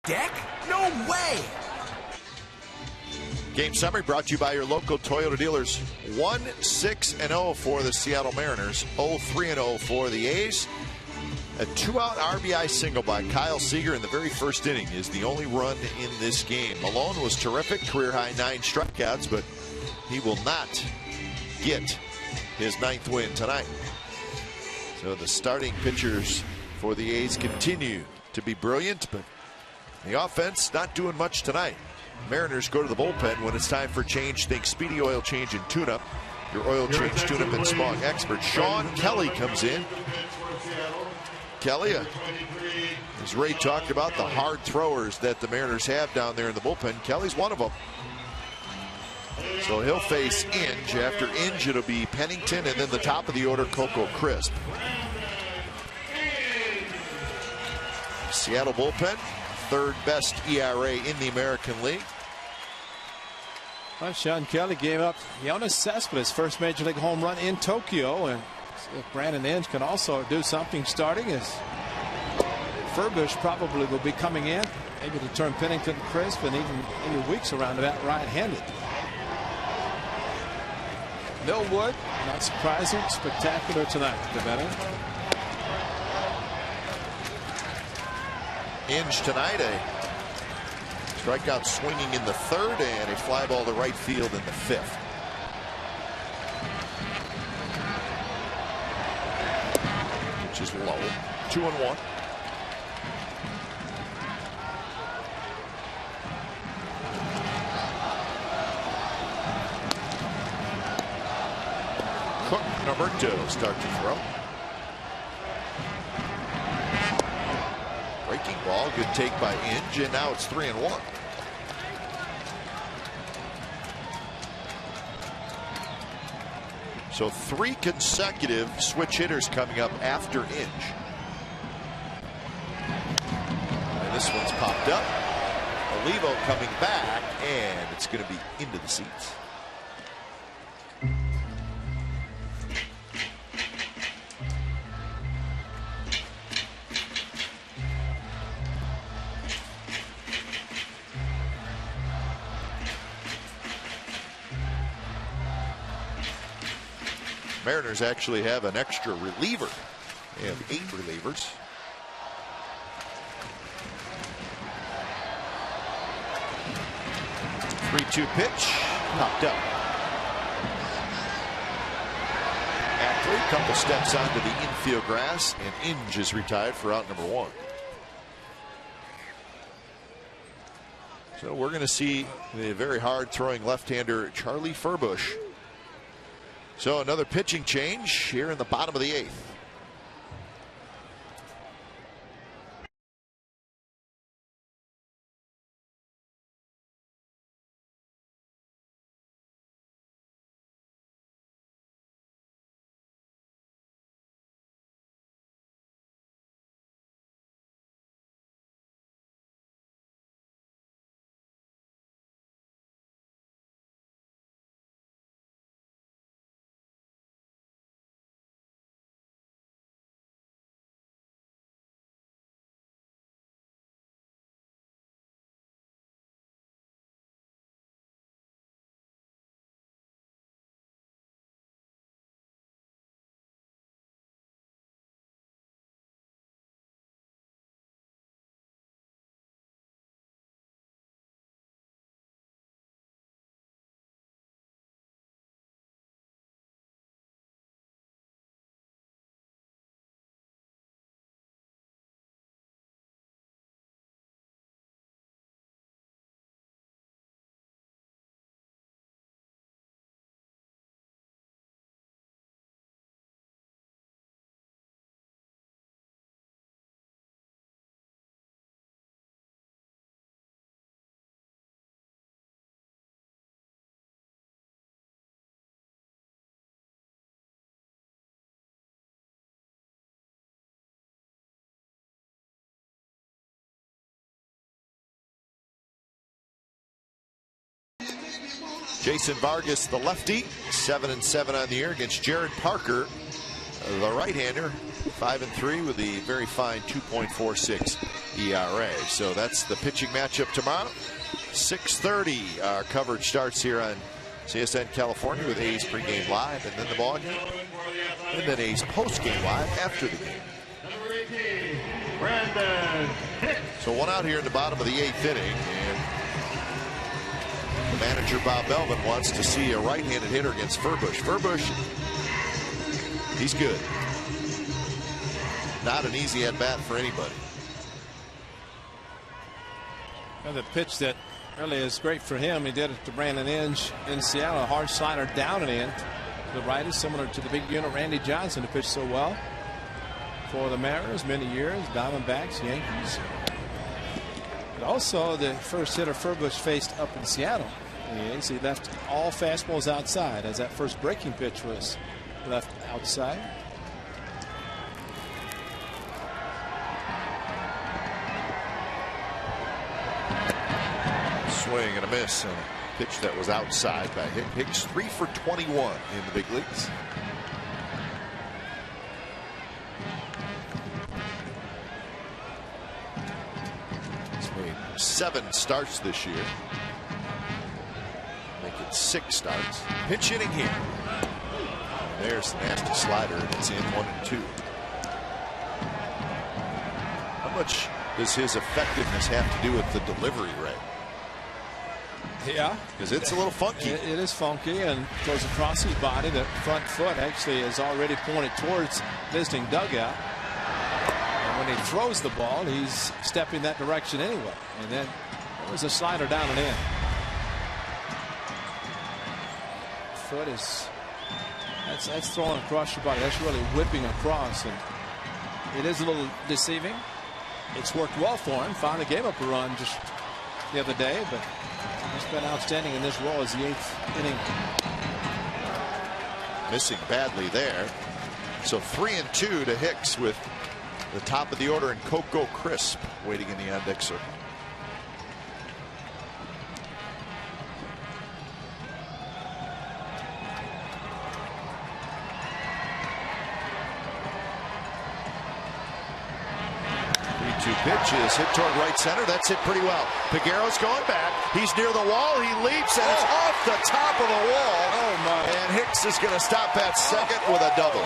Deck? No way! Game summary brought to you by your local Toyota dealers. 1-6-0 for the Seattle Mariners, 0-3-0 for the A's. A 2-out RBI single by Kyle Seager in the very first inning is the only run in this game. Malone was terrific, career-high 9 strikeouts, but he will not get his 9th win tonight. So the starting pitchers for the A's continue to be brilliant, but the offense not doing much tonight. Mariners go to the bullpen when it's time for change. Think Speedy Oil Change and Tune-Up. Your oil change, tune-up, and smog expert. Sean Kelly comes in. Kelly, as Ray talked about, the hard throwers that the Mariners have down there in the bullpen. Kelly's one of them. So he'll face Inge. After Inge, it'll be Pennington, and then the top of the order, Coco Crisp. Seattle bullpen, 3rd best ERA in the American League. Well, Sean Kelly gave up Jonas Cespedes' first major league home run in Tokyo, and if Brandon Inge can also do something starting, as Furbush probably will be coming in, maybe to turn Pennington crisp, and even any weeks around about right-handed. Millwood, not surprising, spectacular tonight, the veteran. Inge tonight, a strikeout swinging in the 3rd and a fly ball to right field in the 5th. Which is low. 2-1. Cook, number 2, start to throw. Breaking ball, good take by Inge, and now it's 3-1. So 3 consecutive switch hitters coming up after Inge. And this one's popped up. Olivo coming back, and it's going to be into the seats. Mariners actually have an extra reliever. They have 8 relievers. Three-two pitch, popped up. Ackley, couple steps onto the infield grass, and Inge is retired for out number 1. So we're going to see the very hard-throwing left-hander Charlie Furbush. So another pitching change here in the bottom of the 8th. Jason Vargas, the lefty, 7-7 on the year against Jared Parker, the right-hander, 5-3 with a very fine 2.46 ERA. So that's the pitching matchup tomorrow. 6:30. Our coverage starts here on CSN California with A's pregame live, and then the ball game, and then A's postgame live after the game. So 1 out here in the bottom of the 8th inning, and the manager Bob Melvin wants to see a right-handed hitter against Furbush. Furbush, he's good. Not an easy at-bat for anybody. Well, the pitch that really is great for him, he did it to Brandon Inge in Seattle. A hard slider down and in. The righty, similar to the big unit Randy Johnson, who pitched so well for the Mariners many years, Diamondbacks, Yankees. But also the first hitter Furbush faced up in Seattle. He left all fastballs outside, as that first breaking pitch was left outside. Swing and a miss on a pitch that was outside by Hicks. 3 for 21 in the big leagues. He's made 7 starts this year. Make it 6 starts. Pinch hitting here. There's the nasty slider, and it's in 1-2. How much does his effectiveness have to do with the delivery, Ray? Yeah, because it's a little funky. It is funky and goes across his body. The front foot actually is already pointed towards visiting dugout. And when he throws the ball, he's stepping that direction anyway. And then there was a slider down and in. Foot is That's throwing across your body. That's really whipping across, and it is a little deceiving. It's worked well for him. Finally gave up a run just the other day, but he's been outstanding in this role as the 8th inning. Missing badly there. So 3-2 to Hicks with the top of the order and Coco Crisp waiting in the on-deck circle. Pitch is hit toward right center. That's hit pretty well. Peguero's going back. He's near the wall. He leaps and it's off the top of the wall. Oh my! And Hicks is going to stop at second with a double.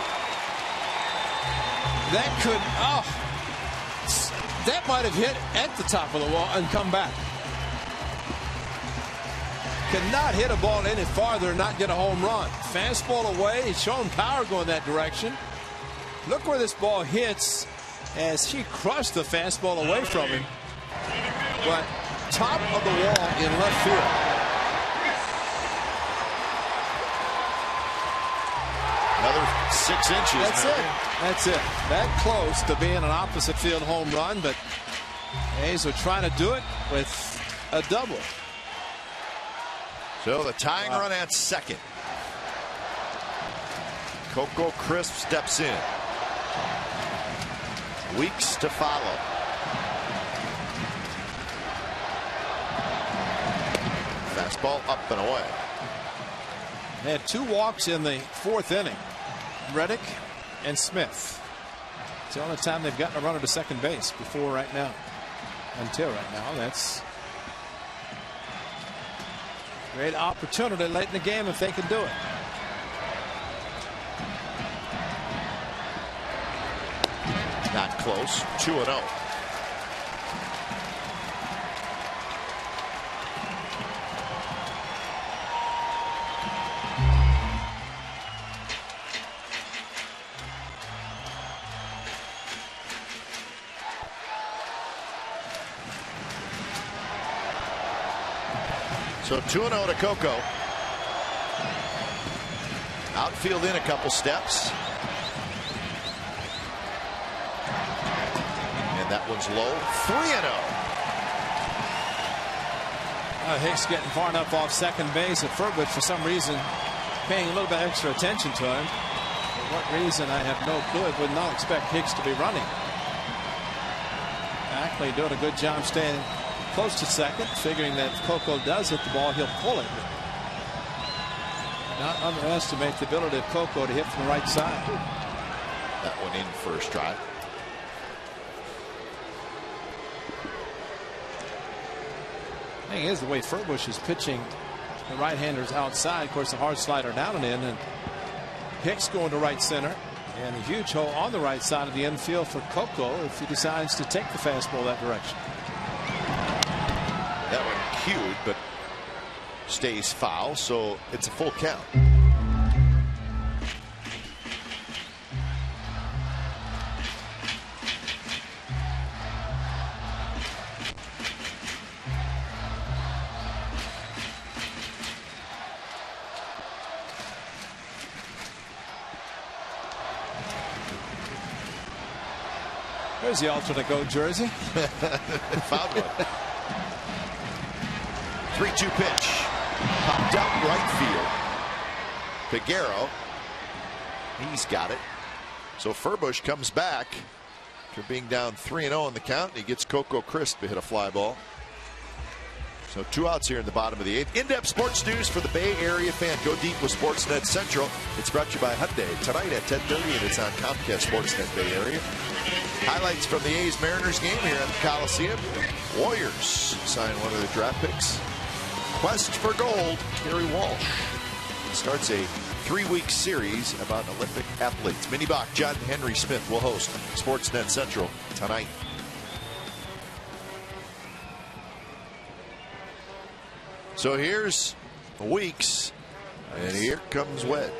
That could. Oh, that might have hit at the top of the wall and come back. Could not hit a ball any farther and not get a home run. Fastball away. He's showing power going that direction. Look where this ball hits. As he crushed the fastball away from him, but top of the wall in left field. Another 6 inches. That's it. That's it. That close to being an opposite field home run, but A's are trying to do it with a double. So the tying run at second. Coco Crisp steps in. Weeks to follow. Fastball up and away. They had 2 walks in the 4th inning. Reddick and Smith. It's the only time they've gotten a runner to second base before right now. Until right now. That's a great opportunity late in the game if they can do it. Not close. 2-0. So 2-0 to Coco. Outfield in a couple steps. That one's low. 3-0. Hicks getting far enough off second base at Furbridge for some reason paying a little bit extra attention to him. For what reason, I have no clue. I would not expect Hicks to be running. Ackley doing a good job staying close to second, figuring that if Coco does hit the ball, he'll pull it. Not underestimate the ability of Coco to hit from the right side. That one in first try. The thing is, the way Furbush is pitching, the right-handers outside. Of course, the hard slider down and in, and Hicks going to right center, and a huge hole on the right side of the infield for Coco if he decides to take the fastball that direction. That one cued, but stays foul, so it's a full count. There's the alternate go jersey. Found one. 3-2 pitch. Popped out right field. Peguero. He's got it. So Furbush comes back after being down 3-0 in the count. He gets Coco Crisp to hit a fly ball. So 2 outs here in the bottom of the 8th. In-depth sports news for the Bay Area fan. Go deep with Sportsnet Central. It's brought to you by Hyundai. Tonight at 10:30, and it's on Comcast Sportsnet Bay Area. Highlights from the A's Mariners game here at the Coliseum. Warriors sign one of their draft picks. Quest for gold, Terry Walsh. It starts a 3-week series about Olympic athletes. Minnie Bach, John Henry Smith will host Sportsnet Central tonight. So here's Weeks, and here comes Wedge.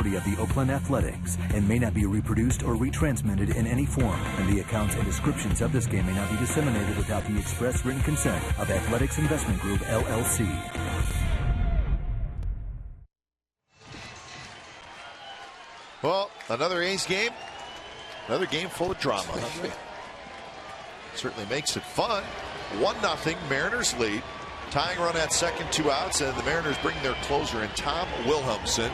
of the Oakland Athletics and may not be reproduced or retransmitted in any form, and the accounts and descriptions of this game may not be disseminated without the express written consent of Athletics Investment Group, LLC. Well, another A's game. Another game full of drama. Certainly makes it fun. 1-0, Mariners lead. Tying run at second, 2 outs, and the Mariners bring their closer in, Tom Wilhelmsen.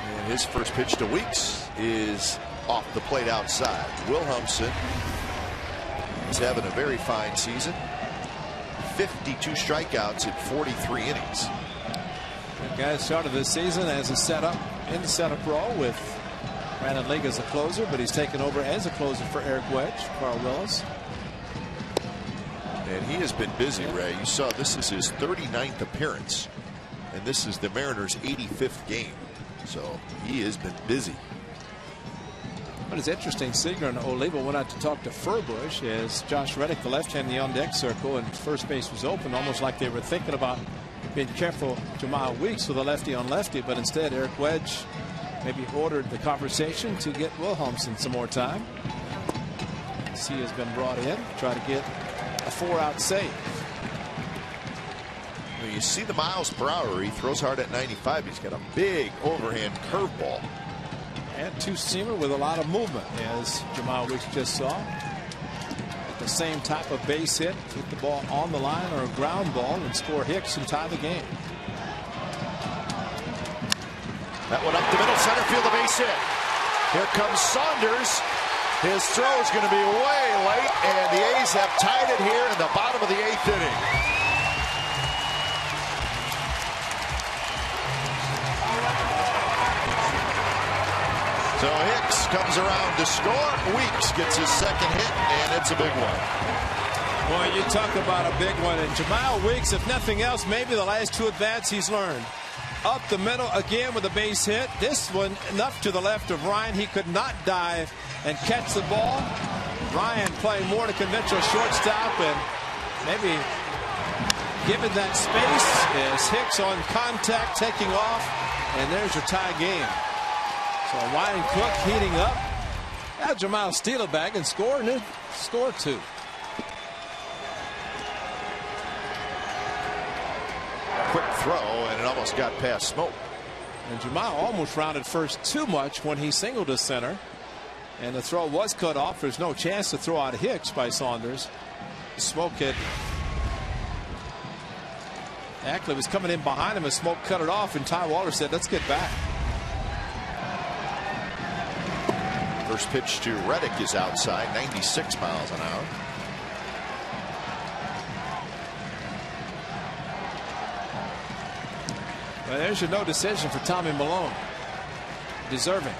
And his first pitch to Weeks is off the plate outside. Wilhelmsen is having a very fine season. 52 strikeouts in 43 innings. The guy started this season as a setup in the setup role with Brandon League as a closer, but he's taken over as a closer for Eric Wedge, Carl Willis. And he has been busy, Ray. You saw this is his 39th appearance, and this is the Mariners' 85th game. So he has been busy. But it's interesting, Seager and Oliva went out to talk to Furbush as Josh Reddick, the left-hand in the on-deck circle, and first base was open, almost like they were thinking about being careful Jamal Weeks with a lefty on lefty, but instead Eric Wedge maybe ordered the conversation to get Wilhelmsen some more time. He has been brought in to try to get a 4-out save. Well, you see the miles per hour. He throws hard at 95. He's got a big overhand curveball. And two-seamer with a lot of movement, as Jamal Weeks just saw. The same type of base hit, hit the ball on the line or a ground ball and score Hicks and tie the game. That one up the middle, center field, a base hit. Here comes Saunders. His throw is going to be way late, and the A's have tied it here in the bottom of the 8th inning. So Hicks comes around to score. Weeks gets his second hit, and it's a big one. Boy, you talk about a big one. And Jamal Weeks, if nothing else, maybe the last 2 at-bats he's learned. Up the middle again with a base hit. This one enough to the left of Ryan. He could not dive and catch the ball. Ryan playing more to conventional shortstop and maybe given that space as Hicks on contact taking off. And there's your tie game. So Ryan Cook heating up. Now Jamal steal it back and score 2. Quick throw, and it almost got past Smoke. And Jamal almost rounded first too much when he singled to center. And the throw was cut off. There's no chance to throw out Hicks by Saunders. Smoke had Ackley was coming in behind him as Smoke cut it off, and Ty Waller said, let's get back. First pitch to Reddick is outside, 96 miles an hour. Well, there's your no decision for Tommy Milone. Deserving.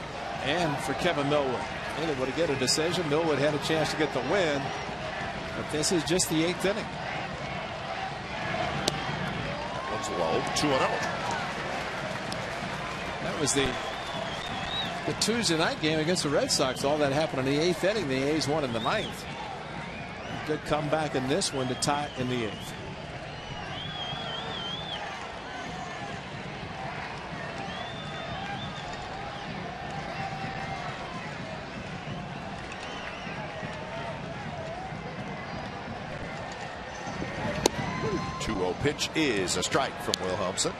And for Kevin Millwood. They would get a decision. Millwood had a chance to get the win. But this is just the 8th inning. That one's low. 2-0. That was the Tuesday night game against the Red Sox. All that happened in the 8th inning. The A's won in the 9th. Good comeback in this one to tie in the 8th. Pitch is a strike from Wilhelmsen.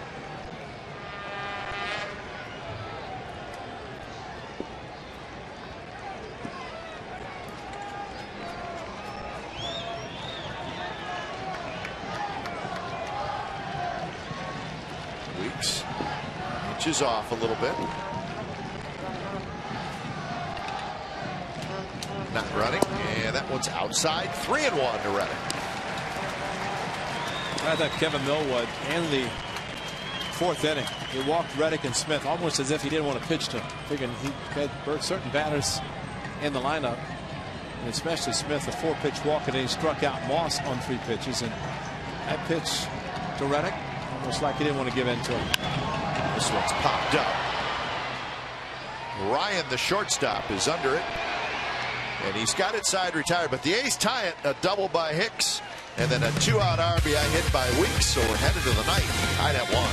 Weeks inches off a little bit. Not running, and that one's outside. 3-1 to Reddick. I thought Kevin Millwood in the 4th inning, he walked Reddick and Smith almost as if he didn't want to pitch to him, figuring he had certain batters in the lineup, and especially Smith, a 4-pitch walk, and he struck out Moss on 3 pitches. And that pitch to Reddick, almost like he didn't want to give in to him. This one's popped up. Ryan, the shortstop, is under it, and he's got it side retired, but the A's tie it, a double by Hicks. And then a 2-out RBI hit by Weeks, so we're headed to the ninth, tied at 1.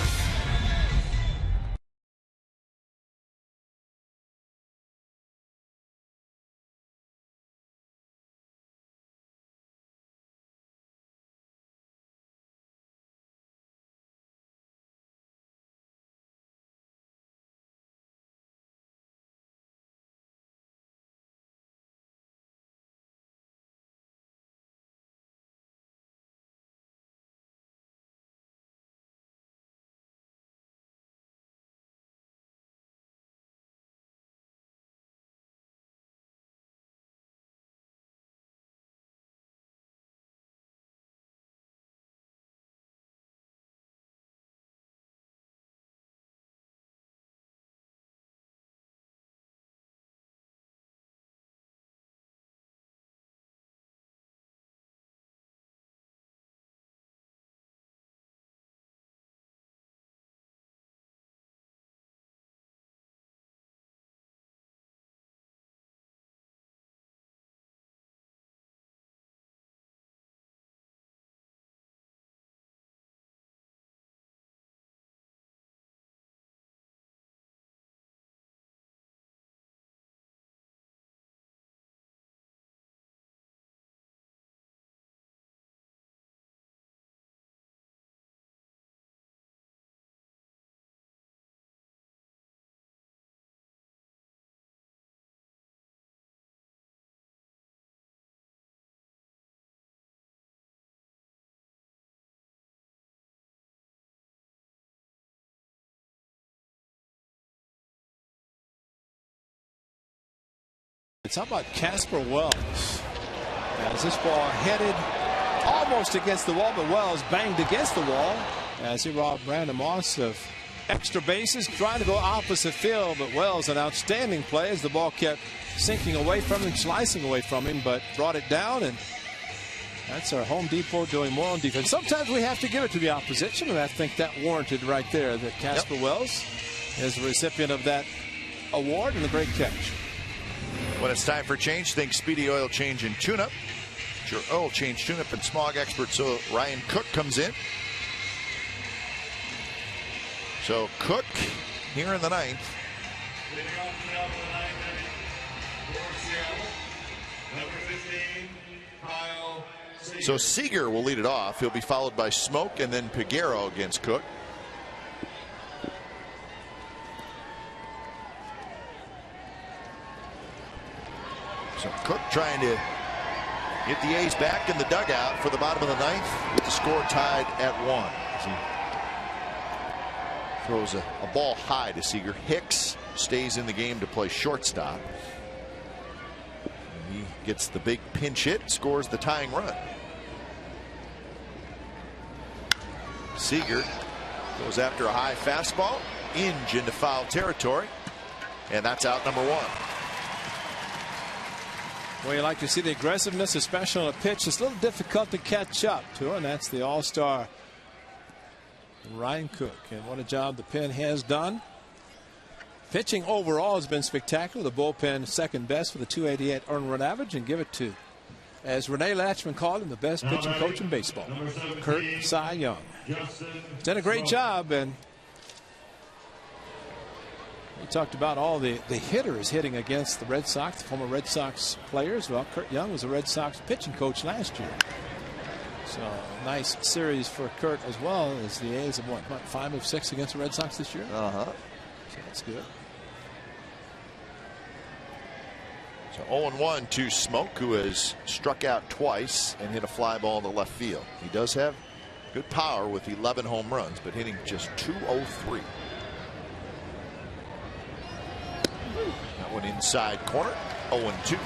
How about Casper Wells? As this ball headed almost against the wall, but Wells banged against the wall as he robbed Brandon Moss of extra bases, trying to go opposite field, but Wells, an outstanding play as the ball kept sinking away from him, slicing away from him, but brought it down, and that's our Home Depot doing more on defense. Sometimes we have to give it to the opposition, and I think that warranted right there that Casper Wells is the recipient of that award and a great catch. When it's time for change, think Speedy Oil Change and Tune-Up. It's your oil change, tune-up, and smog expert. So Ryan Cook comes in. So Cook here in the ninth. Leading off the top of the ninth inning for Seattle, number 15, Kyle Seager. So Seager will lead it off. He'll be followed by Smoke and then Peguero against Cook. So Cook trying to get the A's back in the dugout for the bottom of the ninth with the score tied at 1. As he throws a ball high to Seager. Hicks stays in the game to play shortstop. And he gets the big pinch hit, scores the tying run. Seager goes after a high fastball, inch into foul territory, and that's out number 1. Well, you like to see the aggressiveness, especially on a pitch. It's a little difficult to catch up to, and that's the all-star Ryan Cook. And what a job the pen has done. Pitching overall has been spectacular. The bullpen second best with a 288 earned run average, and give it to, as Renee Latchman called him, the best pitching coach in baseball, Curt Cy Young. He's done a great job, and we talked about all the hitters hitting against the Red Sox, the former Red Sox players. Well, Curt Young was a Red Sox pitching coach last year. So nice series for Curt as well, as the A's have won 5 of 6 against the Red Sox this year. So that's good. So 0-1 to Smoke, who has struck out twice and hit a fly ball in the left field. He does have good power with 11 home runs, but hitting just .203. That one inside corner, 0-2.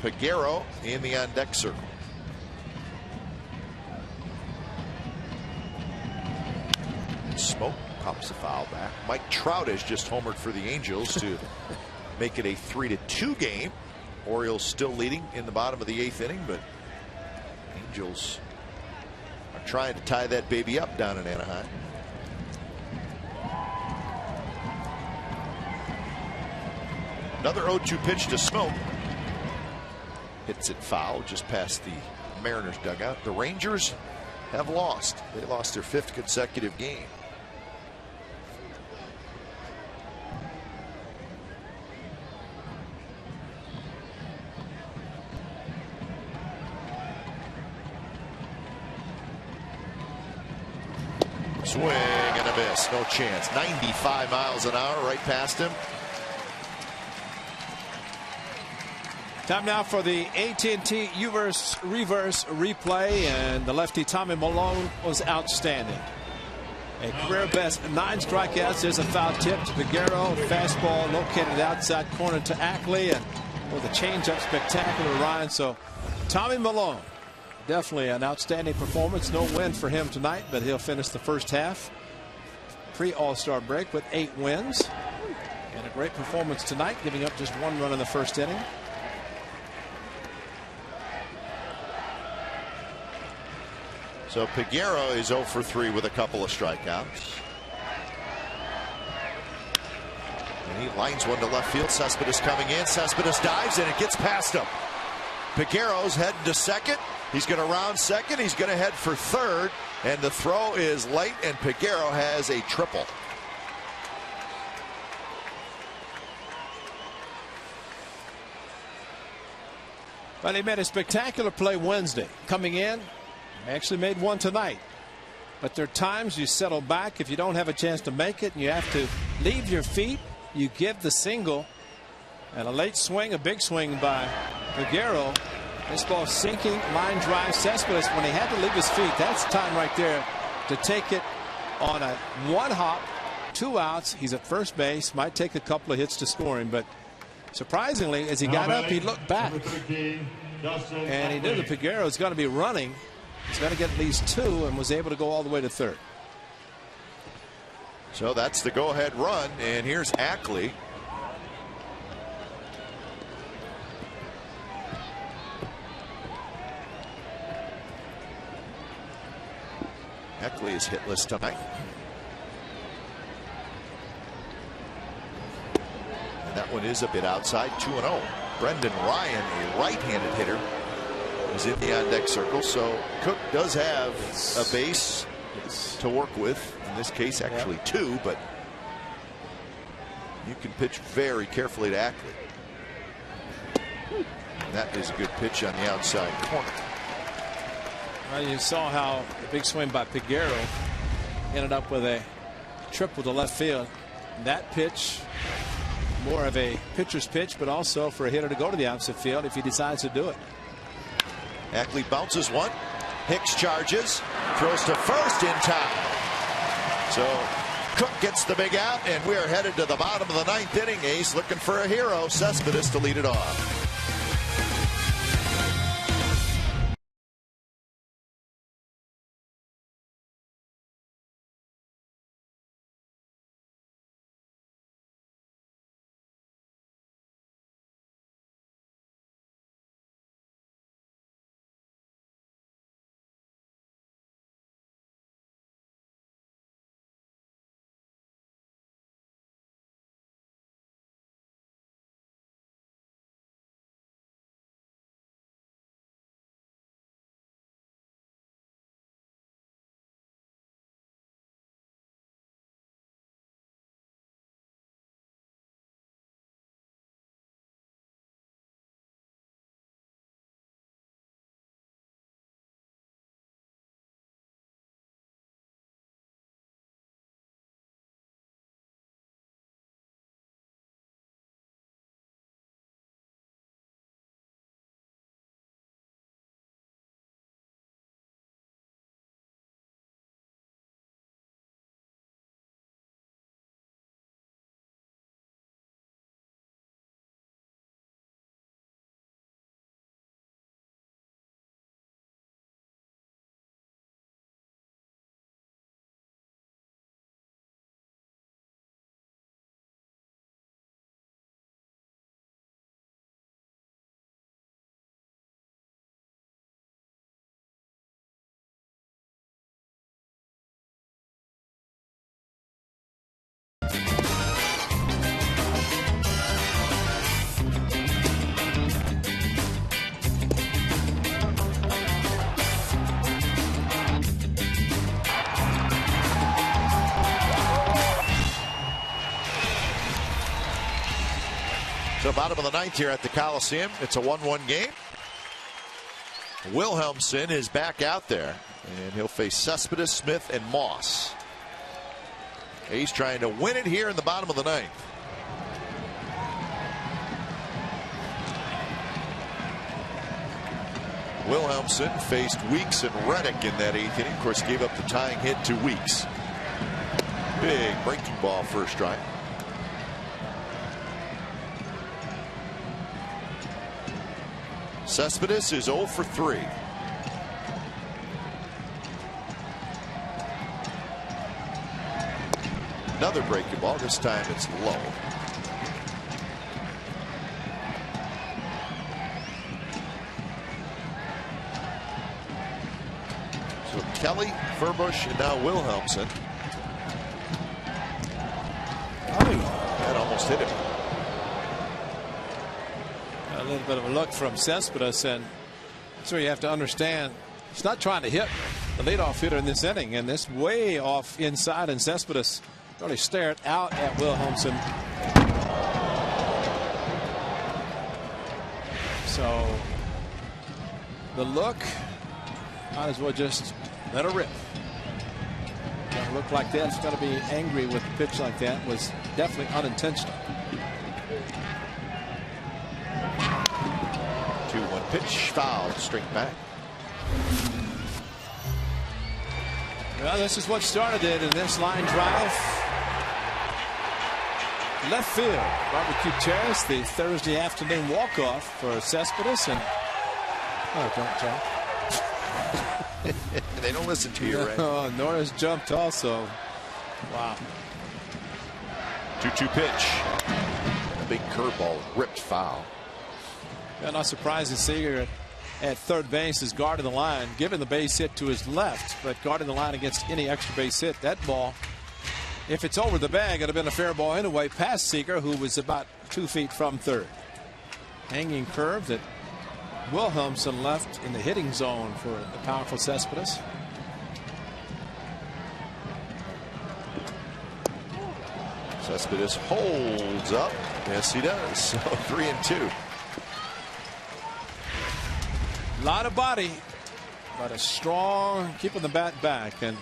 Peguero in the on deck circle. Smoke pops a foul back. Mike Trout has just homered for the Angels to make it a 3-2 game. Orioles still leading in the bottom of the 8th inning, but Angels are trying to tie that baby up down in Anaheim. Another 0-2 pitch to Smoke. Hits it foul just past the Mariners dugout. The Rangers have lost. They lost their 5th consecutive game. Swing and a miss. No chance. 95 miles an hour right past him. Time now for the AT&T Uverse reverse replay, and the lefty Tommy Milone was outstanding. A career best 9 strikeouts. There's a foul tip to Peguero. Fastball located outside corner to Ackley, and with a changeup, spectacular Ryan. So Tommy Milone, definitely an outstanding performance. No win for him tonight, but he'll finish the first half pre-All-Star break with 8 wins, and a great performance tonight, giving up just 1 run in the first inning. So Peguero is 0 for 3 with a couple of strikeouts. And he lines one to left field. Cespedes coming in. Cespedes dives and it gets past him. Peguero's heading to second. He's going to round second. He's going to head for third. And the throw is late, and Peguero has a triple. Well, he made a spectacular play Wednesday. Coming in, actually made one tonight. But there are times you settle back if you don't have a chance to make it, and you have to leave your feet. You give the single, and a late swing, a big swing by Peguero. This ball sinking, line drive. Cespedes, when he had to leave his feet, that's time right there to take it on a 1 hop 2 outs. He's at first base. Might take a couple of hits to score him, but surprisingly, as he got up, he looked back. And he knew that Peguero was going to be running. He's going to get at least 2 and was able to go all the way to third. So that's the go-ahead run, and here's Ackley. Ackley is hitless tonight. And that one is a bit outside, 2-0. Brendan Ryan, a right-handed hitter, is in the on-deck circle. So Cook does have a base to work with. In this case, actually 2, but you can pitch very carefully to Ackley. And that is a good pitch on the outside corner. Well, you saw how the big swing by Peguero ended up with a triple to left field. That pitch, more of a pitcher's pitch, but also for a hitter to go to the opposite field if he decides to do it. Ackley bounces one. Hicks charges, throws to first in time. So Cook gets the big out, and we are headed to the bottom of the 9th inning. A's looking for a hero, Cespedes, to lead it off. So bottom of the 9th here at the Coliseum. It's a 1-1 game. Wilhelmsen is back out there, and he'll face Cespedes, Smith, and Moss. He's trying to win it here in the bottom of the 9th. Wilhelmsen faced Weeks and Reddick in that 8th inning. Of course, gave up the tying hit to Weeks. Big breaking ball first strike. Cespedes is 0 for 3. Another breaking ball. This time it's low. So Kelly, Furbush, and now Wilhelmsen. That almost hit him. A little bit of a look from Cespedes, and that's where you have to understand he's not trying to hit the leadoff hitter in this inning, and this way off inside, and Cespedes really stared out at Wilhelmsen. So the look, might as well just let her rip. A look like that, it's got to be angry with a pitch like that, was definitely unintentional. 2-1 pitch, fouled straight back. Well, this is what started it in this line drive. left field. Barbecue Terrace, the Thursday afternoon walk-off for Cespedes. And don't jump. They don't listen to you, right? Oh, Norris jumped also. Wow. 2-2 pitch. A big curveball ripped foul. Yeah, not surprising. Seager at third base is guarding the line, giving the base hit to his left, but guarding the line against any extra base hit. That ball, if it's over the bag, it'd have been a fair ball anyway, past Seager, who was about 2 feet from third. Hanging curve that Wilhelmsen left in the hitting zone for the powerful Cespedes. Cespedes holds up. Yes, he does. So 3-2. A lot of body, but a strong keeping the bat back, and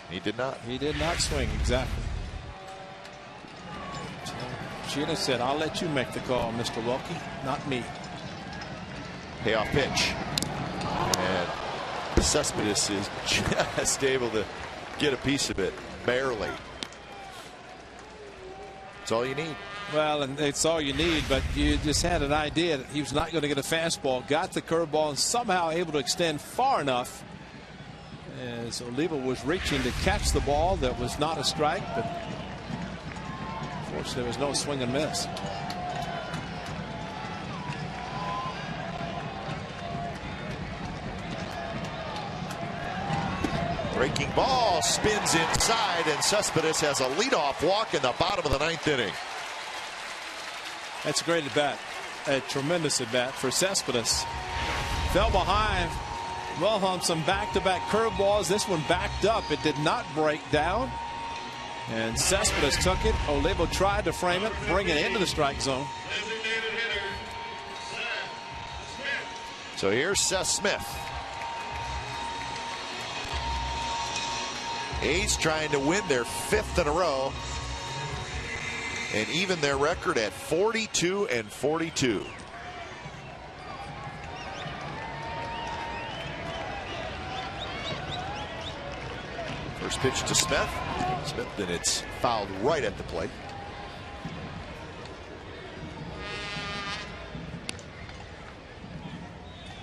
he did not. He did not swing exactly. So Sheila said, "I'll let you make the call, Mr. Wilkie, not me." Payoff pitch, and Cespedes is just able to get a piece of it, barely. That's all you need. Well, and it's all you need, but you just had an idea that he was not going to get a fastball, got the curveball, and somehow able to extend far enough as Oliva was reaching to catch the ball that was not a strike, but unfortunately there was no swing and miss. Breaking ball spins inside, and Cespedes has a leadoff walk in the bottom of the 9th inning. That's a great at bat, a tremendous at bat for Cespedes. Fell behind. Wilhelmsen back-to-back curveballs. This one backed up. It did not break down, and Cespedes took it. Olivo tried to frame it, bring it into the strike zone. So here's Seth Smith. A's trying to win their 5th in a row and even their record at 42-42. First pitch to Smith. Smith, and it's fouled right at the plate.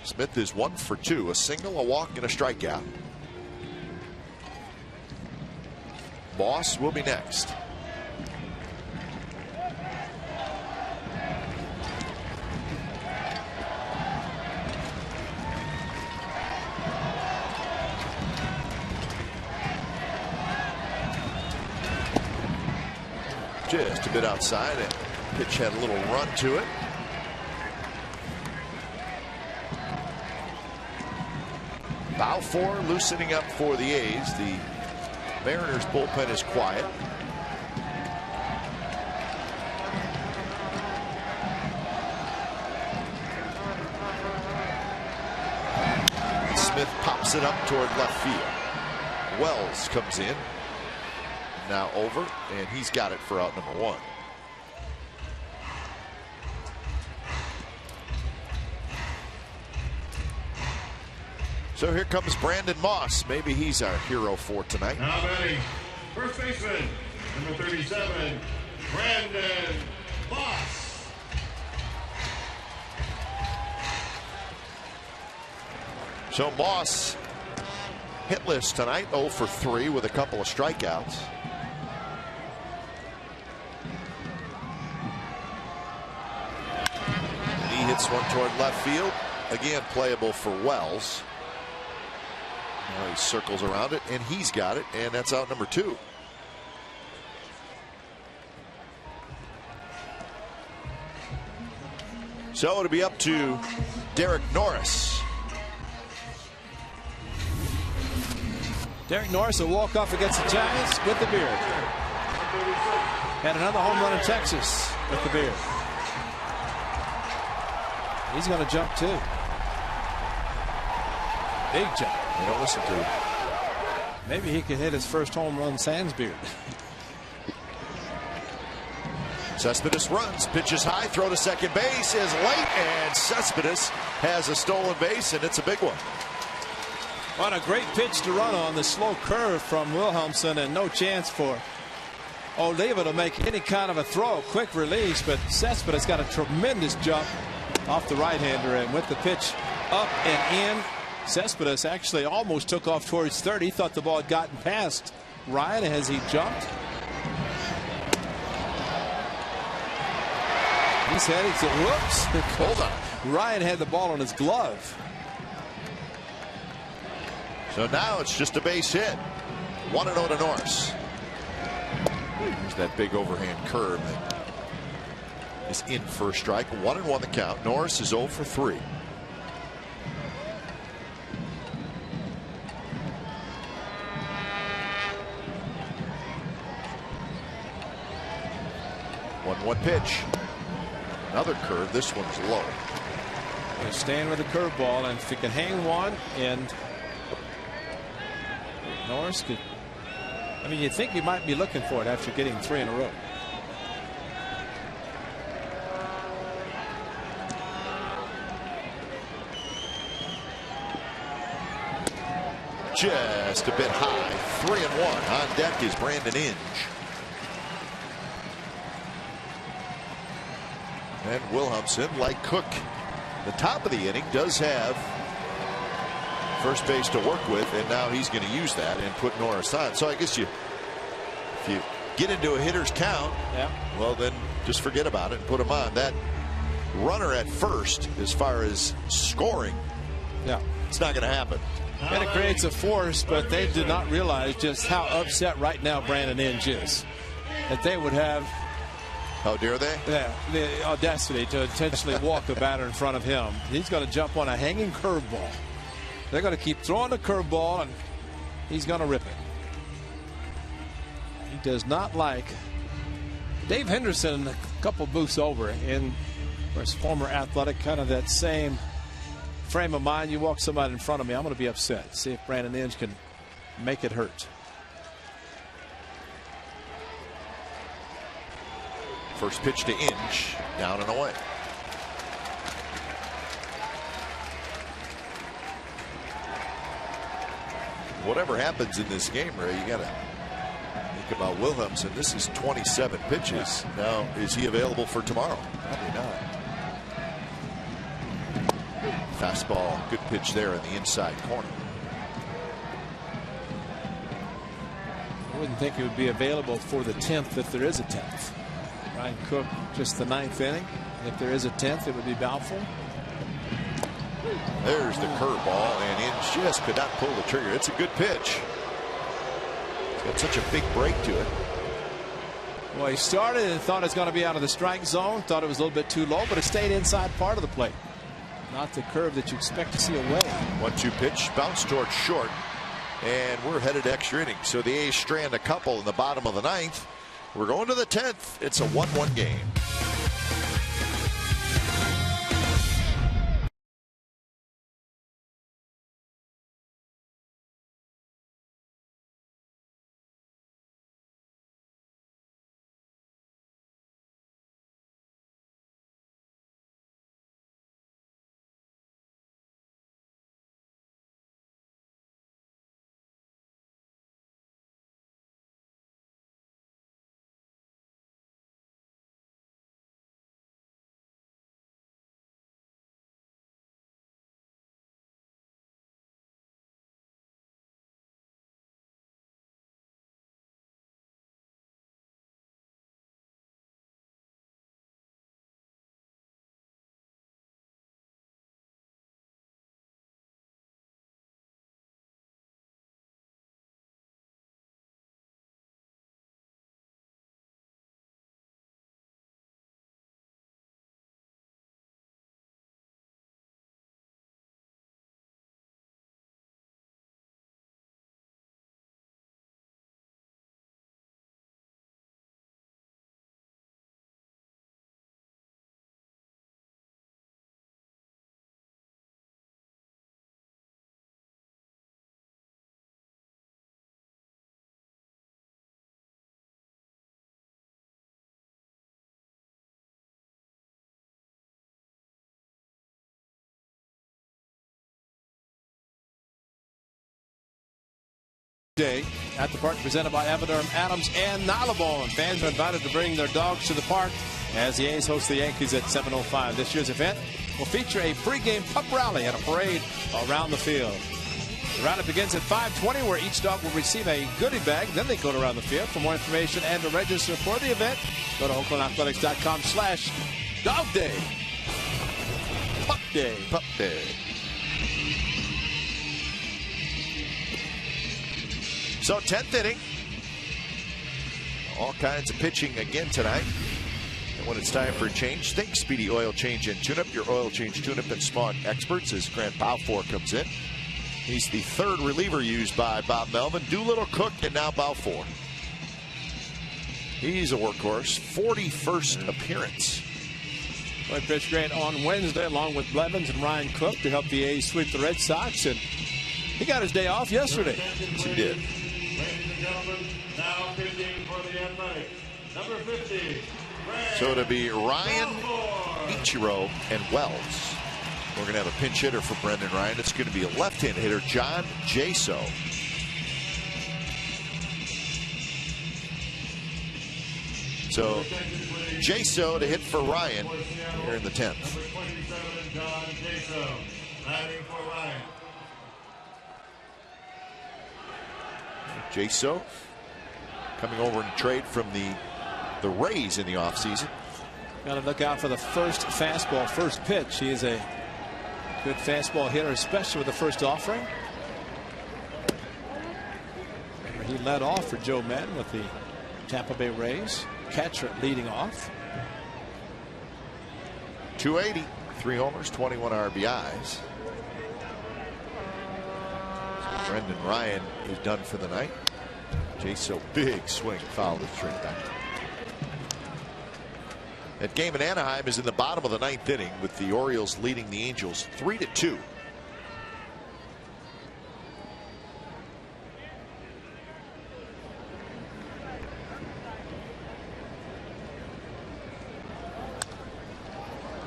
Smith is 1 for 2, a single, a walk, and a strikeout. Moss will be next. Just a bit outside, and pitch had a little run to it. Balfour loosening up for the A's. The Mariners bullpen is quiet. Smith pops it up toward left field. Wells comes in. Now over, and he's got it for out number 1. So here comes Brandon Moss. Maybe he's our hero for tonight. Now batting, first baseman, number 37, Brandon Moss. So Moss hitless tonight, 0 for 3 with a couple of strikeouts. He hits one toward left field. Again, playable for Wells. Now he circles around it, and he's got it, and that's out number 2. So it'll be up to Derek Norris. Derek Norris will walk off against the Giants with the beard. Had another home run in Texas with the beard. He's going to jump too. Big jump. You don't listen to him. Maybe he could hit his first home run sans beard. Cespedes runs, pitches high, throw to second base is late, and Cespedes has a stolen base, and it's a big one. What a great pitch to run on, the slow curve from Wilhelmsen, and no chance for Oliva to make any kind of a throw. Quick release, but Cespedes got a tremendous jump off the right-hander, and with the pitch up and in, Cespedes actually almost took off towards third. He thought the ball had gotten past Ryan as he jumped. He's headed to, whoops. Hold on. Ryan had the ball on his glove. So now it's just a base hit. 1-0 to Norris. There's that big overhand curve that is in for a strike. 1-1 the count. Norris is 0 for 3. One pitch. Another curve. This one's low. They're staying with the curveball, and if he can hang one, and Norris could. I mean, you'd think he might be looking for it after getting 3 in a row. Just a bit high. 3-1. On deck is Brandon Inge. And Wilhelmsen, like Cook, the top of the inning, does have first base to work with, and now he's going to use that and put Norris on. So I guess if you get into a hitter's count, well, then just forget about it and put him on. That runner at first, as far as scoring, it's not going to happen. And it creates a force, but they did not realize just how upset right now Brandon Inge is. That they would have. How dare they? Yeah, the audacity to intentionally walk the batter in front of him. He's going to jump on a hanging curveball. They're going to keep throwing the curveball, and he's going to rip it. He does not like Dave Henderson, a couple booths over in his former Athletic, kind of that same frame of mind. You walk somebody in front of me, I'm going to be upset. See if Brandon Inge can make it hurt. First pitch to Inge, down and away. Whatever happens in this game, Ray, you got to think about Wilhelmsen. This is 27 pitches. Now, is he available for tomorrow? Probably not. Fastball, good pitch there in the inside corner. I wouldn't think he would be available for the 10th if there is a 10th. Ryan Cook, just the 9th inning. If there is a 10th, it would be doubtful. There's the curveball, and Inge just could not pull the trigger. It's a good pitch. It's got such a big break to it. Well, he started and thought it was going to be out of the strike zone. Thought it was a little bit too low, but it stayed inside part of the plate. Not the curve that you expect to see away. 1-2 pitch, bounce towards short, and we're headed to extra innings. So the A's strand a couple in the bottom of the 9th. We're going to the 10th. It's a 1-1 game. Day. at the park, presented by Evaderm, Adams, and Nylabone. Fans are invited to bring their dogs to the park as the A's host the Yankees at 7:05. This year's event will feature a pregame pup rally and a parade around the field. The rally begins at 5:20, where each dog will receive a goodie bag. Then they go around the field. For more information and to register for the event, go to OaklandAthletics.com/Dog Day. Pup Day. Pup Day. So 10th inning. All kinds of pitching again tonight. And when it's time for a change, think Speedy Oil Change and Tune-Up. Your oil change, tune-up, and smog experts as Grant Balfour comes in. He's the third reliever used by Bob Melvin. Doolittle, Cook, and now Balfour. He's a workhorse. 41st appearance. Boy pitched great on Wednesday along with Blevins and Ryan Cook to help the A's sweep the Red Sox. And he got his day off yesterday. Yes, he did. Ladies and gentlemen, now pitching for the Athletics, number 50. So it'll be Ryan, Ichiro, and Wells. We're going to have a pinch hitter for Brendan Ryan. It's going to be a left-hand hitter, John Jaso. So Jaso to hit for Ryan here in the 10th. Number 27, John Jaso, batting for Ryan. Jaso coming over in trade from the Rays in the offseason. Got to look out for the first fastball, first pitch. He is a good fastball hitter, especially with the first offering. He led off for Joe Madden with the Tampa Bay Rays. Catcher leading off. 280, 3 homers, 21 RBIs. So Brendan Ryan is done for the night. Jaso, big swing, fouled it straight back. That game in Anaheim is in the bottom of the 9th inning with the Orioles leading the Angels 3-2.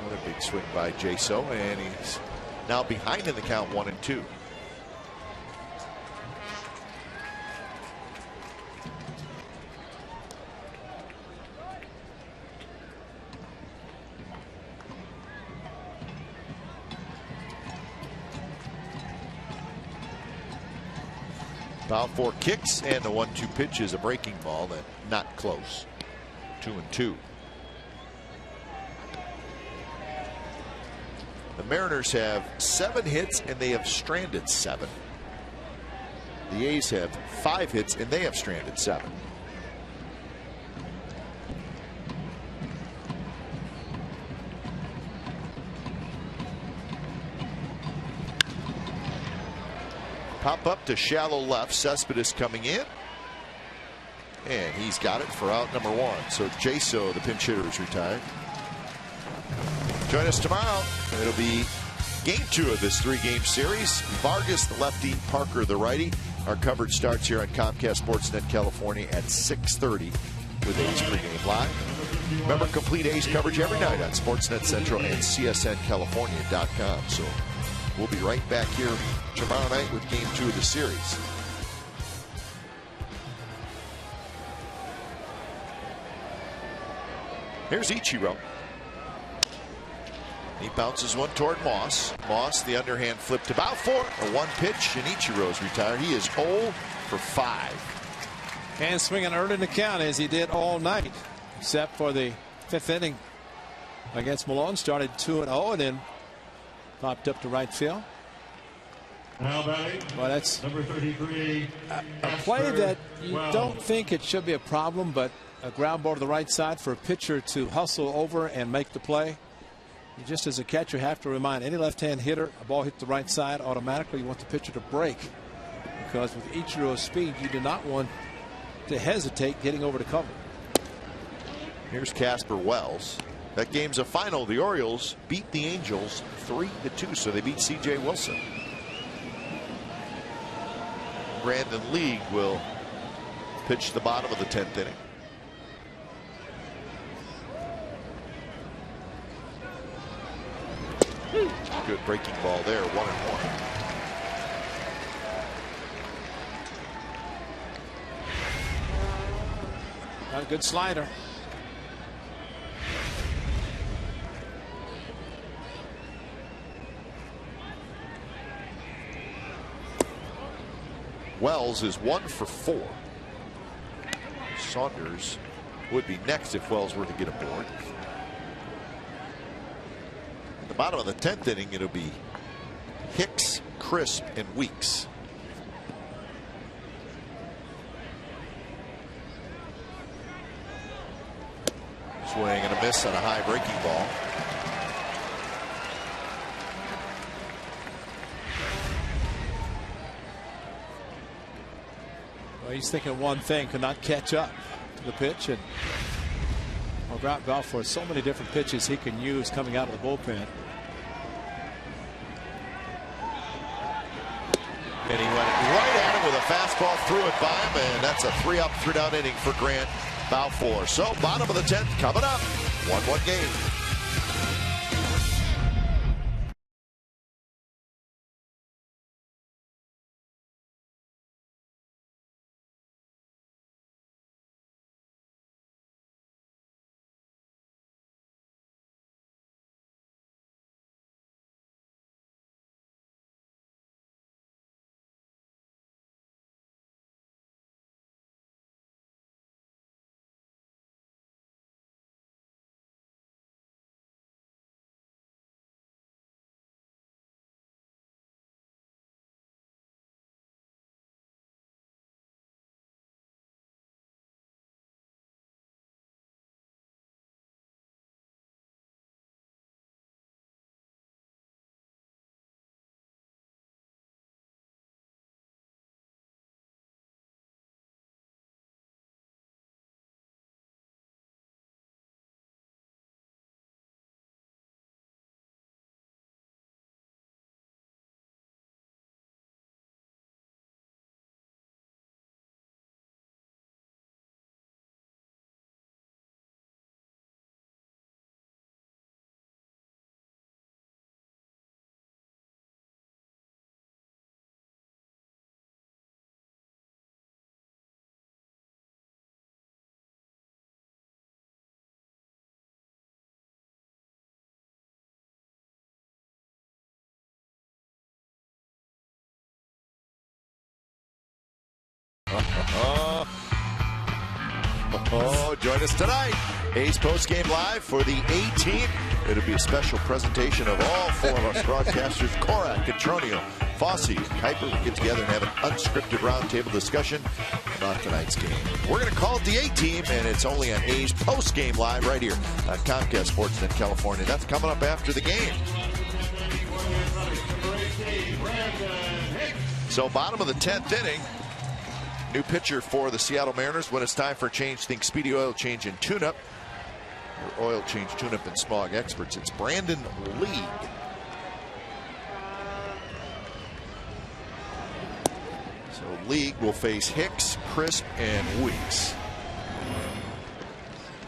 Another big swing by Jaso, and he's now behind in the count 1-2. Balfour kicks, and the 1-2 pitch is a breaking ball that not close. 2-2. The Mariners have 7 hits and they have stranded 7. The A's have 5 hits and they have stranded 7. Pop up to shallow left. Cespedes coming in. And he's got it for out number 1. So Jaso, the pinch hitter, is retired. Join us tomorrow. It'll be game 2 of this 3-game series. Vargas, the lefty, Parker, the righty. Our coverage starts here on Comcast Sportsnet California at 6:30 with A's pregame live. Remember, complete A's coverage every night on Sportsnet Central and CSNCalifornia.com. So we'll be right back here tomorrow night with game 2 of the series. Here's Ichiro. He bounces one toward Moss. Moss, the underhand flip to Balfour. A 1 pitch, and Ichiro's retired. He is 0 for 5. And swinging early in the count as he did all night, except for the 5th inning against Malone. Started 2-0 and then popped up to right field. Now batting, well, that's number 33, a play that you don't think it should be a problem, but a ground ball to the right side for a pitcher to hustle over and make the play. You just as a catcher have to remind any left-hand hitter, a ball hit the right side, automatically you want the pitcher to break, because with Ichiro's speed you do not want to hesitate getting over the cover. Here's Casper Wells. That game's a final. The Orioles beat the Angels 3-2, so they beat C.J. Wilson. Brandon League will pitch the bottom of the 10th inning. Good breaking ball there, 1-1. Got a good slider. Wells is 1 for 4. Saunders would be next if Wells were to get aboard. At the bottom of the 10th inning, it'll be Hicks, Crisp, and Weeks. Swing and a miss on a high breaking ball. Well, he's thinking one thing, could not catch up to the pitch. And Grant Balfour, so many different pitches he can use coming out of the bullpen. And he went right at him with a fastball, threw it by him, and that's a 3-up, 3-down inning for Grant Balfour. So bottom of the 10th coming up. 1-1 game. Join us tonight. A's postgame live for the 18th. It'll be a special presentation of all 4 of us broadcasters, Korak, Cotroneo, Fosse, and Kuiper. We get together and have an unscripted roundtable discussion about tonight's game. We're going to call it the A-Team, and it's only on A's postgame live right here on Comcast Sportsnet California. That's coming up after the game. So bottom of the 10th inning. New pitcher for the Seattle Mariners. When it's time for a change, think Speedy Oil Change and Tune-Up. Your oil change, tune-up, and smog experts. It's Brandon League. So League will face Hicks, Crisp, and Weeks.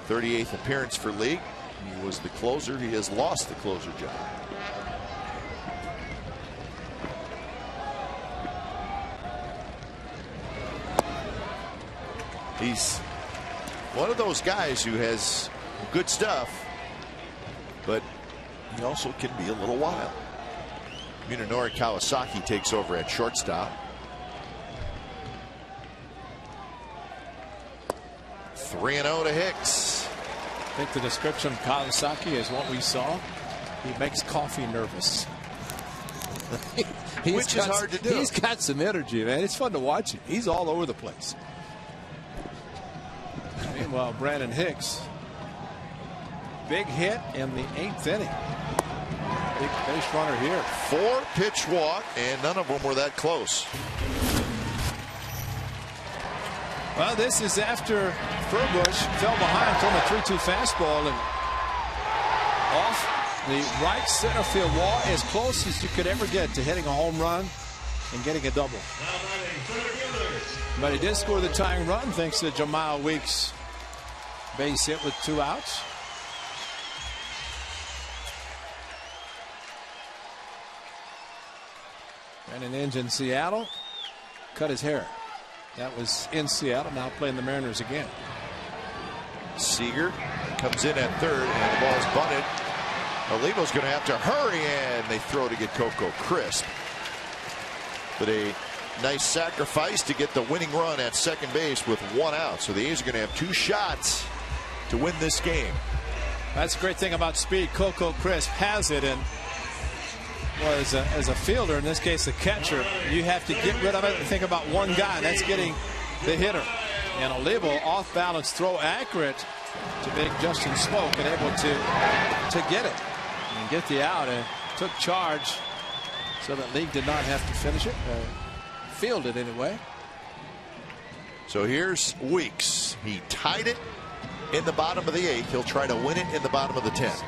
38th appearance for League. He was the closer. He has lost the closer job. He's one of those guys who has good stuff, but he also can be a little wild. Munenori Kawasaki takes over at shortstop. 3-0 to Hicks. I think the description of Kawasaki is what we saw. He makes coffee nervous. Which is hard to do. He's got some energy, man. It's fun to watch him. He's all over the place. Meanwhile, Brandon Hicks, big hit in the 8th inning. Big base runner here. 4-pitch walk, and none of them were that close. Well, this is after Furbush fell behind from a 3-2 fastball and off the right center field wall, as close as you could ever get to hitting a home run and getting a double. But he did score the tying run thanks to Jamal Weeks' base hit with 2 outs. Brandon Inge in Seattle cut his hair. That was in Seattle, now playing the Mariners again. Seager comes in at third, and the ball's bunted. Olivo's going to have to hurry, and they throw to get Coco Crisp. But a nice sacrifice to get the winning run at second base with 1 out. So the A's are going to have 2 shots to win this game. That's a great thing about speed. Coco Crisp has it, and well, as a fielder, in this case the catcher, you have to get rid of it and think about one guy. That's getting the hitter. And Olivo off balance throw, accurate to big Justin Smoak, and able to get it and get the out, and took charge so that League did not have to finish it, field it anyway. So here's Weeks. He tied it in the bottom of the 8th. He'll try to win it in the bottom of the 10th.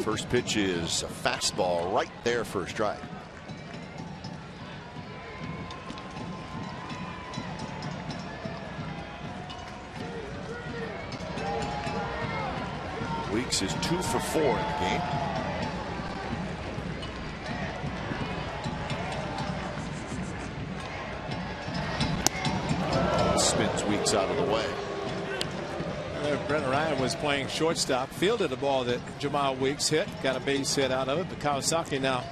First pitch is a fastball right there, first strike. Weeks is 2 for 4 in the game. Spins Weeks out of the way. Brent Ryan was playing shortstop, fielded a ball that Jamal Weeks hit, got a base hit out of it. But Kawasaki now,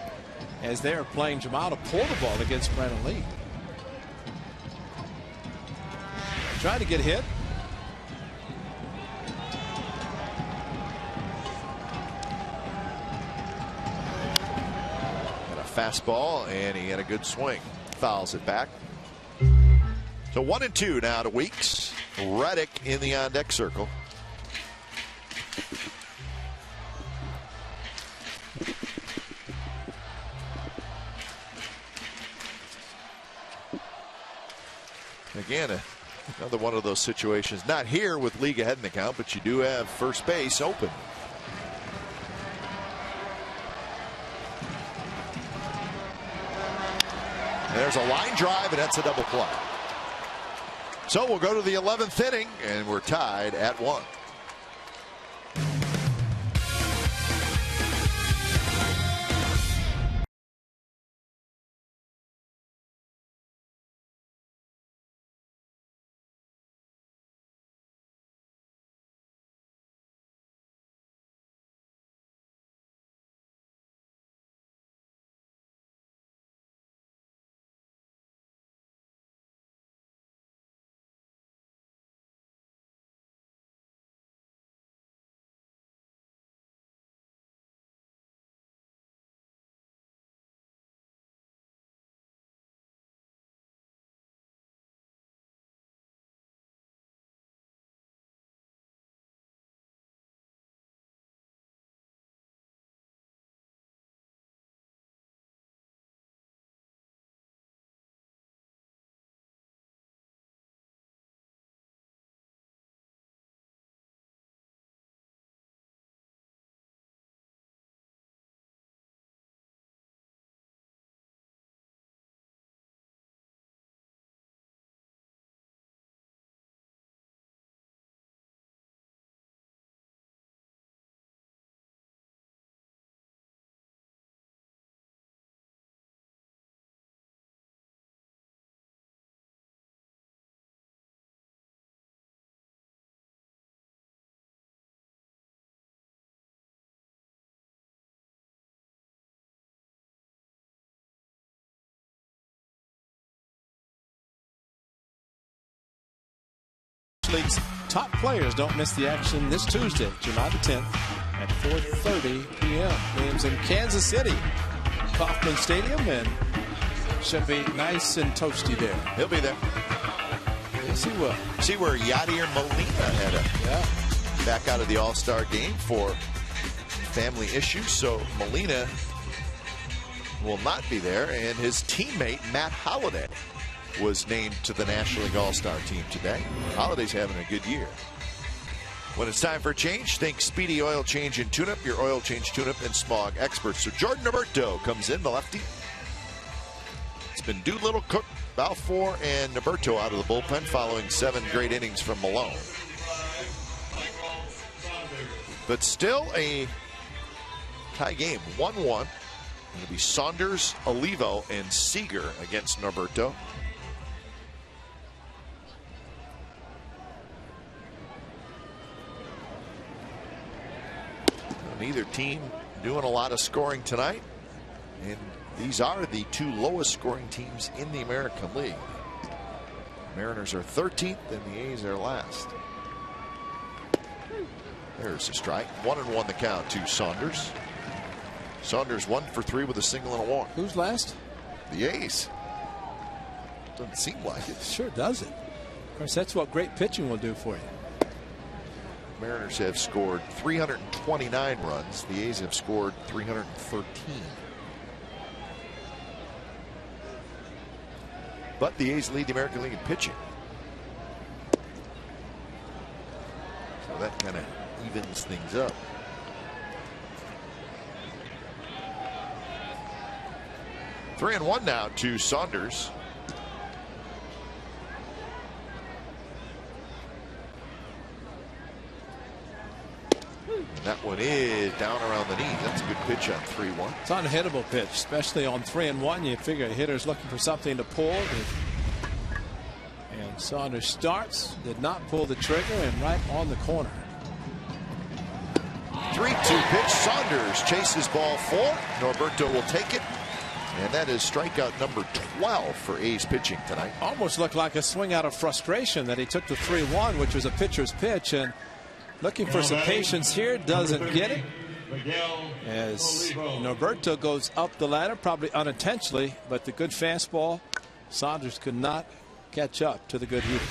as they are playing Jamal to pull the ball against Brandon Lee. Trying to get hit. And a fastball, and he had a good swing. Fouls it back. So 1-2 now to Weeks. Reddick in the on-deck circle. Again, another one of those situations. Not here with League ahead in the count, but you do have first base open. And there's a line drive, and that's a double play. So we'll go to the 11th inning, and we're tied at 1. League's top players don't miss the action this Tuesday, July the 10th at 4:30 p.m. Games in Kansas City, Kauffman Stadium, and should be nice and toasty there. He'll be there. Yes, he will. See where Yadier Molina had a back out of the All-Star game for family issues, so Molina will not be there, and his teammate Matt Holliday was named to the National League All-Star team today. Holliday's having a good year. When it's time for a change, think Speedy Oil Change and Tune-Up, your oil change, tune-up, and smog experts. So Jordan Roberto comes in, the lefty. It's been Doolittle, Cook, Balfour, and Roberto out of the bullpen following 7 great innings from Malone. But still a tie game, 1-1. It'll be Saunders, Olivo, and Seager against Norberto. neither team doing a lot of scoring tonight. And these are the two lowest scoring teams in the American League. Mariners are 13th and the A's are last. There's a strike. 1-1 the count to Saunders. Saunders 1 for 3 with a single and a walk. Who's last? The A's. Doesn't seem like it. Sure doesn't. Of course, that's what great pitching will do for you. Mariners have scored 329 runs. The A's have scored 313. But the A's lead the American League in pitching. So that kind of evens things up. Three and one now to Saunders. That one is down around the knees. That's a good pitch on 3-1. It's an unhittable pitch, especially on 3-1. You figure a hitter's looking for something to pull. And Saunders starts, did not pull the trigger, and right on the corner. 3-2 pitch. Saunders chases ball 4. Norberto will take it. And that is strikeout number 12 for A's pitching tonight. Almost looked like a swing out of frustration that he took the 3-1, which was a pitcher's pitch, and looking for some patience here, doesn't get it. As Norberto goes up the ladder, probably unintentionally, but the good fastball, Saunders could not catch up to the good hitter.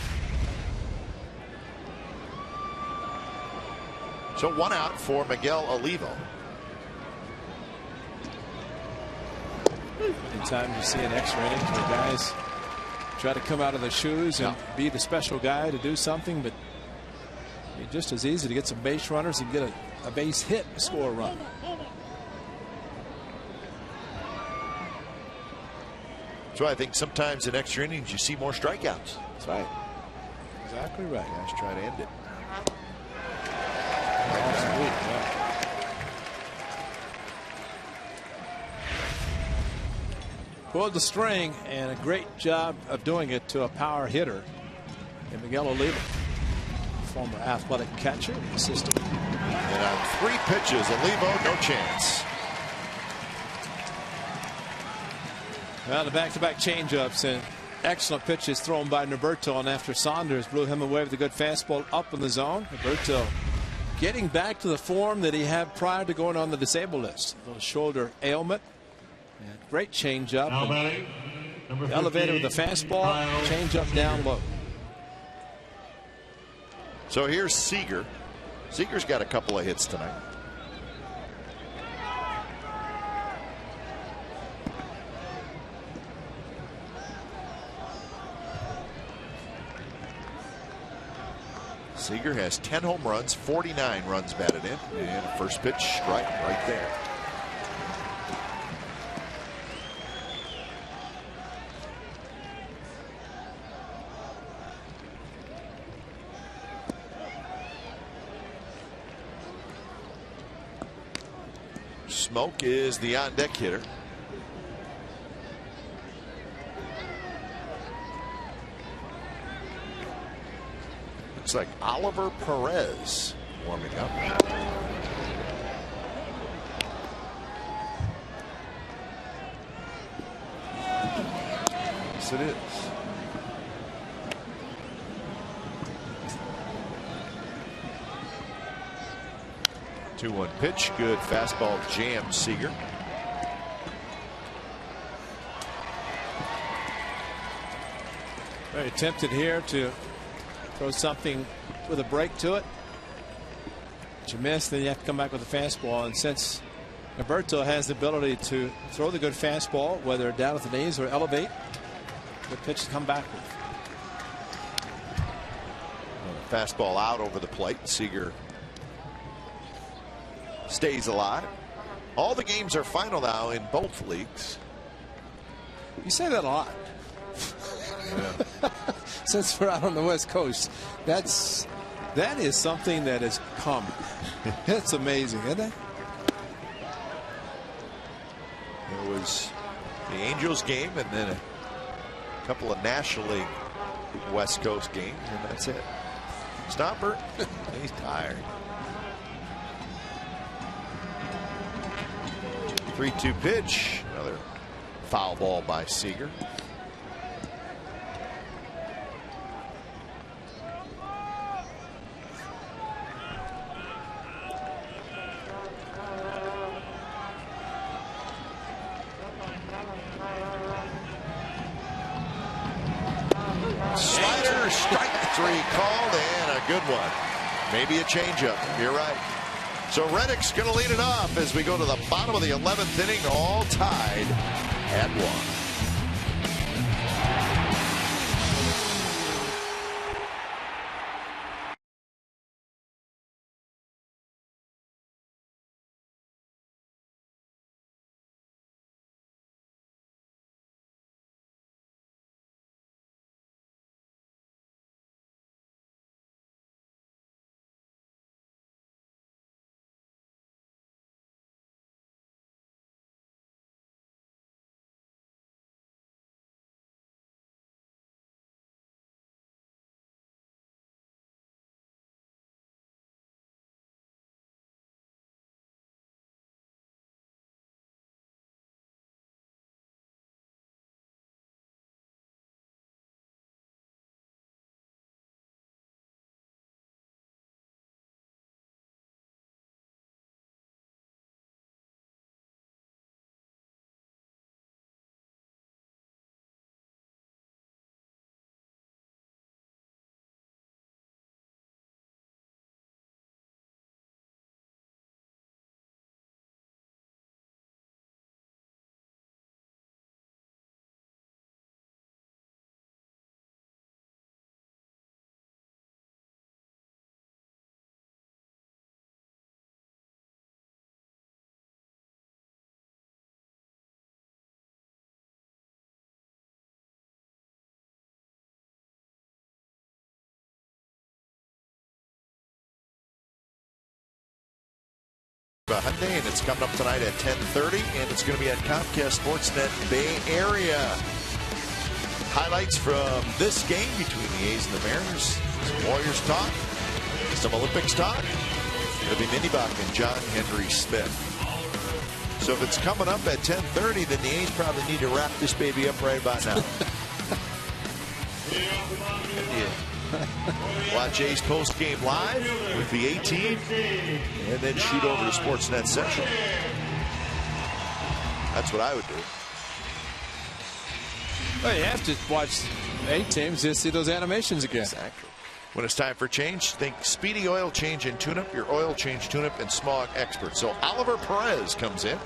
So 1 out for Miguel Olivo. Anytime you see an extra inning where guys try to come out of their shoes and be the special guy to do something, but it's just as easy to get some base runners and get a base hit and score a run. So I think sometimes in extra innings you see more strikeouts. That's right. Exactly right. Guys try to end it. Pulled the string, and a great job of doing it to a power hitter in Miguel Olivo, former athletic catcher, assistant. And on 3 pitches, Olivo, no chance. Well, the back-to-back changeups and excellent pitches thrown by Norberto, and after Saunders blew him away with a good fastball up in the zone, Norberto getting back to the form that he had prior to going on the disabled list. A little shoulder ailment. And great changeup. Elevated with the fastball, changeup down low. So here's Seager. Seager's got a couple of hits tonight. Seager has 10 home runs, 49 runs batted in, and first pitch strike right there. Smoke is the on-deck hitter. Looks like Oliver Perez warming up. Yes, it is. 2-1 pitch. Good fastball jam, Seager. Very tempted here to throw something with a break to it. But you miss, then you have to come back with a fastball. And since Norberto has the ability to throw the good fastball, whether down at the knees or elevate, the pitch to come back with. Fastball out over the plate. Seager stays alive. All the games are final now in both leagues. You say that a lot. Yeah. Since we're out on the West Coast, that is something that is common. It's amazing, isn't it? It was the Angels game and then a couple of National League West Coast games, and that's it. Stomper, he's tired. 3-2 pitch. Another foul ball by Seager. Slider, strike 3 called, and a good one. Maybe a changeup. You're right. So Reddick's going to lead it off as we go to the bottom of the 11th inning, all tied at 1. Hyundai, and it's coming up tonight at 10:30, and it's going to be at Comcast Sportsnet Bay Area. Highlights from this game between the A's and the Mariners. Some Warriors talk, some Olympics talk. It'll be Mindy Bach and John Henry Smith. So if it's coming up at 10:30, then the A's probably need to wrap this baby up right about now. Watch A's post game live with the A-Team, and then shoot over to Sportsnet Central. That's what I would do. Well, you have to watch A-Teams to see those animations again. Exactly. When it's time for change, think Speedy Oil Change and Tune-Up, your oil change, tune-up, and smog expert. So Oliver Perez comes in.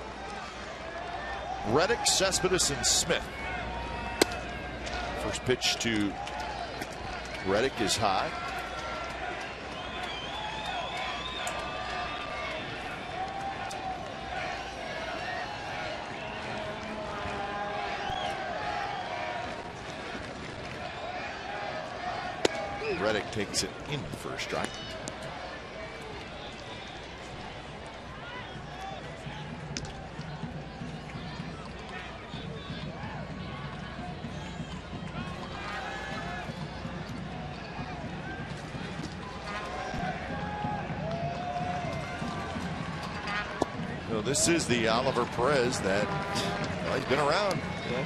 Reddick, Cespedes, and Smith. First pitch to Reddick is high. Reddick takes it in for a strike. So this is the Oliver Perez that, well, he's been around. Yeah.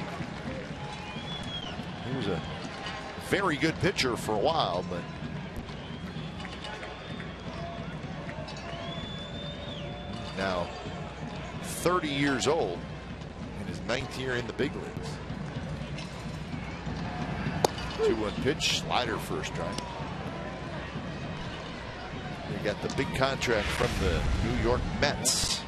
He was a very good pitcher for a while, but now 30 years old in his 9th year in the big leagues. 2-1 pitch, slider for a strike. They got the big contract from the New York Mets.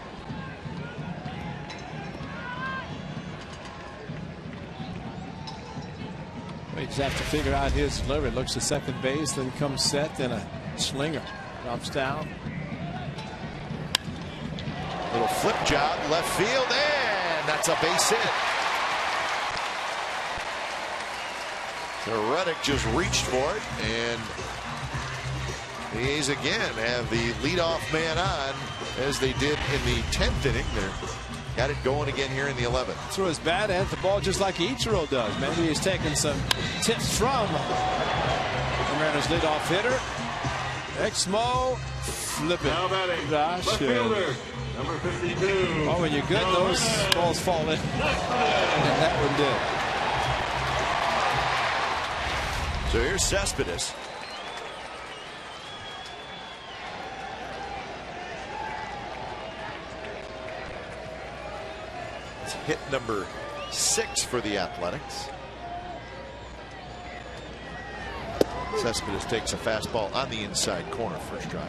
We just have to figure out his delivery. Looks to second base, then comes set, then a slinger drops down. Little flip job, left field, and that's a base hit. So Reddick just reached for it, and the A's again have the leadoff man on, as they did in the 10th inning. They're got it going again here in the 11th. Threw his bat and hit the ball just like Ichiro does. Maybe he's taking some tips from the Mariners leadoff hitter. Exmo, flip it. Now batting, Gosh, left fielder, number 52. oh, when you're good, those balls fall in. And that one did. So here's Cespedes. It's hit number 6 for the Athletics. Cespedes takes a fastball on the inside corner, first drive.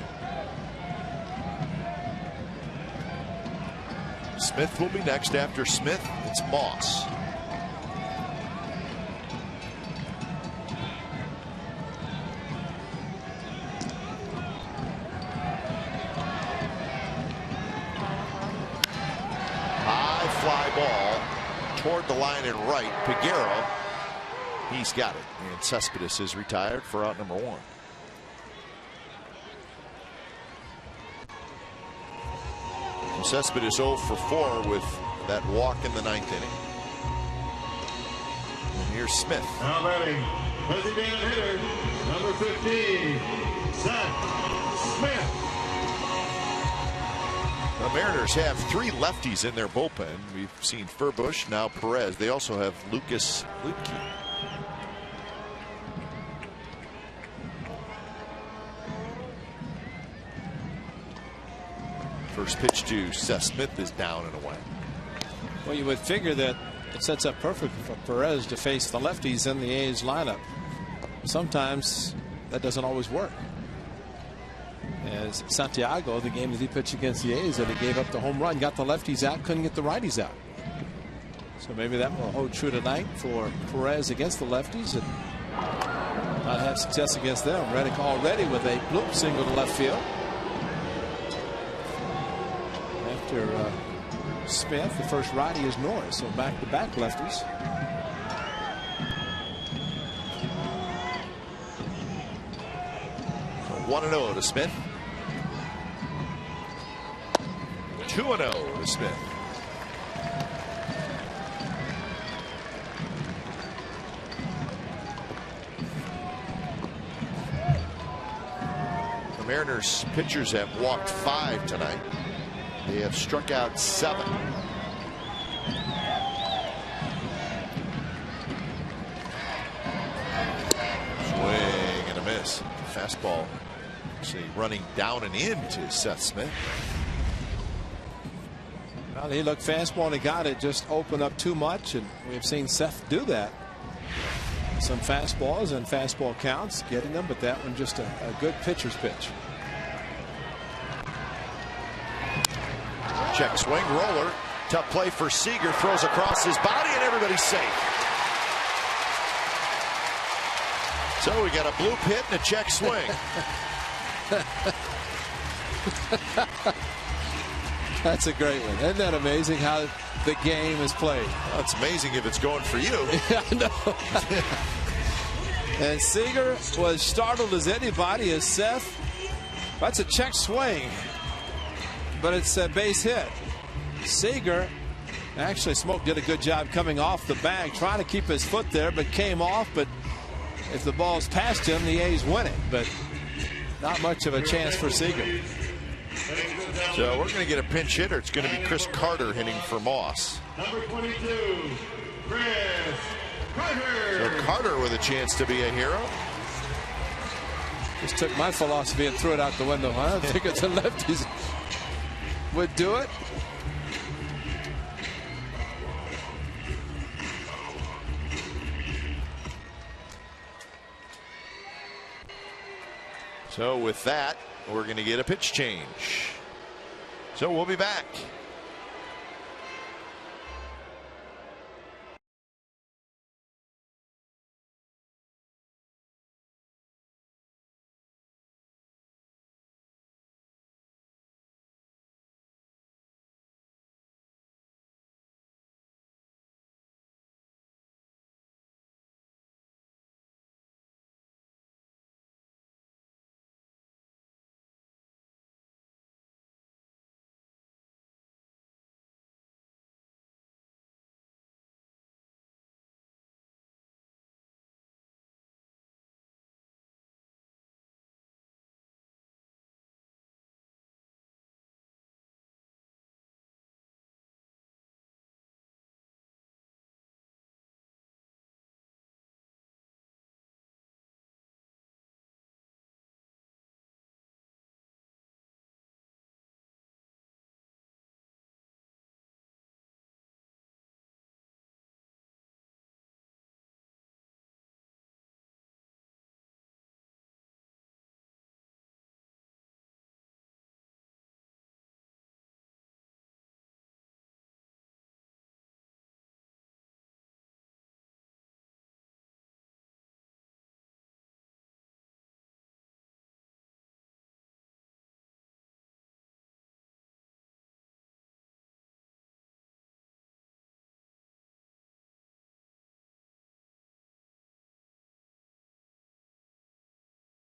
Smith will be next. After Smith, it's Moss. High fly ball toward the line and right. Peguero, he's got it. And Cespedes is retired for out number 1. Cespedes 0 for 4 with that walk in the 9th inning. And here's Smith. Now batting, designated hitter, number 15, Seth Smith. The Mariners have 3 lefties in their bullpen. We've seen Furbush, now Perez. They also have Lucas Luetke. First pitch to Seth Smith is down and away. Well, you would figure that it sets up perfect for Perez to face the lefties in the A's lineup. Sometimes that doesn't always work. As Santiago, the game that he pitched against the A's, that he gave up the home run, got the lefties out, couldn't get the righties out. So maybe that will hold true tonight for Perez against the lefties and not have success against them. Reddick already with a bloop single to left field. After Smith, the first righty is Norris, so back-to-back lefties. So 1-0 to Smith. 2-0 to Smith. The Mariners pitchers have walked 5 tonight. They have struck out 7. Swing and a miss. Fastball actually running down and into Seth Smith. Well, he looked fastball and he got it, just opened up too much, and we've seen Seth do that. Some fastballs and fastball counts, getting them, but that one just a good pitcher's pitch. Check swing, roller. Tough play for Seager. Throws across his body and everybody's safe. So we got a bloop hit and a check swing. That's a great one. Isn't that amazing how the game is played? Well, it's amazing if it's going for you. I know. And Seager was startled as anybody as Seth. That's a check swing. But it's a base hit. Seager, actually Smoke did a good job coming off the bag, trying to keep his foot there, but came off. But if the ball's past him, the A's win it. But not much of a chance for Seager. So we're going to get a pinch hitter. It's going to be Chris Carter hitting for Moss. Number 22, Chris Carter. So Carter with a chance to be a hero. Just took my philosophy and threw it out the window. I don't think it's the lefties would do it. So with that, we're going to get a pitch change. So we'll be back.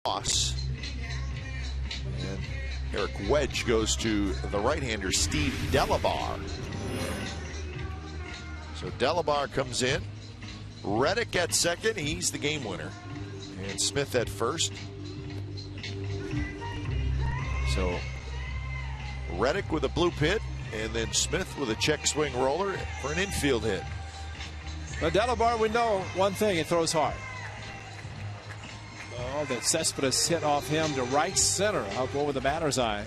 Moss. And Eric Wedge goes to the right-hander, Steve Delabar. So Delabar comes in. Reddick at second. He's the game winner. And Smith at first. So Reddick with a bloop hit, and then Smith with a check swing roller for an infield hit. But Delabar, we know one thing, he throws hard. Oh, that Cespedes hit off him to right center up over the batter's eye.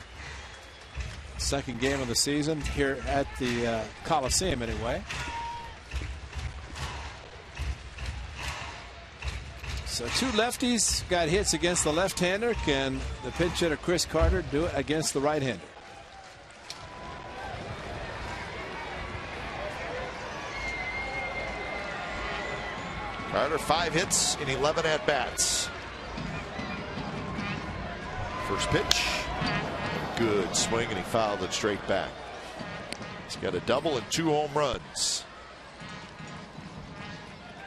Second game of the season here at the Coliseum anyway. So two lefties got hits against the left-hander. Can the pinch hitter Chris Carter do it against the right-hander? Carter 5 hits in 11 at-bats. First pitch. Good swing, and he fouled it straight back. He's got a double and 2 home runs.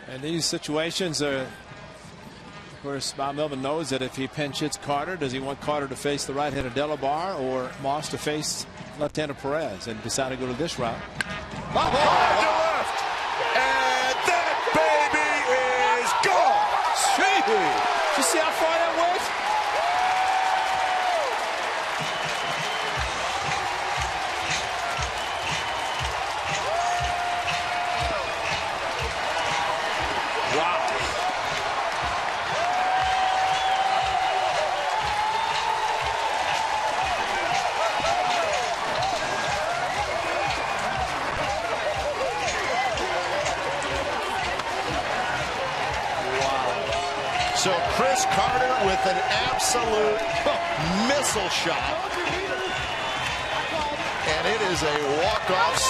And these situations are, of course, Bob Melvin knows that if he pinch hits Carter, does he want Carter to face the right-hander Delabar or Moss to face left-hander Perez, and decide to go to this route? Hard to left, and that baby is gone. Did you see how far that was? So Chris Carter with an absolute missile shot. And it is a walk-off